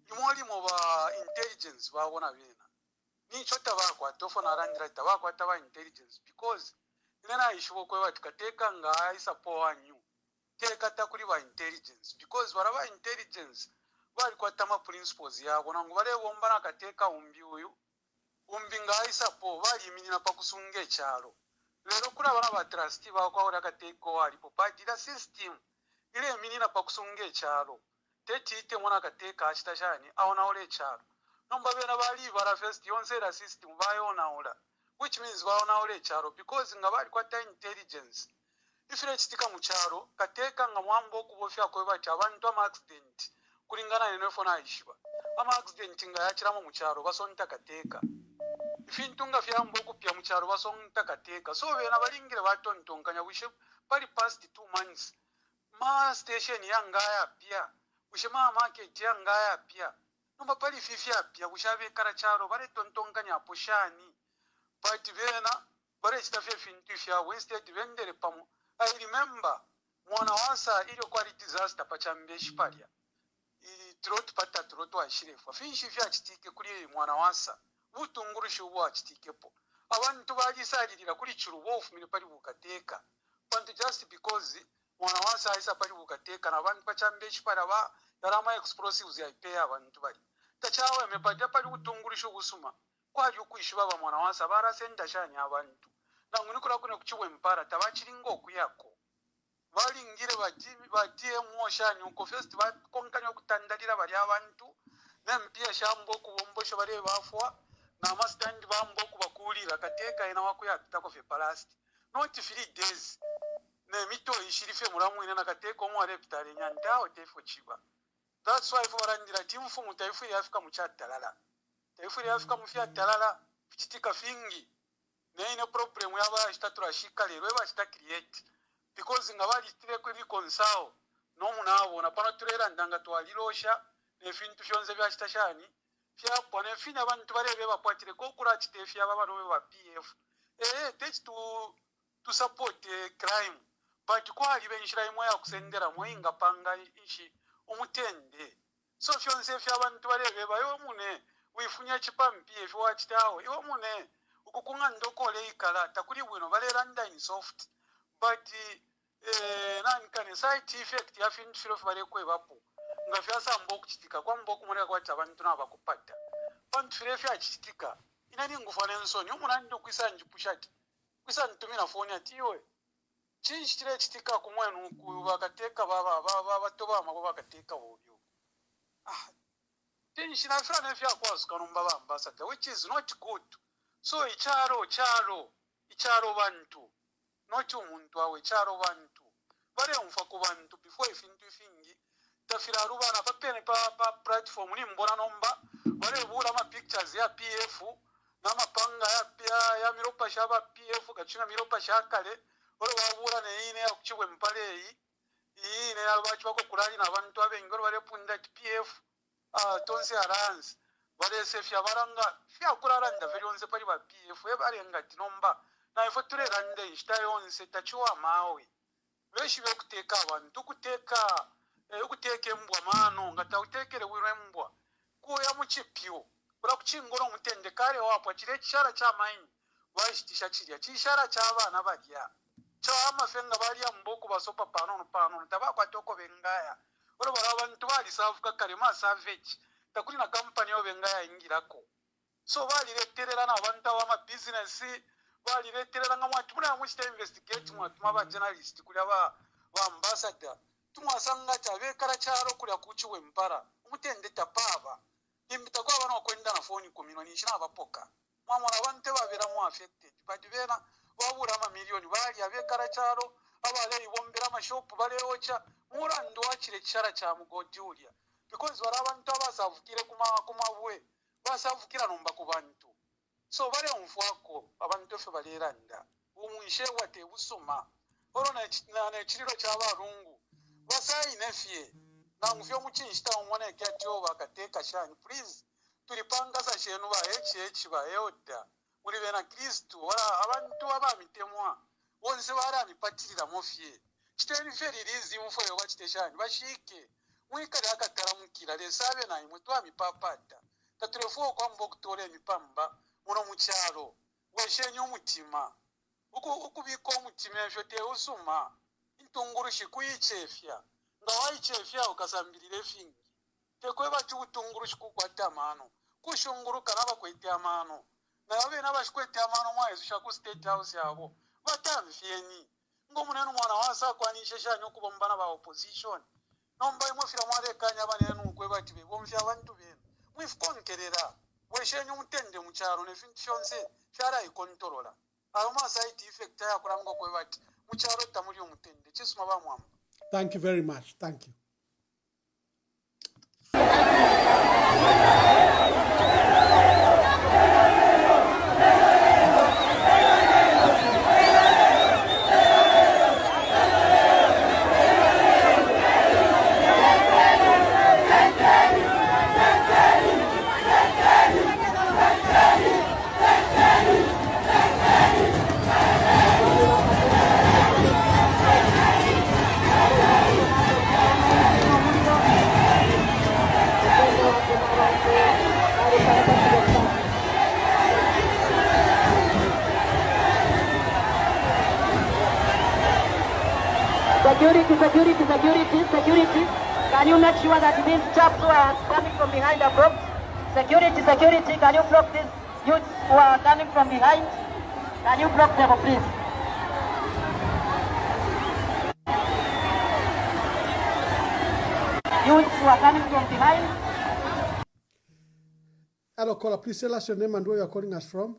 limoli mo ba intelligence babona bena ni chota bakwa tofona arandira tabakwa taba intelligence because nena ishubo ko batikateka nga isapo wanyu teka takuri ba intelligence because baraba intelligence bali kwatama principles yabo nangu bare bomba nakateka umbi nga isapo bali minina pakusunga echalo lero kuri abana ba trustee bakwaura kateko alipo patira system ile minina pakusunga echalo tetite mwana kateka achitashani aona ole echalo nomba bena bali bara first yonse la system bayona ola which means baona ole echalo because nga bali kwata intelligence ifire chitika mu chalo kateka nga mwambo okubofya ko bati abantu ama accident kulingana nenefona ishiba ama accident nga yachiramo mu chalo basonta kateka ifintunga fyambo okupya mu chalo basonta kateka so bena balingire batontonkanya wishe pali past 2 months ma station yangaya pia wishe ma market yangaya pia nomba pali fifya pia wishabe kara chalo bare tontonkanya poshani but bena bare chitafye fintu fya wasted vendere pamo. I remember mwana wasa ilio kwa disaster pachambe shipalia trot pata troto ashirefu finshi fya chitike kuri mwana wasa butungurushe ubu achitikepo abantu bagisalirira kuri chirubofu mire pali bukateka pantu just because mwana wasa aisa pali bukateka na abantu pachambe shipara ba yarama explosives ya ipe abantu bali tachawe mepata pali butungurushe ubusuma kwaje ukwishiba ba mwana wasa barasenda shanya abantu nangu nikula kune kuchiwempala tabachiringa okuyako balingire batie mwoshani uko first bakonkanya okutandalira bali abantu nempia shambo kubombosho bali bafwa na mastandi bambo kubakulira kateka ina wakuyapita ko fe palast not 3 days ne mito ishirife muramwine na kateka omwa reptare nyandao tefo chiba. That's why for andira timfu mutaifu ya Afrika muchatalala taifu ya Afrika mufia talala chitika fingi na ine problem yaba chitatura shika lero eba chita create because nga bali tire ko bikonsao no munabo na pana turera ndanga twalilosha ne fintu fyonze bya chitashani fya pone fina abantu barebe bapatire ko kura chitefya baba no ba PF teach to support crime but kwali benshira imwe ya kusendera mwinga panga ishi umutende so fyonze fya abantu barebe bayo mune wifunya chipampi efyo wachitawo iwo mune ukukunga ndokole ikala takuri bwino balera ndine soft but nani kane side effect ya fintu filo fibale kwe bapo nga fyasa mboku chitika kwa mboku mureka kwa abantu nabakupata pantu file fya chitika inali ngufana ensoni omunandi okwisa njipushati kwisa ntumina foni atiwe chinchitire chitika kumwenu bakateeka bato bamabo bakateeka obyo tinchinafanana vyakwasuka nomba bambasada which is not good. So icharo bantu not omuntu awe icharo bantu baremfa ku bantu before ifintu ifingi tafira rubana papene pa platform ni mbona nomba barebura ama pictures ya PF n'amapanga ya miropa shaba PF gacina miropa shakale oro babura ne ine ya Chiwempala iyi ne abachi bako kulali n'abantu abengoro barepunda PF tonse aranzi baresefya baranga fya kularanda velionse pali ba PF ebarenga tinomba na ifo turerande ishitayonse tachiwa mawe beshi bekuteeka abantu kuteeka embwa mano ngata utekere wirembwa kuya muchipyo kula kuchingora mutende kale wapo chire chishara cha maini washitisha chirya chishara cha abana barya cha amafenga barya mboko basopa pano tabakwatoko bengaya oro barabantu bali savuka kale ma savage takuri na company yo bengaya ingirako so bali leterera na abantu ama business bali leterera nga mwatu muna muchita investigate mwatu maba journalist kuli aba ambassador tumwasanga chabekala charo kuli ku Chiwempala umutende tapaba imbita kwa bana kwenda na phone kumino nishina abapoka mwamona abantu babera mu affected but bena babura ama million bali abekala charo abale ibombera amashopu bale ocha murando wachire chishara cha mugodi ulya because wala abantu abasavukire kumabwe basavukira nomba ku bantu so bale omfwako abantu fe baleranda umwishe wate busuma oro na chiriro chabarungu basayine fye namuvyo muchinshita umone kyatyo bakateeka shani please tulipanga sa shenu ba ba eoda muri bena Kristo wala abantu abamitemwa bonse baramipatirira mufye kiteri fye ririzi mufo bakiteshani bashike mwikale akataramukira lesabe nayi mutwa mipapata taturefuo kwa mbokutore mipamba muno mucharo weshenye umutima ukubiko umutima efyo te usuma intunguru shikuyichefya ngawayichefya ukasambirire fingi tekwe bati utunguru shikukwata mano kushunguru kana bakwete amano nabe nabashikwete amano mwayesu shaku state house yabo batamfyeni ngo munene mwana wasa kwanishe shanyo kubombana ba opposition nomba imufira mwarekanya banene ukwe bati bebomfya abantu bene mwifukonkerera weshenye umutende mucharo nefintu shonse shara ikontrola aloma side effect ya kurango kwe bati mucharo tamuli umutende chisuma bamwamba. Thank you very much. Thank you. Security. Can you make sure that these chaps who are coming from behind are blocked? Security, can you block these youths who are coming from behind? Can you block them, please? Youths who are coming from behind. Hello, caller. Please tell us your name and where you're calling us from.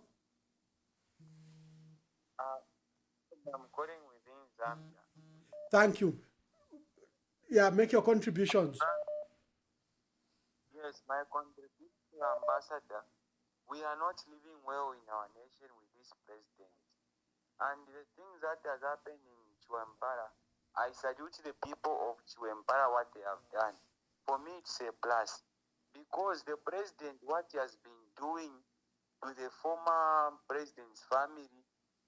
I'm calling within Zambia. Thank you. Yeah, make your contributions. Yes, my contribution, Ambassador. We are not living well in our nation with this president. And the things that has happened in Chiwempala, I salute the people of Chiwempala what they have done. For me, it's a plus. Because the president, what he has been doing to the former president's family,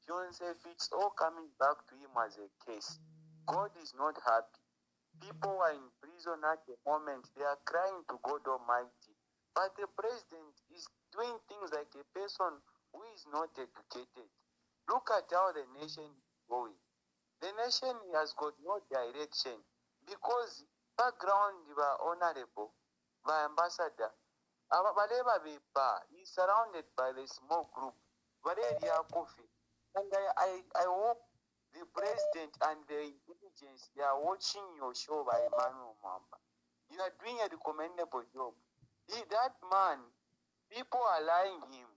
Joseph, it's all coming back to him as a case. God is not happy. People are in prison at the moment. They are crying to God Almighty. But the president is doing things like a person who is not educated. Look at how the nation is going. The nation has got no direction because background were honorable by ambassador. Baleba Beba, he's surrounded by the small group. Valeria Kofi. And I hope the president and the intelligence, they are watching your show by Emmanuel Mamba. You are doing a recommendable job. That man, people are lying him.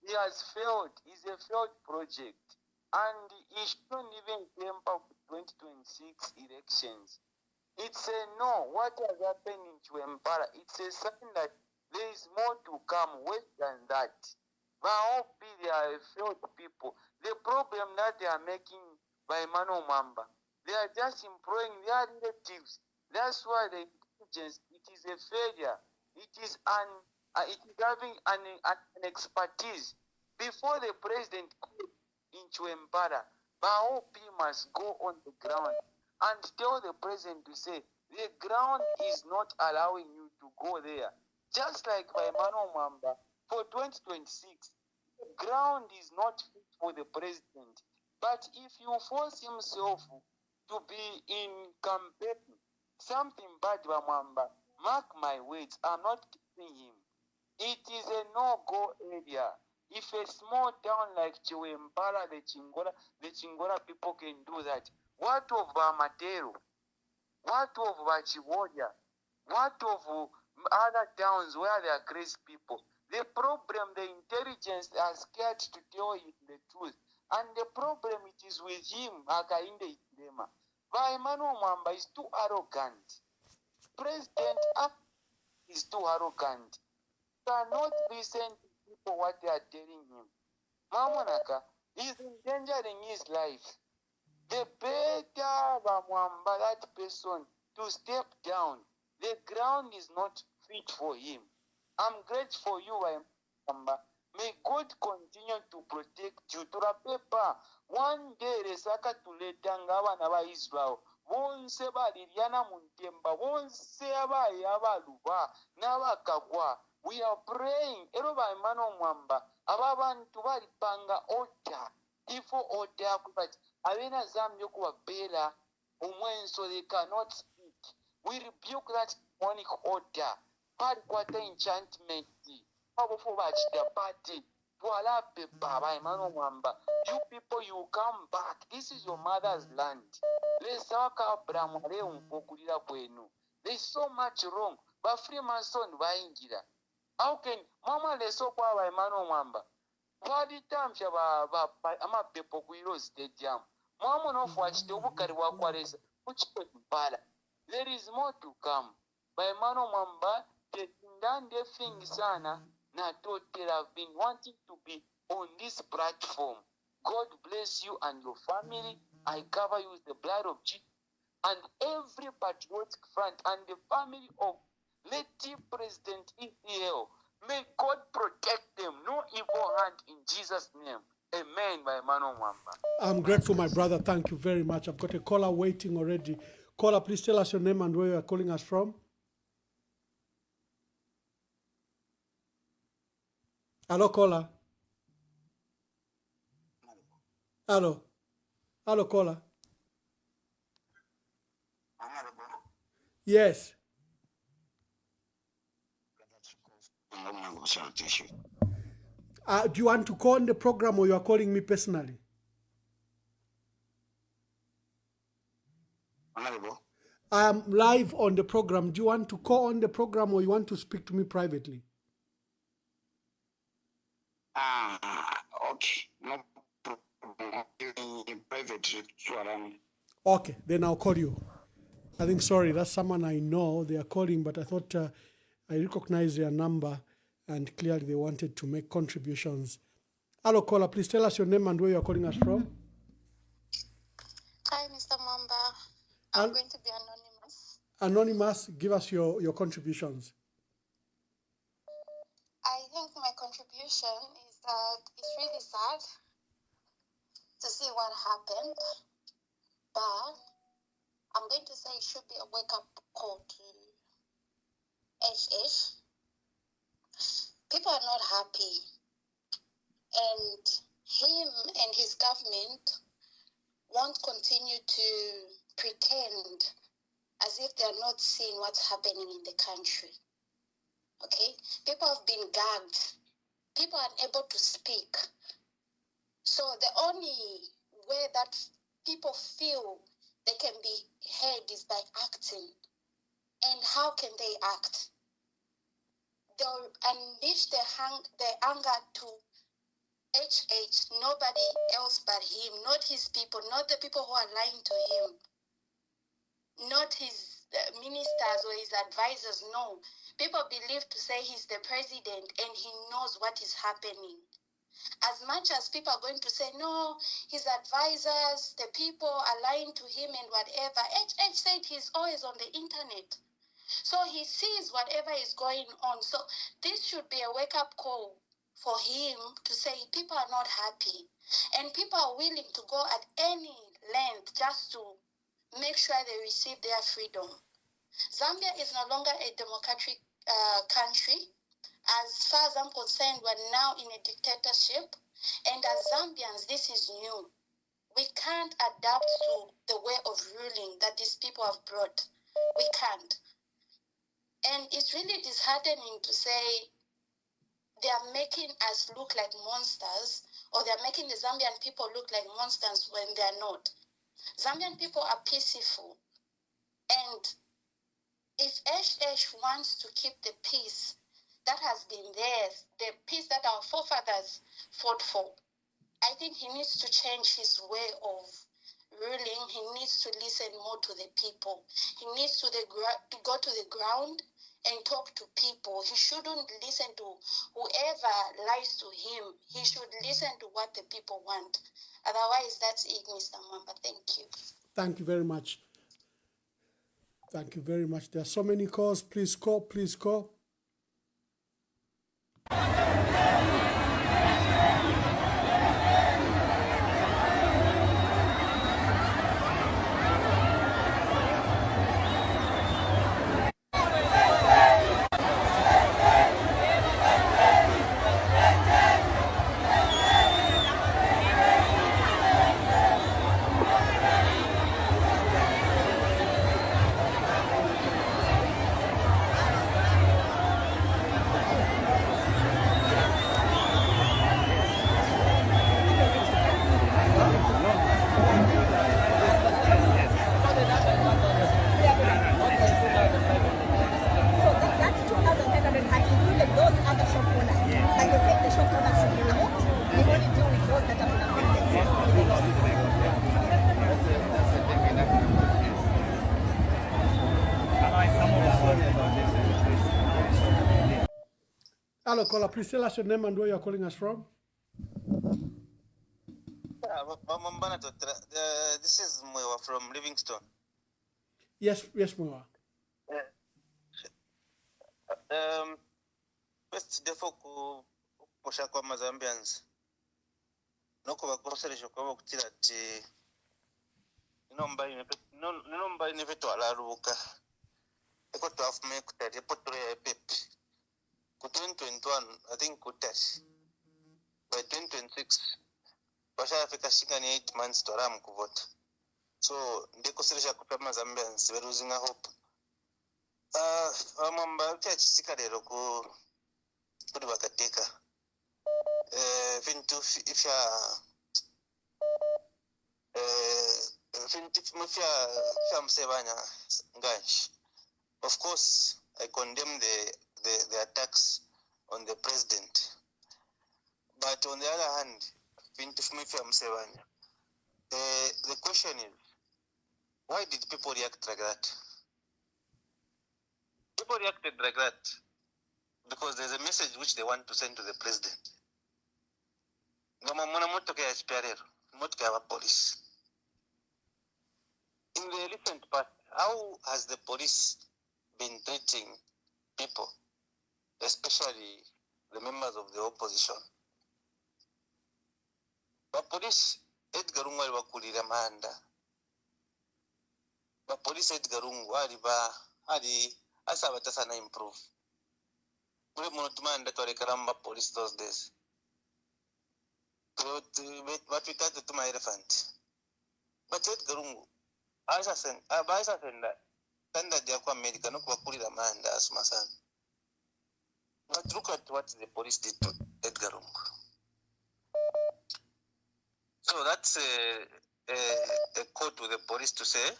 He has failed. It's a failed project. And he shouldn't even temper with 2026 elections. It's a no. What has happened in Chiwempala? It's a sign that there is more to come, worse than that. But I hope they are failed people. The problem that they are making by Mano Mamba, they are just employing their relatives. That's why the intelligence, it is a failure. It is having an expertise. Before the president in Chiwempala, but I hope he must go on the ground and tell the president to say the ground is not allowing you to go there. Just like by Mano Mamba, for 2026, the ground is not fit for the president. But if you force himself to be in campaign, something bad by Mamba, mark my words, I'm not kidding him. It is a no-go area. If a small town like Chiwempala, the Chingola people can do that, what of Bamatero? What of Bachiwodia? What of other towns where there are crazy people? The problem, the intelligence are scared to tell him the truth. And the problem, it is with him, Hakainde Ikilema. But Emmanuel Mamba is too arrogant. President is too arrogant. Cannot listen to people what they are telling him. Mamonaka is endangering his life. The better Bamwamba, that person, to step down. The ground is not fit for him. I'm grateful for you, Bamwamba. May God continue to protect you. Turapepa, one day resaka tuletanga abana ba Israel. Bonse baliriana muntemba, bonse abaye abaluba, n'abakagwa. We are praying. Ero ba Emmanuel Mwamba, ababantu balipanga order. Ifo order kubati. Abena zambi okubabeera omwenso, they cannot speak. We rebuke that demonic order. Balikwata enchantment. Abofo bakita party. Twala pepa Emmanuel Mwamba. You people, you come back. This is your mother's land. There's so much wrong. But Freemason baingira. How can Mama leso kwa Emmanuel Mwamba? Vaditamsha amapepo kuiro stadium. Mama no fwachite obukari bwakwalesa kuchimpala. There is more to come. By Emmanuel Mwamba, the thing sana na total have been wanting to be on this platform. God bless you and your family. I cover you with the blood of Jesus and every patriotic front and the family of late President EPL. May God protect them. No evil hand in Jesus' name. Amen. By Emmanuel Mwamba. I'm grateful, my brother. Thank you very much. I've got a caller waiting already. Caller, please tell us your name and where you are calling us from. Hello, caller. Hello. Hello, caller. Yes. Do you want to call on the program or you are calling me personally? I am live on the program. Do you want to call on the program or you want to speak to me privately? Okay. No problem. Private. Okay, then I'll call you. I think, sorry, that's someone I know. They are calling, but I thought I recognized their number and clearly they wanted to make contributions. Hello, caller, please tell us your name and where you are calling us from. Hi, Mr. Mwamba. I'm going to be anonymous. Anonymous, give us your contributions. I think my contribution is that it's really sad to see what happened, but I'm going to say it should be a wake-up call to HH. People are not happy, and him and his government won't continue to pretend as if they're not seeing what's happening in the country. Okay? People have been gagged. People are unable to speak. So the only way that people feel they can be heard is by acting. And how can they act? They'll unleash their anger to HH, nobody else but him, not his people, not the people who are lying to him, not his ministers or his advisors. No. People believe to say he's the president and he knows what is happening. As much as people are going to say, no, his advisors, the people are lying to him and whatever, HH said he's always on the internet. So he sees whatever is going on. So this should be a wake-up call for him to say people are not happy. And people are willing to go at any length just to make sure they receive their freedom. Zambia is no longer a democratic country. As far as I'm concerned, we're now in a dictatorship. And as Zambians, this is new. We can't adapt to the way of ruling that these people have brought. We can't. And it's really disheartening to say they are making us look like monsters, or they're making the Zambian people look like monsters when they're not. Zambian people are peaceful. And if HH wants to keep the peace that has been there, the peace that our forefathers fought for, I think he needs to change his way of ruling. He needs to listen more to the people. He needs to go to the ground and talk to people. He shouldn't listen to whoever lies to him. He should listen to what the people want. Otherwise, that's it, Mr. Mwamba. Thank you. Thank you very much. Thank you very much. There are so many calls. Please call, please call. Hello, caller. Please tell us your name and where you're calling us from. This is Mwewa from Livingstone. Yes, Mwewa. First, therefore, kusha kwa Mazambians. Noko bakuroseresha kwa bakutira ati nomba ineveto alaruka. Eko tuafume kutari potro ya pepe. Ku 2021, I think kutari. By 2026, bashafika shika ni 8 months to ram kuvota. So ndikusirisha kupa Mazambians we're losing a hope. Amamba uchachisika lero kuri bakateka. Vintu ifya msebanya nganji. Of course, I condemn the attacks on the president. But on the other hand, the question is, why did people react like that? People reacted like that because there's a message which they want to send to the president. Police. In the recent past, how has the police been treating people, especially the members of the opposition? The police Edgar Lungu bakulira manda. The police Edgar Lungu ali asaba na improve. Kule monotumanda torekaramba police those days. But we got to my elephant. But Edgar Lungu Aisha senda tanda dia kwa America no kubakulira manda asuma sana. But look at what the police did to Edgar Lungu. So that's a call to the police to say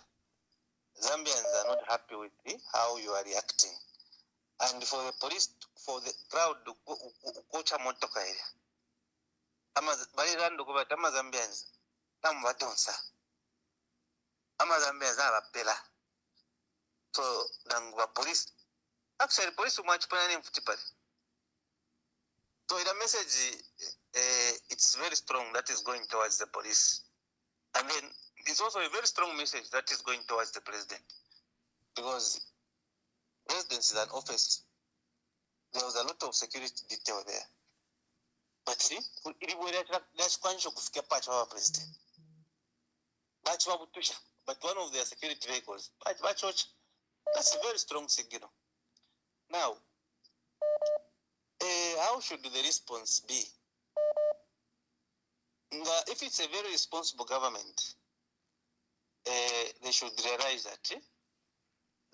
Zambians are not happy with how you are reacting. And for the police, for the crowd to coach a motoka area. Ama Zambians, Namvatonsa. Ama Zambians are a pillar. So, Nangwa police, actually, police who much put in Futipari. So, the message, it's very strong that is going towards the police. And then, it's also a very strong message that is going towards the president. Because president is an office. There was a lot of security detail there. But see, that's conscious of the patch of our president. But one of their security vehicles, that's a very strong signal. Now, how should the response be? If it's a very responsible government, they should realize that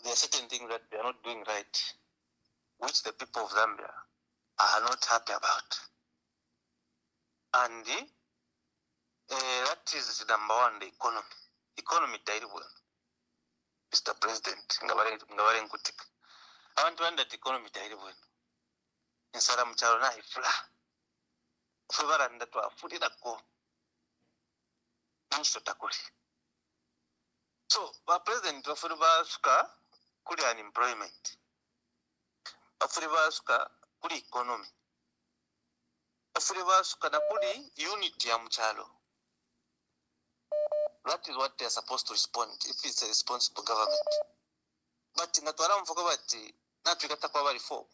there are certain things that they are not doing right, which the people of Zambia are not happy about. And that is number one, the economy. Economy terrible. Mr. President, I want to end that economy terrible. In Saram Charona, Ifla. Fuvaranda to a foot in a go. So, the president of Furibasuka could unemployment. Of Furibasuka could economy. Of Furibasuka could unity amchalo. That is what they are supposed to respond if it's a responsible government. But in the Tuaram for government, not to get a power reform,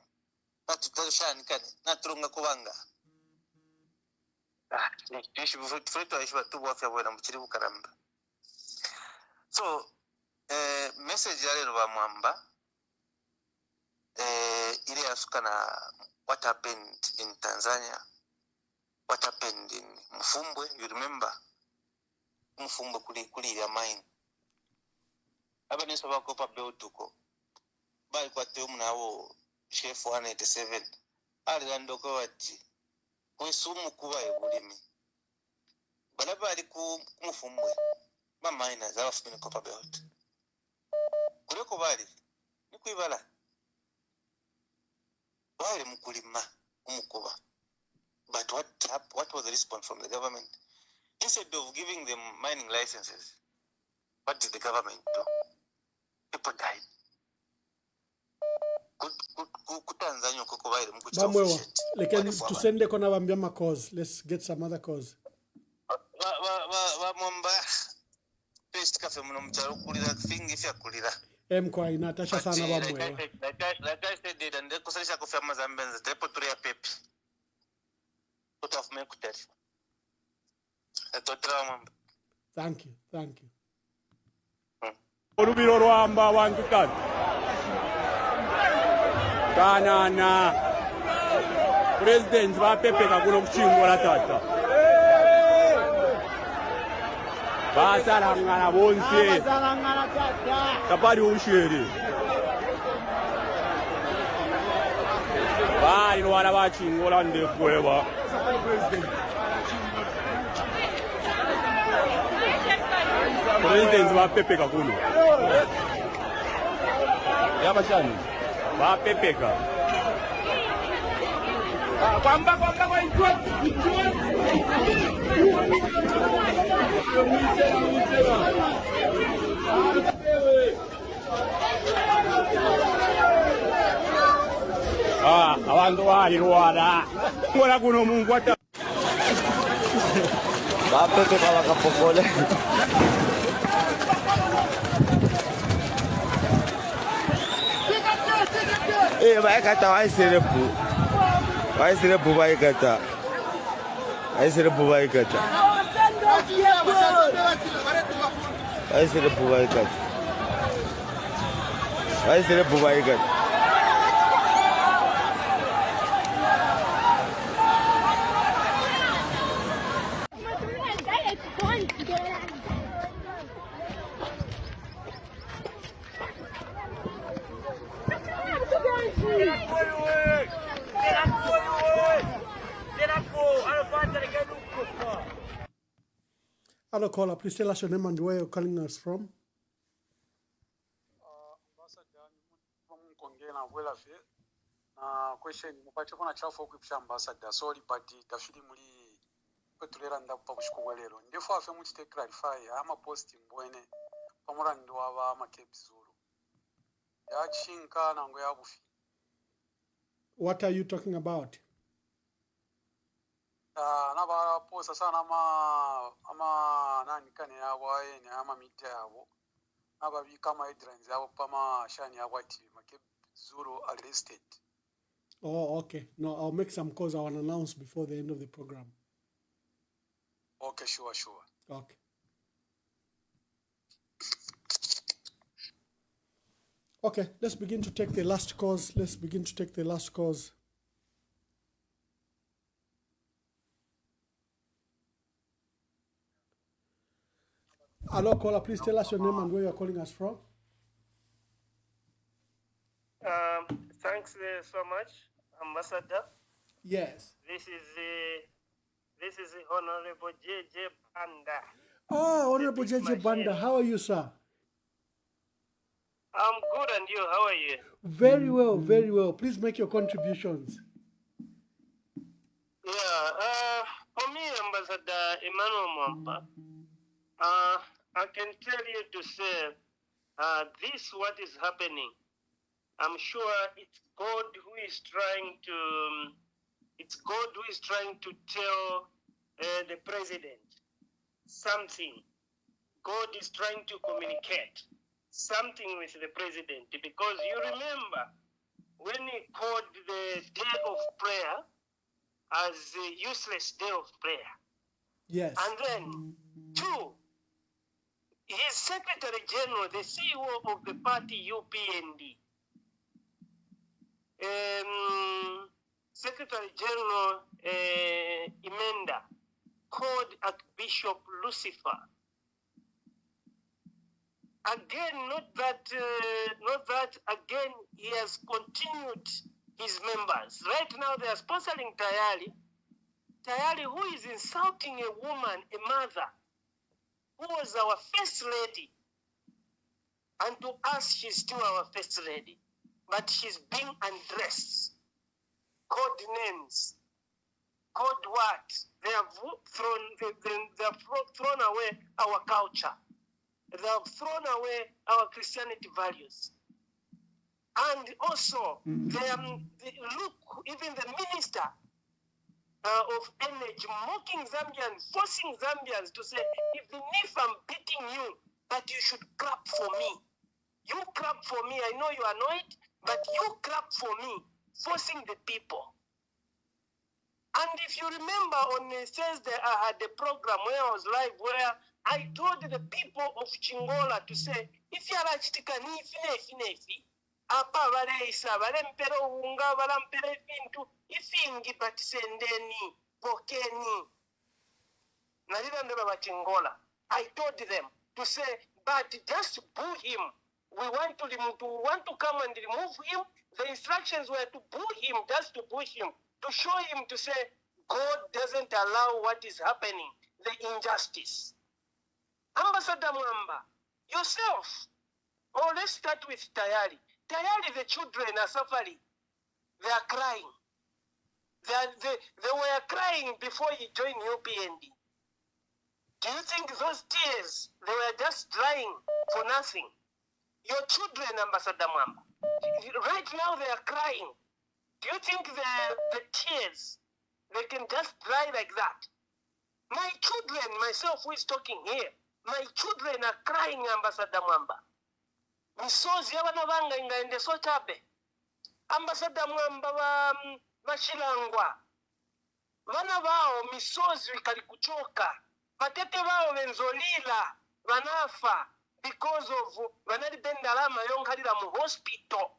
not to tell Shan can, not to Kubanga. You should be free to issue 2 of your Chiru Karamba. So, message of Mwamba, Iliasukana, what happened in Tanzania, what happened in Mfumbwe, you remember? Mfumbo kuli ya mine. Aba nisa wakopa beotuko. Bali kwa temu na wo chef 187. Alirandoko wati. Kwesumu kuwa ebulimi. Balaba aliku mfumbwe. Ma mine za wafu kopa beotu. Kuleko bali. Niku ibala. Wale mkulima. Umukuba. But what was the response from the government? Instead of giving them mining licenses, what did the government do? People died. Let's get some other cause. Natasha sana like I said, and the kusalisha kufia mazambenza, tepo turia pepi. Put off me kuteri. Thank you. Olubiro lwamba abantu kati. Kanana. President bapepeka kuno kuchingola tata. Basarangana bonse. Kapari ushere. Bali lwana bachingola ndekwewa. President bapepeka kuno. Yabashani. Bapepeka. Kwamba kwa injwa. Abantu balirwana. Ngola kuno Mungu ata. Bapepeka bakapokole. Vai kata vai serepu. Vai serepu vai kata. Vai serepu vai kata. Vai serepu vai kata. Vai serepu vai kata. Hello, caller. Please tell us your name and where you're calling us from. Question mupate kuna chafu okupsha ambassador sorry but tafiri muri kwetulera ndapa kushikubwa lero ndifo afe muchite clarify ama post mbwene pamura ndo aba makepi zulu yachinka nango yabufi. What are you talking about? Naba posa sana ama nani kane yabo ayene ama media yabo naba bikama headlines yabo pama shani yabo ati makepi zulu arrested. Oh, okay. No, I'll make some calls. I'll announce before the end of the program. Okay, sure. Okay. Okay, let's begin to take the last calls. Hello, caller. Please tell us your name and where you're calling us from. Thanks so much, Ambassador. Yes. This is Honorable J.J. Banda. Oh, Honorable J.J. Banda. How are you, sir? I'm good, and you? How are you? Very well, very well. Please make your contributions. Yeah. For me, Ambassador Emmanuel Mwamba, I can tell you to say, this what is happening. I'm sure it's God who is trying to tell the president something. God is trying to communicate something with the president, because you remember when he called the day of prayer as a useless day of prayer. Yes. And then, two, his Secretary General, the CEO of the party UPND, Secretary General Imenda, called Archbishop Lucifer. Again, not that again he has continued his members. Right now they are sponsoring Tayali, who is insulting a woman, a mother, who was our first lady. And to us, she's still our first lady. But she's being undressed. Called names. Called what? They have thrown away our culture. They have thrown away our Christianity values. And also, look, even the minister of energy mocking Zambians, forcing Zambians to say, even if I'm beating you, but you should clap for me. You clap for me. I know you are annoyed, but you clap for me, forcing the people. And if you remember on Thursday, I had a program where I was live, where I told the people of Chingola to say, if you are a chitikani, ifi, apa valeisa, valempere unga, valampere fintu, ifingi batisendeni, pokeni. Nalila ndeba wa Chingola. I told them to say, but just boo him. We want to come and remove him. The instructions were to boo him, just to boo him, to show him to say, God doesn't allow what is happening, the injustice. Ambassador Mwamba, yourself, let's start with Tayali. Tayali, the children are suffering. They are crying. They were crying before he joined UPND. Do you think those tears, they were just drying for nothing? Your children, Ambassador Mwamba, right now they are crying. Do you think the tears, they can just dry like that? My children, myself who is talking here, my children are crying, Ambassador Mwamba. Misozi y'abana banga ingaende so chape. Ambassador Mwamba bashilangwa. Bana bao misozi ikali kuchoka. Patete bao benzolila banafa because of banali bendalama yonkalira mu hospital.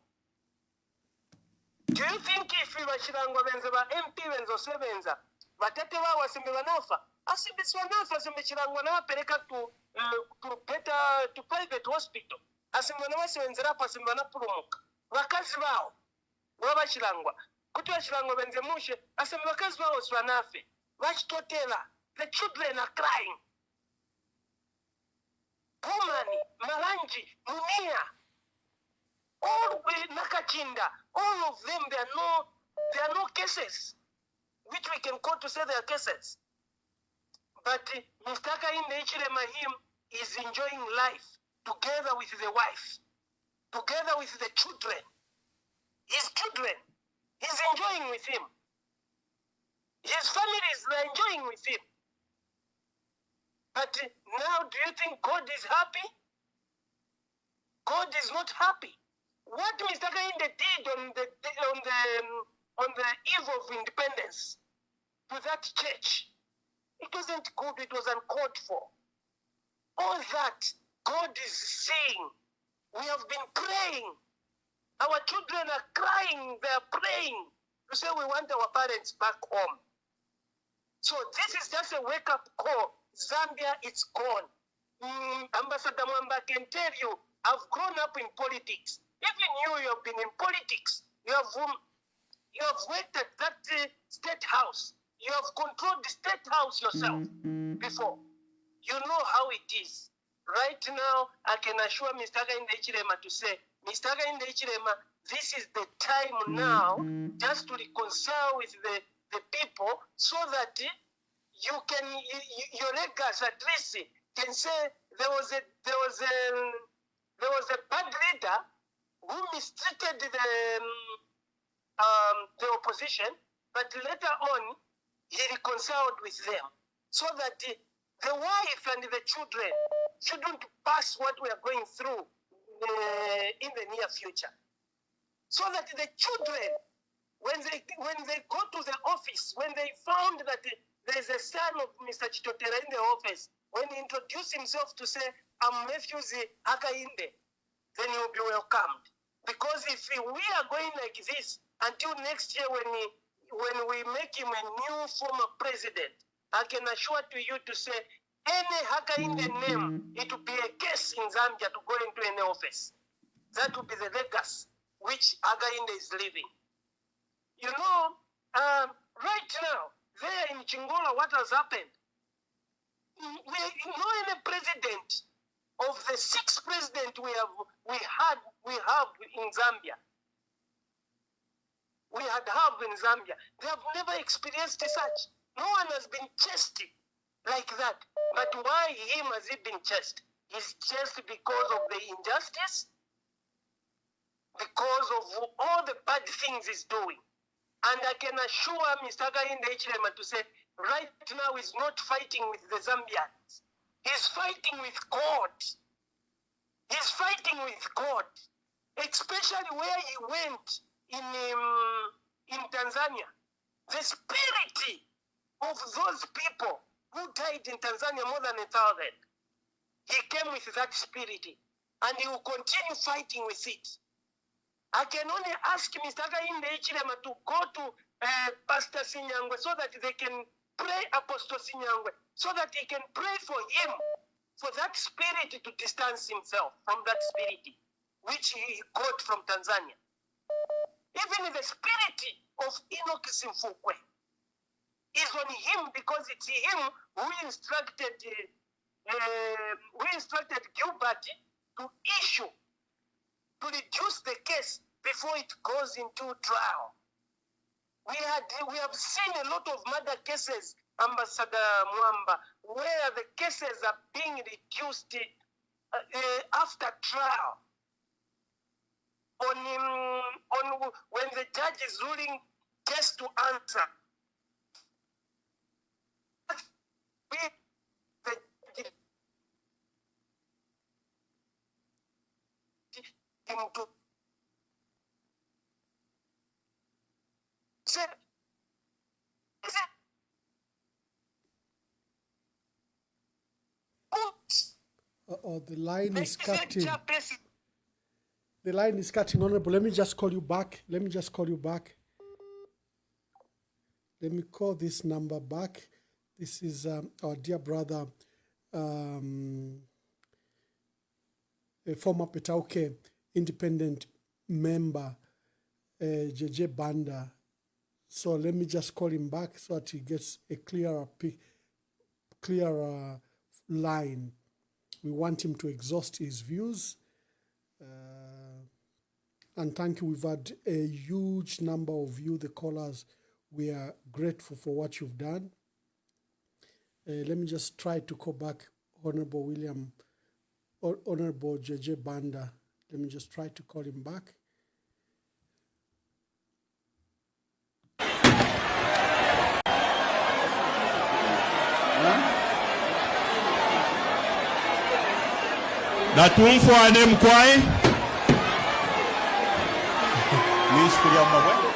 Do you think if bashilangwa benze ba MP benzo sebenza batete bao wasimbe banafa? Asimbe swanafa asimbe chilangwa na peleka to private hospital. Asimbe na wasenzera pa asimbe na pulumuka. Wakazi bao wabashilangwa kuti bashilangwa benze mushe asimbe wakazi bao swanafe. Wachitotela. The children are crying. Pumani, Malanji, Munia, all Nakachinda, all of them, there are no cases which we can quote to say they are cases. But Mr. Hakainde Hichilema him is enjoying life together with the wife, together with the children. His children, he's enjoying with him. His family is enjoying with him. But now, do you think God is happy? God is not happy. What Mr. Hakainde did on the eve of independence to that church, it wasn't good. It was uncalled for. All that God is seeing. We have been praying. Our children are crying. They are praying to say we want our parents back home. So this is just a wake-up call. Zambia, it's gone. Ambassador Mwamba can tell you, I've grown up in politics. Even you have been in politics. You have worked at that state house. You have controlled the state house yourself before. You know how it is. Right now, I can assure Mr. Hakainde Hichilema to say, Mr. Hakainde Hichilema, this is the time now just to reconcile with the people so that you can, your legacy at least can say there was a bad leader who mistreated the opposition, but later on he reconciled with them so that the wife and the children shouldn't pass what we are going through in the near future. So that the children, when they go to the office, when they found that there's a son of Mr. Chitotera in the office, when he introduced himself to say, I'm nephew Hakainde, then he will be welcomed. Because if we are going like this until next year when we make him a new former president, I can assure to you to say, any Hakainde name, it will be a case in Zambia to go into any office. That will be the legacy which Hakainde is living. You know, right now, there in Chingola, what has happened? We know any president of the 6th president we have in Zambia. They have never experienced such. No one has been chased like that. But why him has he been chased? He's chased because of the injustice, because of all the bad things he's doing. And I can assure Mr. Hakainde Hichilema to say, right now he's not fighting with the Zambians. He's fighting with God. He's fighting with God. Especially where he went in Tanzania. The spirit of those people who died in Tanzania, more than 1,000. He came with that spirit. And he will continue fighting with it. I can only ask Mr. Hakainde Hichilema to go to Pastor Sinyangwe so that they can pray Apostle Sinyangwe, so that he can pray for him, for that spirit to distance himself from that spirit which he got from Tanzania. Even the spirit of Enoch Simfukwe is on him because it's him who instructed Gilbert to issue, to reduce the case before it goes into trial. We have seen a lot of murder cases, Ambassador Mwamba, where the cases are being reduced after trial. On when the judge is ruling case to answer. The line is cutting. The line is cutting, Honorable. Let me just call you back. Let me call this number back. This is our dear brother, a former Petauke independent member, JJ Banda. So let me just call him back so that he gets a clearer line. We want him to exhaust his views. And thank you. We've had a huge number of you, the callers. We are grateful for what you've done. Let me just try to call back Honorable William, or Honorable JJ Banda. Let me just try to call him back. Natumfwane mkwai. Nisikulia mabwe.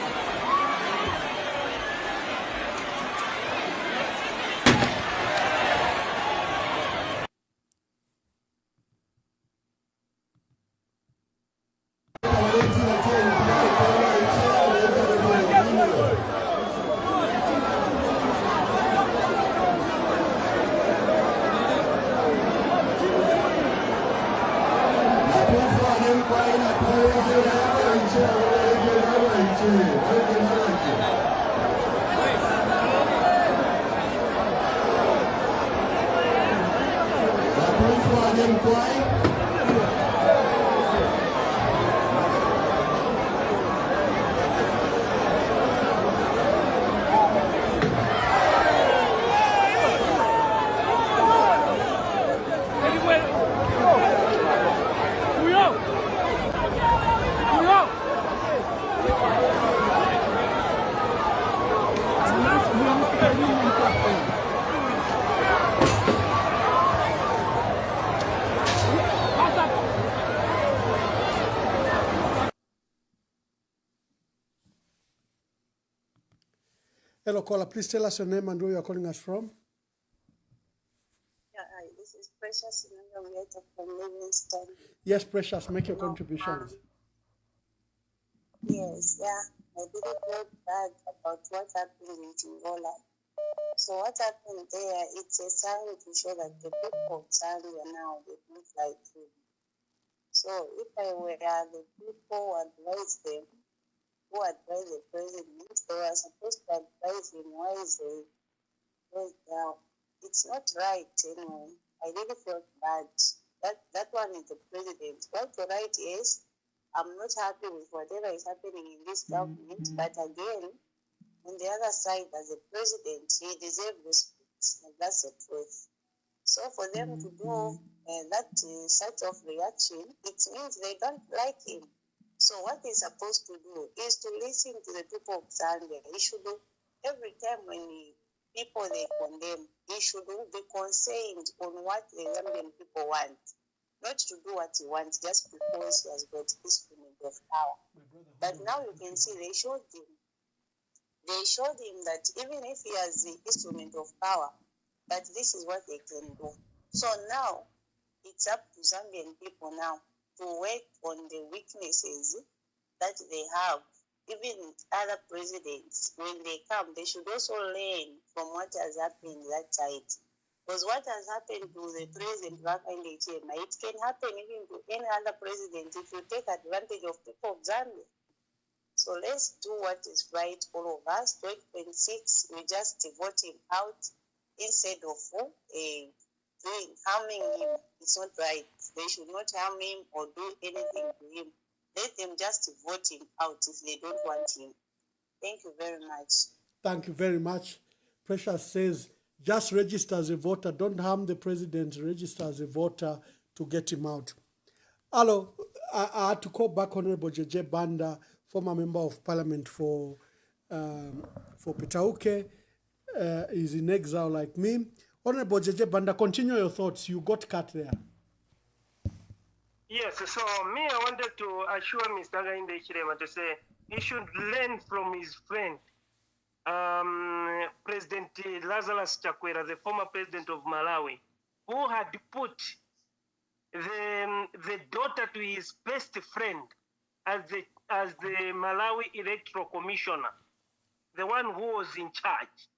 Hello, caller. Please tell us your name and where you are calling us from. Yeah, hi, this is Precious from Livingston. Yes, Precious, make your contributions. Yes, yeah, I really felt bad about what happened in Chingola. So what happened there, it's a sign to show that the people of Zambia now, they don't like him. So if I were the people who advise them, who advise the president, they were supposed to advise him wisely. Because it's not right anyway. I really felt bad. That one is the president. What the right is, I'm not happy with whatever is happening in this government, but again, on the other side, as a president, he deserves respect. And that's the truth. So for them to do that such of reaction, it means they don't like him. So what he's supposed to do is to listen to the people of Zambia. He should do every time when people they condemn, he should be concerned on what the Zambian people want, not to do what he wants just because he has got instrument of power. But now you can see they showed him that even if he has the instrument of power, that this is what they can do. So now it's up to Zambian people now to work on the weaknesses that they have. Even other presidents, when they come, they should also learn from what has happened that side. Because what has happened to the president Hakainde, it can happen even to any other president if you take advantage of people of Zambia. So let's do what is right, all of us. 2026, we just vote him out instead of harming him. It's not right. They should not harm him or do anything to him. Let them just vote him out if they don't want him. Thank you very much. Thank you very much. Precious says, just register as a voter. Don't harm the president. Register as a voter to get him out. Hello, I had to call back Honorable JJ Banda, former member of parliament for Petauke. He's in exile like me. Honorable JJ Banda, continue your thoughts. You got cut there. Yes, so me, I wanted to assure Mr. Hakainde to say he should learn from his friend, President Lazarus Chakwera, the former president of Malawi, who had put the daughter to his best friend as the Malawi Electoral Commissioner, the one who was in charge.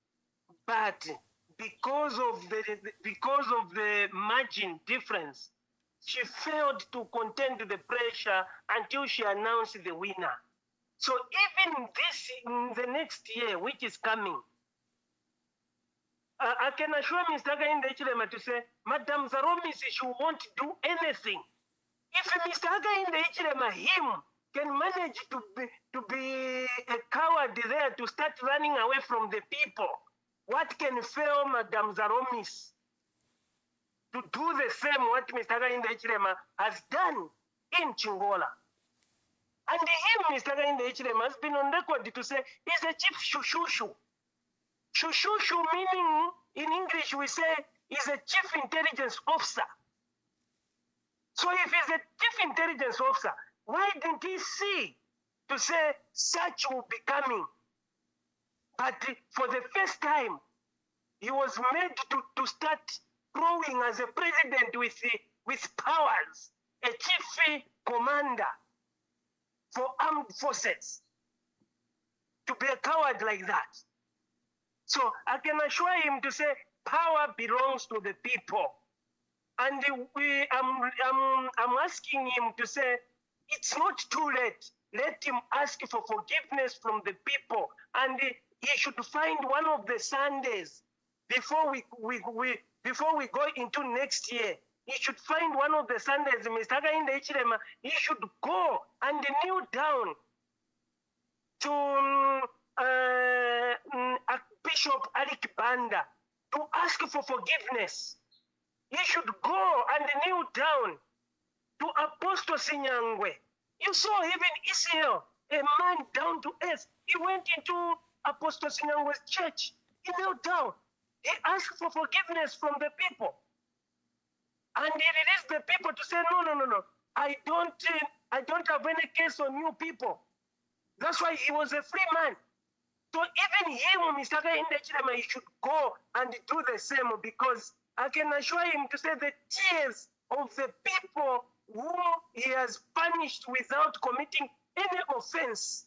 But because of the margin difference, she failed to contend the pressure until she announced the winner. So even this, in the next year, which is coming, I can assure Mr. Hakainde Hichilema to say, Madam Zaromis, she won't do anything. If Mr. Hakainde Hichilema, him, can manage to be a coward there to start running away from the people, what can fail Madam Zaromis to do the same what Mr. Hakainde Hichilema has done in Chingola? And him, Mr. Hakainde Hichilema, has been on record to say he's a chief shushushu. Shushushu meaning, in English we say, is a chief intelligence officer. So if he's a chief intelligence officer, why didn't he see to say such will be coming? But for the first time, he was made to start growing as a president with powers, a chief commander for armed forces, to be a coward like that. So I can assure him to say power belongs to the people. And I'm asking him to say it's not too late. Let him ask for forgiveness from the people. And he should find one of the Sundays before we go into next year. He should find one of the Sundays, Mr. Hakainde Hichilema, he should go and kneel down to Bishop Alik Banda to ask for forgiveness. He should go and kneel down to Apostle Sinyangwe. You saw even Israel, a man down to earth. He went into Apostle Sinyangwe's church. He knelt down. He asked for forgiveness from the people. And he released the people to say, no. I don't have any case on you people. That's why he was a free man. So even him, Mr. Hakainde Hichilema, he should go and do the same, because I can assure him to say the tears of the people whom he has punished without committing any offense,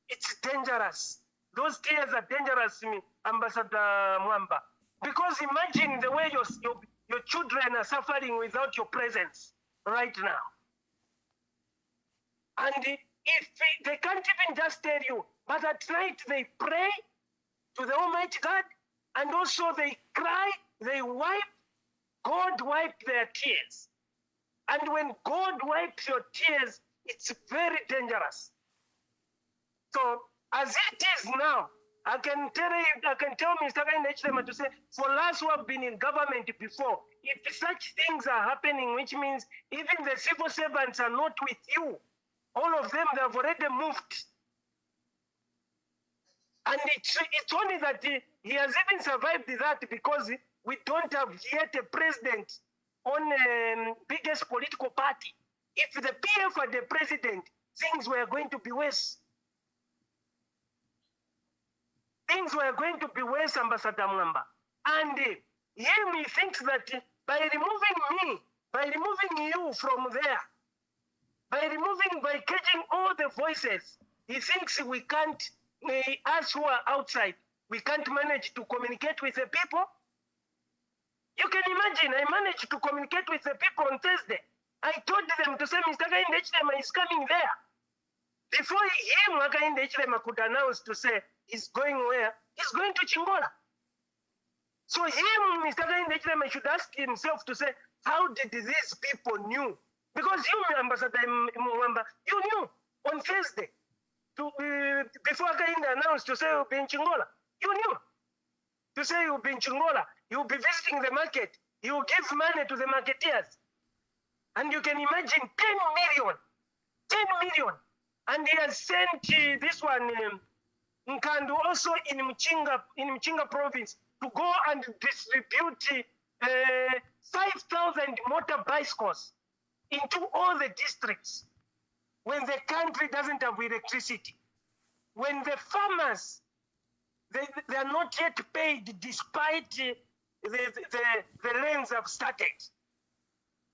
it's dangerous. Those tears are dangerous to me, Ambassador Mwamba. Because imagine the way your children are suffering without your presence right now. And if they can't even just tell you, but at night they pray to the Almighty God, and also they cry, they wipe. God wiped their tears. And when God wipes your tears, it's very dangerous. So as it is now, I can tell Mr. Hakainde Hichilema to say, for us who have been in government before, if such things are happening, which means even the civil servants are not with you, all of them, they have already moved. And it's only that he has even survived that because we don't have yet a president on the biggest political party. If the PF were the president, things were going to be worse. Things were going to be worse, Ambassador Mwamba. And he thinks that by removing me, by removing you from there, by caging all the voices, he thinks we can't, us who are outside, we can't manage to communicate with the people. You can imagine, I managed to communicate with the people on Thursday. I told them to say, Mr. Hakainde Hichilema is coming there. Before him, Hakainde Hichilema could announce to say he's going where? He's going to Chingola. So him, Mr. Hakainde Hichilema, should ask himself to say, how did these people knew? Because you, Ambassador Mwamba, you knew on Thursday, before Hakainde announced to say you'll be in Chingola. You knew to say you'll be in Chingola. You'll be visiting the market. You will give money to the marketeers. And you can imagine 10 million. And he has sent this one, Nkandu, also in Mchinga province, to go and distribute 5,000 motor bicycles into all the districts when the country doesn't have electricity. When the farmers, they are not yet paid despite the rains have started.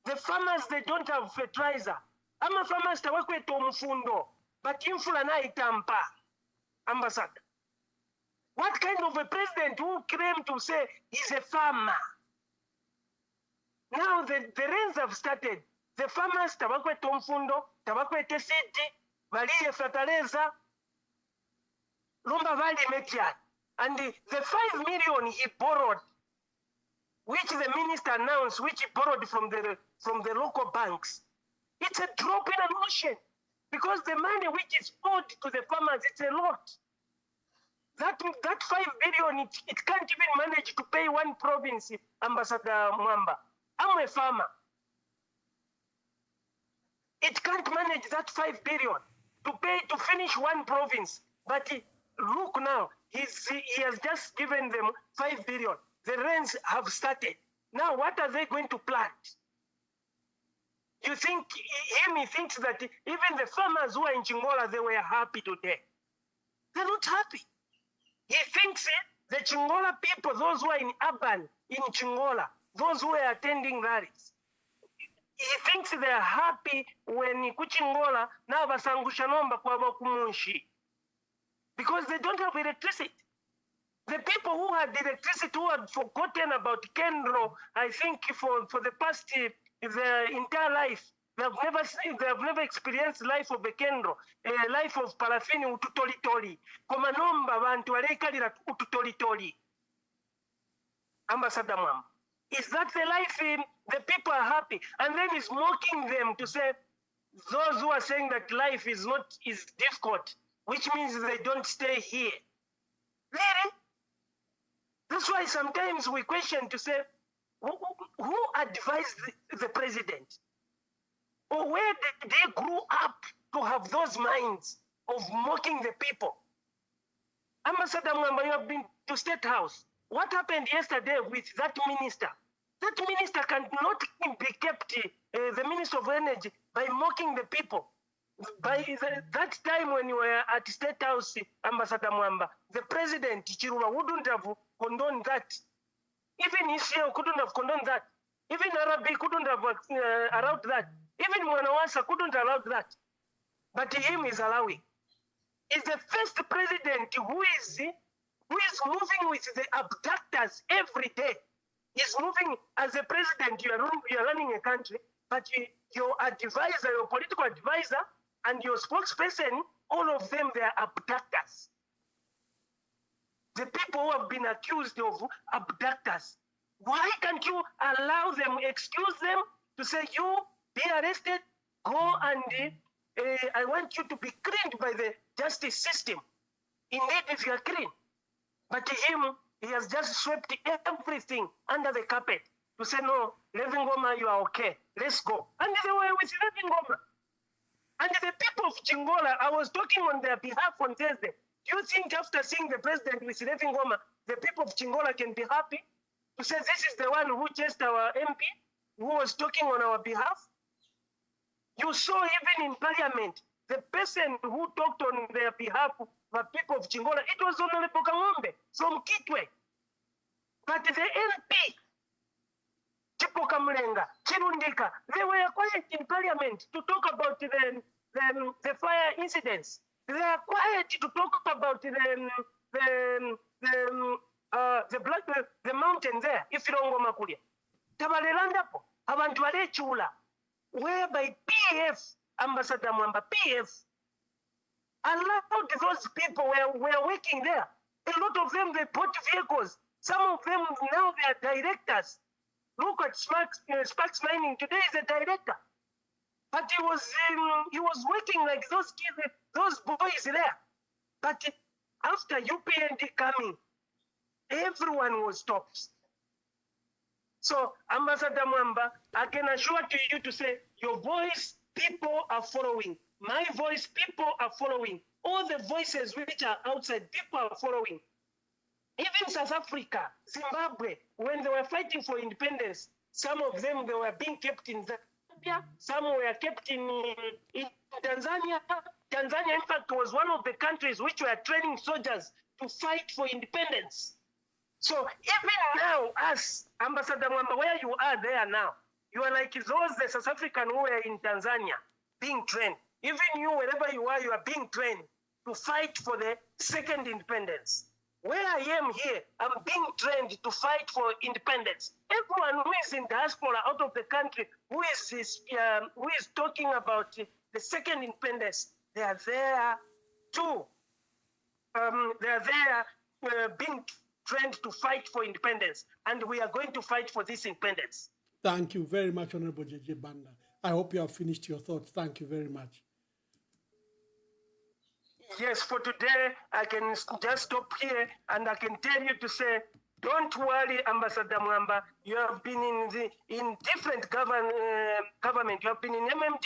The farmers, they don't have fertilizer. Ama farmers tawakweta omufundo, but infula na itampa, Ambassador. What kind of a president who claimed to say he's a farmer? Now the rains have started. The farmers tawakweta omufundo, tawakweta seed, baliye fertilizer, lumba bali mekyali. And the 5 million he borrowed, which the minister announced, which he borrowed from the local banks, it's a drop in an ocean, because the money which is owed to the farmers, it's a lot. That 5 billion, it can't even manage to pay one province, Ambassador Mwamba. I'm a farmer. It can't manage that 5 billion to finish one province. But look now, he has just given them 5 billion. The rains have started. Now, what are they going to plant? You think he thinks that even the farmers who are in Chingola, they were happy today. They're not happy. He thinks the Chingola people, those who are in urban, in Chingola, those who are attending rallies, he thinks they're happy when Kuchingola now basangusha nomba kwa bakumunshi, because they don't have electricity. The people who had electricity, who had forgotten about Kendro, I think for the past their entire life, they have never experienced life of Kendro, a life of parafini ututolitori. Koma nomba bantu walekalira ututolitori. Ambassador Mwamba. Is that the life the people are happy? And then he's mocking them to say, those who are saying that life is difficult, which means they don't stay here. Really? That's why sometimes we question to say, who advised the president? Or where did they grow up to have those minds of mocking the people? Ambassador Mwamba, you have been to State House. What happened yesterday with that minister? That minister cannot be kept, the Minister of Energy, by mocking the people. By that time when you were at State House, Ambassador Mwamba, the president, Chiruba, wouldn't have condoned that. Even Israel couldn't have condoned that. Even Arabi couldn't have allowed that. Even Mwanawasa couldn't allow that. But him is allowing. Is the first president who is moving with the abductors every day. He's moving as a president. You are running a country, but your advisor, your political advisor, and your spokesperson, all of them, they are abductors. The people who have been accused of abductors. Why can't you allow them, excuse them, to say, you be arrested, go and I want you to be cleaned by the justice system. Indeed, if you are clean. But he has just swept everything under the carpet to say, no, Levin Goma, you are okay. Let's go. And they were with Levin Goma. And the people of Chingola, I was talking on their behalf on Thursday. Do you think after seeing the president with Levin Goma, the people of Chingola can be happy to say this is the one who chased our MP, who was talking on our behalf? You saw even in parliament, the person who talked on their behalf of the people of Chingola, it was Honorable Kangombe from Kitwe. But the MP, Chipo Kamulenga, Chirundika, they were quiet in parliament to talk about the fire incidents. They are quiet to talk about the mountain there, if you don't go Makulia. Tabarelandapo, abantu balechula, whereby PF, Ambassador Mwamba, PF, allowed those people were working there. A lot of them, they bought vehicles. Some of them, now they are directors. Look at Sparks Mining, today is a director. But he was working like those kids, those boys there. But after UPND coming, everyone was stopped. So, Ambassador Mwamba, I can assure to you to say, your voice, people are following. My voice, people are following. All the voices which are outside, people are following. Even South Africa, Zimbabwe, when they were fighting for independence, some of them, they were being kept in Zambia, some were kept in Tanzania. Tanzania, in fact, was one of the countries which were training soldiers to fight for independence. So even now, us, Ambassador Mwamba, where you are there now, you are like those, the South African who were in Tanzania, being trained. Even you, wherever you are being trained to fight for the second independence. Where I am here, I'm being trained to fight for independence. Everyone who is in diaspora out of the country, who is talking about the second independence, they are there too. They are there being trained to fight for independence, and we are going to fight for this independence. Thank you very much, Honorable JJ Banda. I hope you have finished your thoughts. Thank you very much. Yes, for today, I can just stop here, and I can tell you to say, don't worry, Ambassador Mwamba. You have been in different government. You have been in MMD,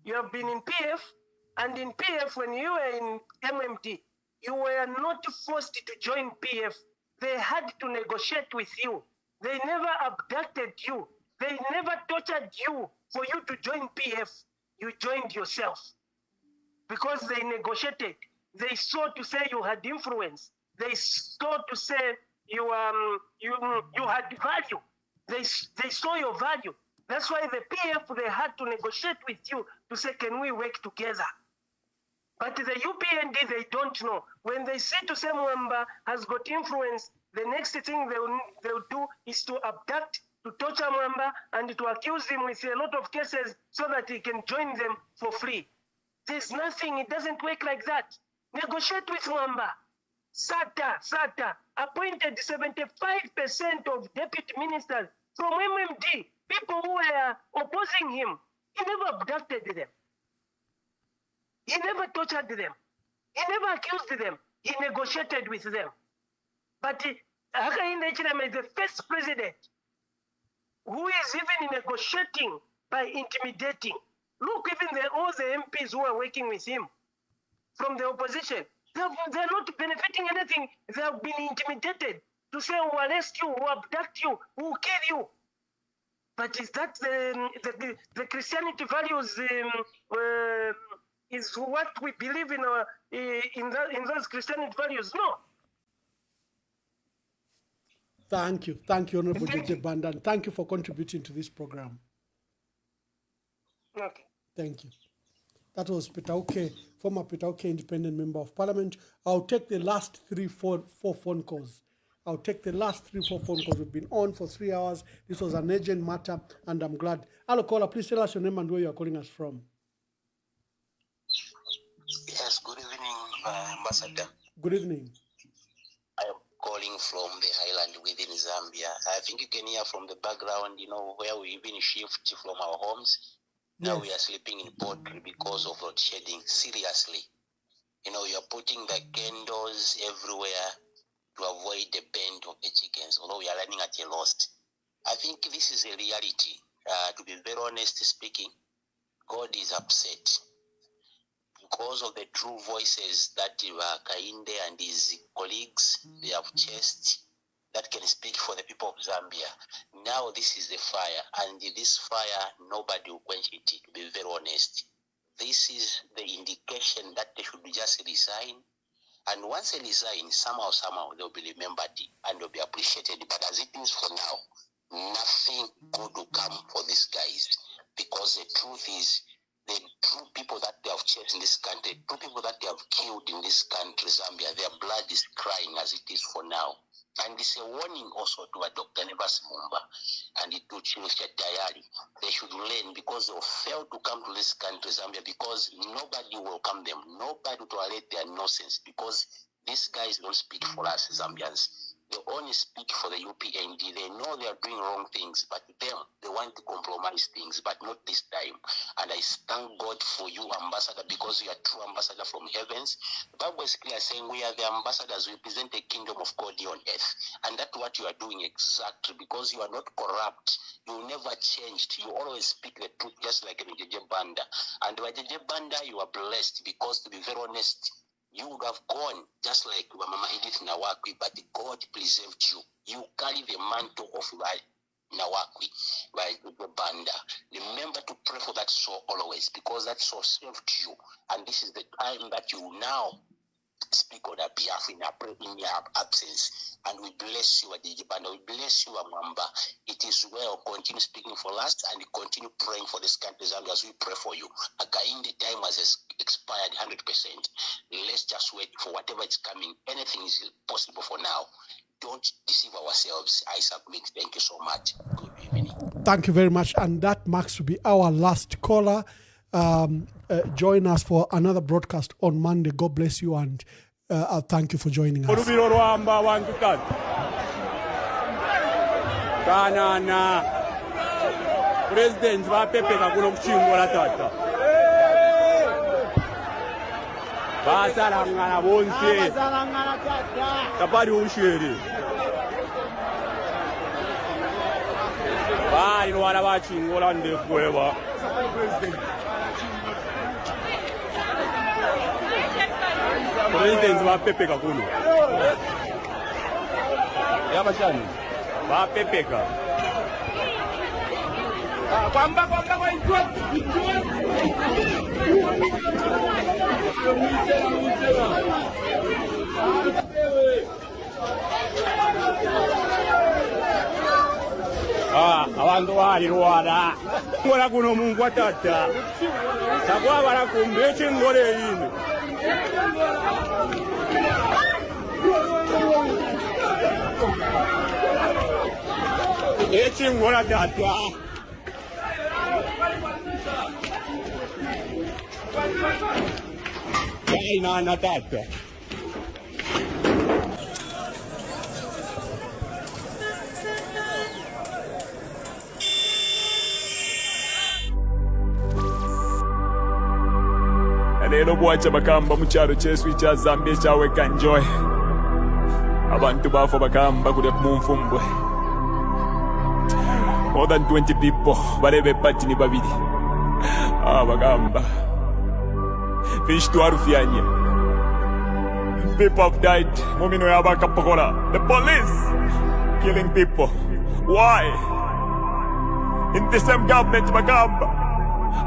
you have been in PF, and in PF, when you were in MMD, you were not forced to join PF. They had to negotiate with you. They never abducted you. They never tortured you for you to join PF. You joined yourself because they negotiated. They saw to say you had influence. They saw to say you had value. They saw your value. That's why the PF, they had to negotiate with you to say, can we work together? But the UPND, they don't know. When they see to say Mwamba has got influence, the next thing they'll do is to abduct, to torture Mwamba, and to accuse him with a lot of cases so that he can join them for free. There's nothing, it doesn't work like that. Negotiate with Mwamba. SATA appointed 75% of deputy ministers from MMD, people who were opposing him. He never abducted them. He never tortured them. He never accused them. He negotiated with them. But Hakainde is the first president who is even negotiating by intimidating. Look, even all the MPs who are working with him from the opposition, they're not benefiting anything. They have been intimidated to say who arrest you, who abduct you, who will kill you. But is that the Christianity values is what we believe in those Christianity values? No. Thank you, Honorable JJ Banda, and thank you for contributing to this program. Okay. Thank you. That was Peter Oke, former Peter Oke, Independent Member of Parliament. I'll take the last four phone calls. We've been on for 3 hours. This was an urgent matter, and I'm glad. Hello, caller. Please tell us your name and where you are calling us from. Yes, good evening, Ambassador. Good evening. I am calling from the highland within Zambia. I think you can hear from the background, where we even shift from our homes. Now we are sleeping in poultry because of load shedding. Seriously. You are putting the candles everywhere to avoid the bend of the chickens, although we are running at a loss. I think this is a reality. To be very honest speaking, God is upset because of the true voices that Hakainde and his colleagues, they have chased, that can speak for the people of Zambia. Now this is the fire, and this fire, nobody will quench it, to be very honest. This is the indication that they should just resign. And once they resign, somehow they'll be remembered and they'll be appreciated. But as it is for now, nothing good will come for these guys. Because the truth is, the true people that they have chased in this country, true people that they have killed in this country, Zambia, their blood is crying as it is for now. And it's a warning also to Dr. Nevas Mumba and to Chief Chatayari. They should learn, because they failed to come to this country, Zambia, because nobody will welcome them. Nobody will tolerate their nonsense, because these guys don't speak for us Zambians. They only speak for the UPND. They know they are doing wrong things, but them, they want to compromise things, but not this time. And I thank God for you, Ambassador, because you are true ambassador from heavens. The Bible is clear saying we are the ambassadors. We present the kingdom of God here on earth. And that's what you are doing exactly, because you are not corrupt. You never changed. You always speak the truth, just like JJ Banda. And by JJ Banda, you are blessed, because to be very honest, you would have gone just like Mama Edith Nawakwi, but God preserved you. You carry the mantle of Nawakwi by the Banda. Remember to pray for that soul always, because that soul saved you. And this is the time that you now speak on our behalf in your absence. And we bless you, Adijibanda. We bless you, Amamba. It is well. Continue speaking for us and continue praying for this country as we pray for you. Hakainde time has expired 100%. Let's just wait for whatever is coming. Anything is possible for now. Don't deceive ourselves. I submit. Thank you so much. Good evening. Thank you very much. And that marks to be our last caller. Join us for another broadcast on Monday. God bless you, and thank you for joining us. Olubiro lwamba abantu tatu. Kanana. President bapepeka kuno kuchingola tata. Basalangana bonse. Kapari ushiri. Bali lwana bachingola ndekueba. President bapepeka kuno. Yabashani. Bapepeka. Kwamba kwa injua. Abantu bali Rwanda. Ngola kuno Mungu atata. Takwa barakumbe chingole yini. Chingole tata. Nana tata. Lero bwacha bakamba mu kyalo kyesu kya Zambia kyaweka enjoy. Abantu bafa bakamba kule mumfumbwe. More than 20 people barebe pati ni babiri. Bagamba. Fish to Arufyanya. People have died. Mumino Yabakapokola. The police killing people. Why? In the same government, Bagamba,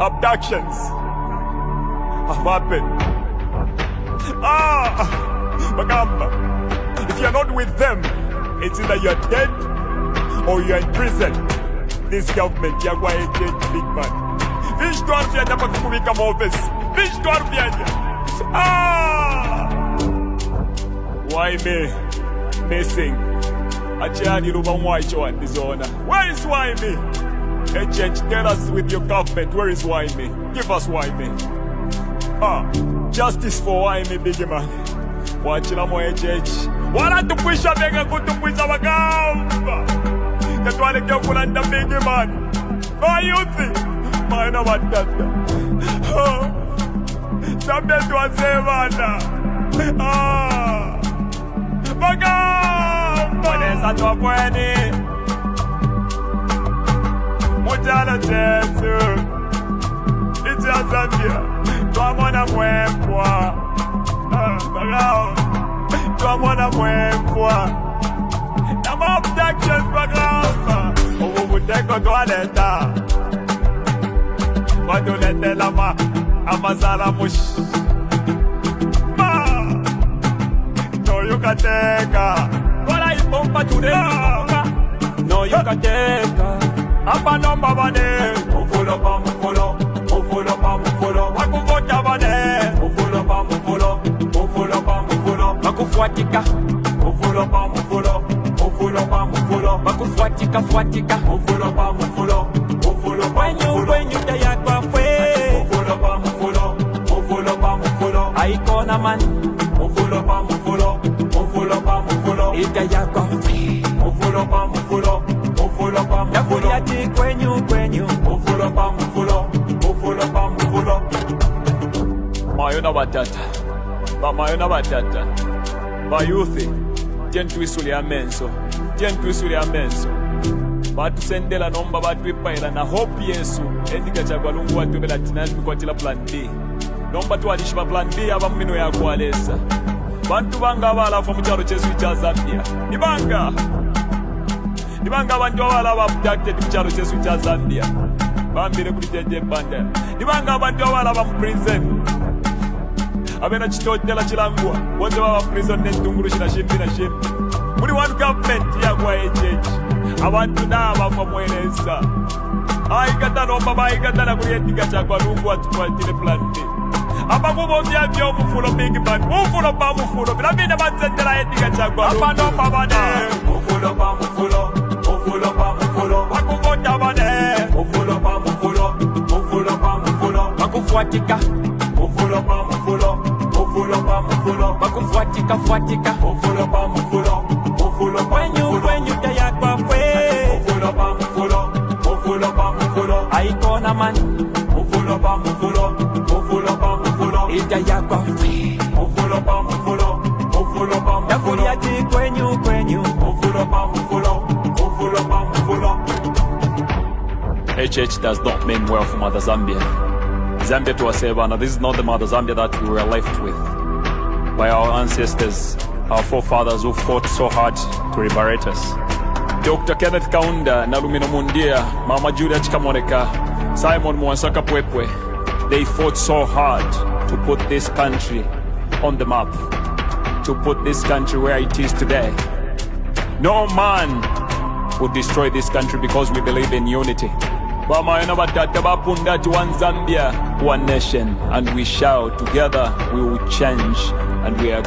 abductions have happened. Bagamba. If you're not with them, it's either you're dead or you're in prison. This government, you're going to change big man. Fish to Arufyanya Bakubika Moves. Fish to Arufyanya. Why me? Missing. Achani Ruba Mwaicho and Dizona. Where is why me? Agent, tell us with your government, where is why me? Give us why me. Justice for why me, big man. Wachila mo agent. Wala tupwisha bega kutupwisha Bagamba. Katwale kyo kulanda big man. Why you think? Maina watata. Zambia tuwasevana. Bagamba. Mweneza tuwakweni. Mujala chetu. Ichi ya Zambia. Tuamona mwempwa. Bagamba. Tuamona mwempwa. Nama abductions Bagamba. Ubuteko tuwaleta. Wadulete lama. Amazala mush. No you can take her. Kola ipompa today. No you can take her. Apa nomba bane. Mufulo pa mufulo. Mufulo pa mufulo. Wakuvota bane. Mufulo pa mufulo. Mufulo pa mufulo. Wakufuatika. Mufulo pa mufulo. Mufulo pa mufulo. Wakufuatika fuatika. Mufulo pa mufulo. Mufulo pa mufulo. When you day at Bafwe. Mufulo pa mufulo. Mufulo pa mufulo. Aikona man. Mufulo pa mufulo. Mufulo pa mufulo. Ita ya Bafwe. Mufulo pa mufulo. Mufulo pa mufulo. Yakuliati kwenyu. Mufulo pa mufulo. Mufulo pa mufulo. Mayona batata. Mayona batata. Bayuthi. Tentwisuli amenso. Tentwisuli amenso. Batu sendela nomba batu ipaila na hope Yesu. Endika chagwa lungu watu bela tinani mkwatila plan B. Nomba tu alishiba plan B aba mmino ya kualesa. Bantu banga abala fa mucharo chesu cha Zambia. Nibanga abantu abala abducted mucharo chesu cha Zambia. Bambire kuli jeje banda. Nibanga abantu abala ba prison. Abena chitotela chilangwa. Wote baba prison netunguru shina shimbi na shimbi. Muri one government ya kwa church. Abantu naba kwa mweleza. Aikata nomba baikata na kuyetika chakwa lungu atukwatile plan B. Apa kubo vyavyo mufulo big man. Mufulo pa mufulo. Bilabine batzendela yetika chakwa lungu. Apa nomba bane. Mufulo pa mufulo. Mufulo pa mufulo. Wakuvota bane. Mufulo pa mufulo. Mufulo pa mufulo. Wakufuatika. Mufulo pa mufulo. Mufulo pa mufulo. Wakufuatika. kafuatika mufulo pa mufulo mufulo pa kwenyu tayakwa kwe mufulo pa mufulo mufulo pa mufulo aikona mani mufulo pa mufulo mufulo pa mufulo itayakwa kwe mufulo pa mufulo mufulo pa mufulo yakuliati kwenyu mufulo pa mufulo mufulo pa mufulo. HH does not mean well for Mother Zambia. Zambia to Asebana, this is not the Mother Zambia that we were left with by our ancestors, our forefathers who fought so hard to liberate us. Dr. Kenneth Kaunda, Nalumino Mundia, Mama Julia Chikamoneka, Simon Mwansaka Pwepwe, they fought so hard to put this country on the map, to put this country where it is today. No man would destroy this country because we believe in unity. One Zambia, one nation, and we shall together we will change, and we are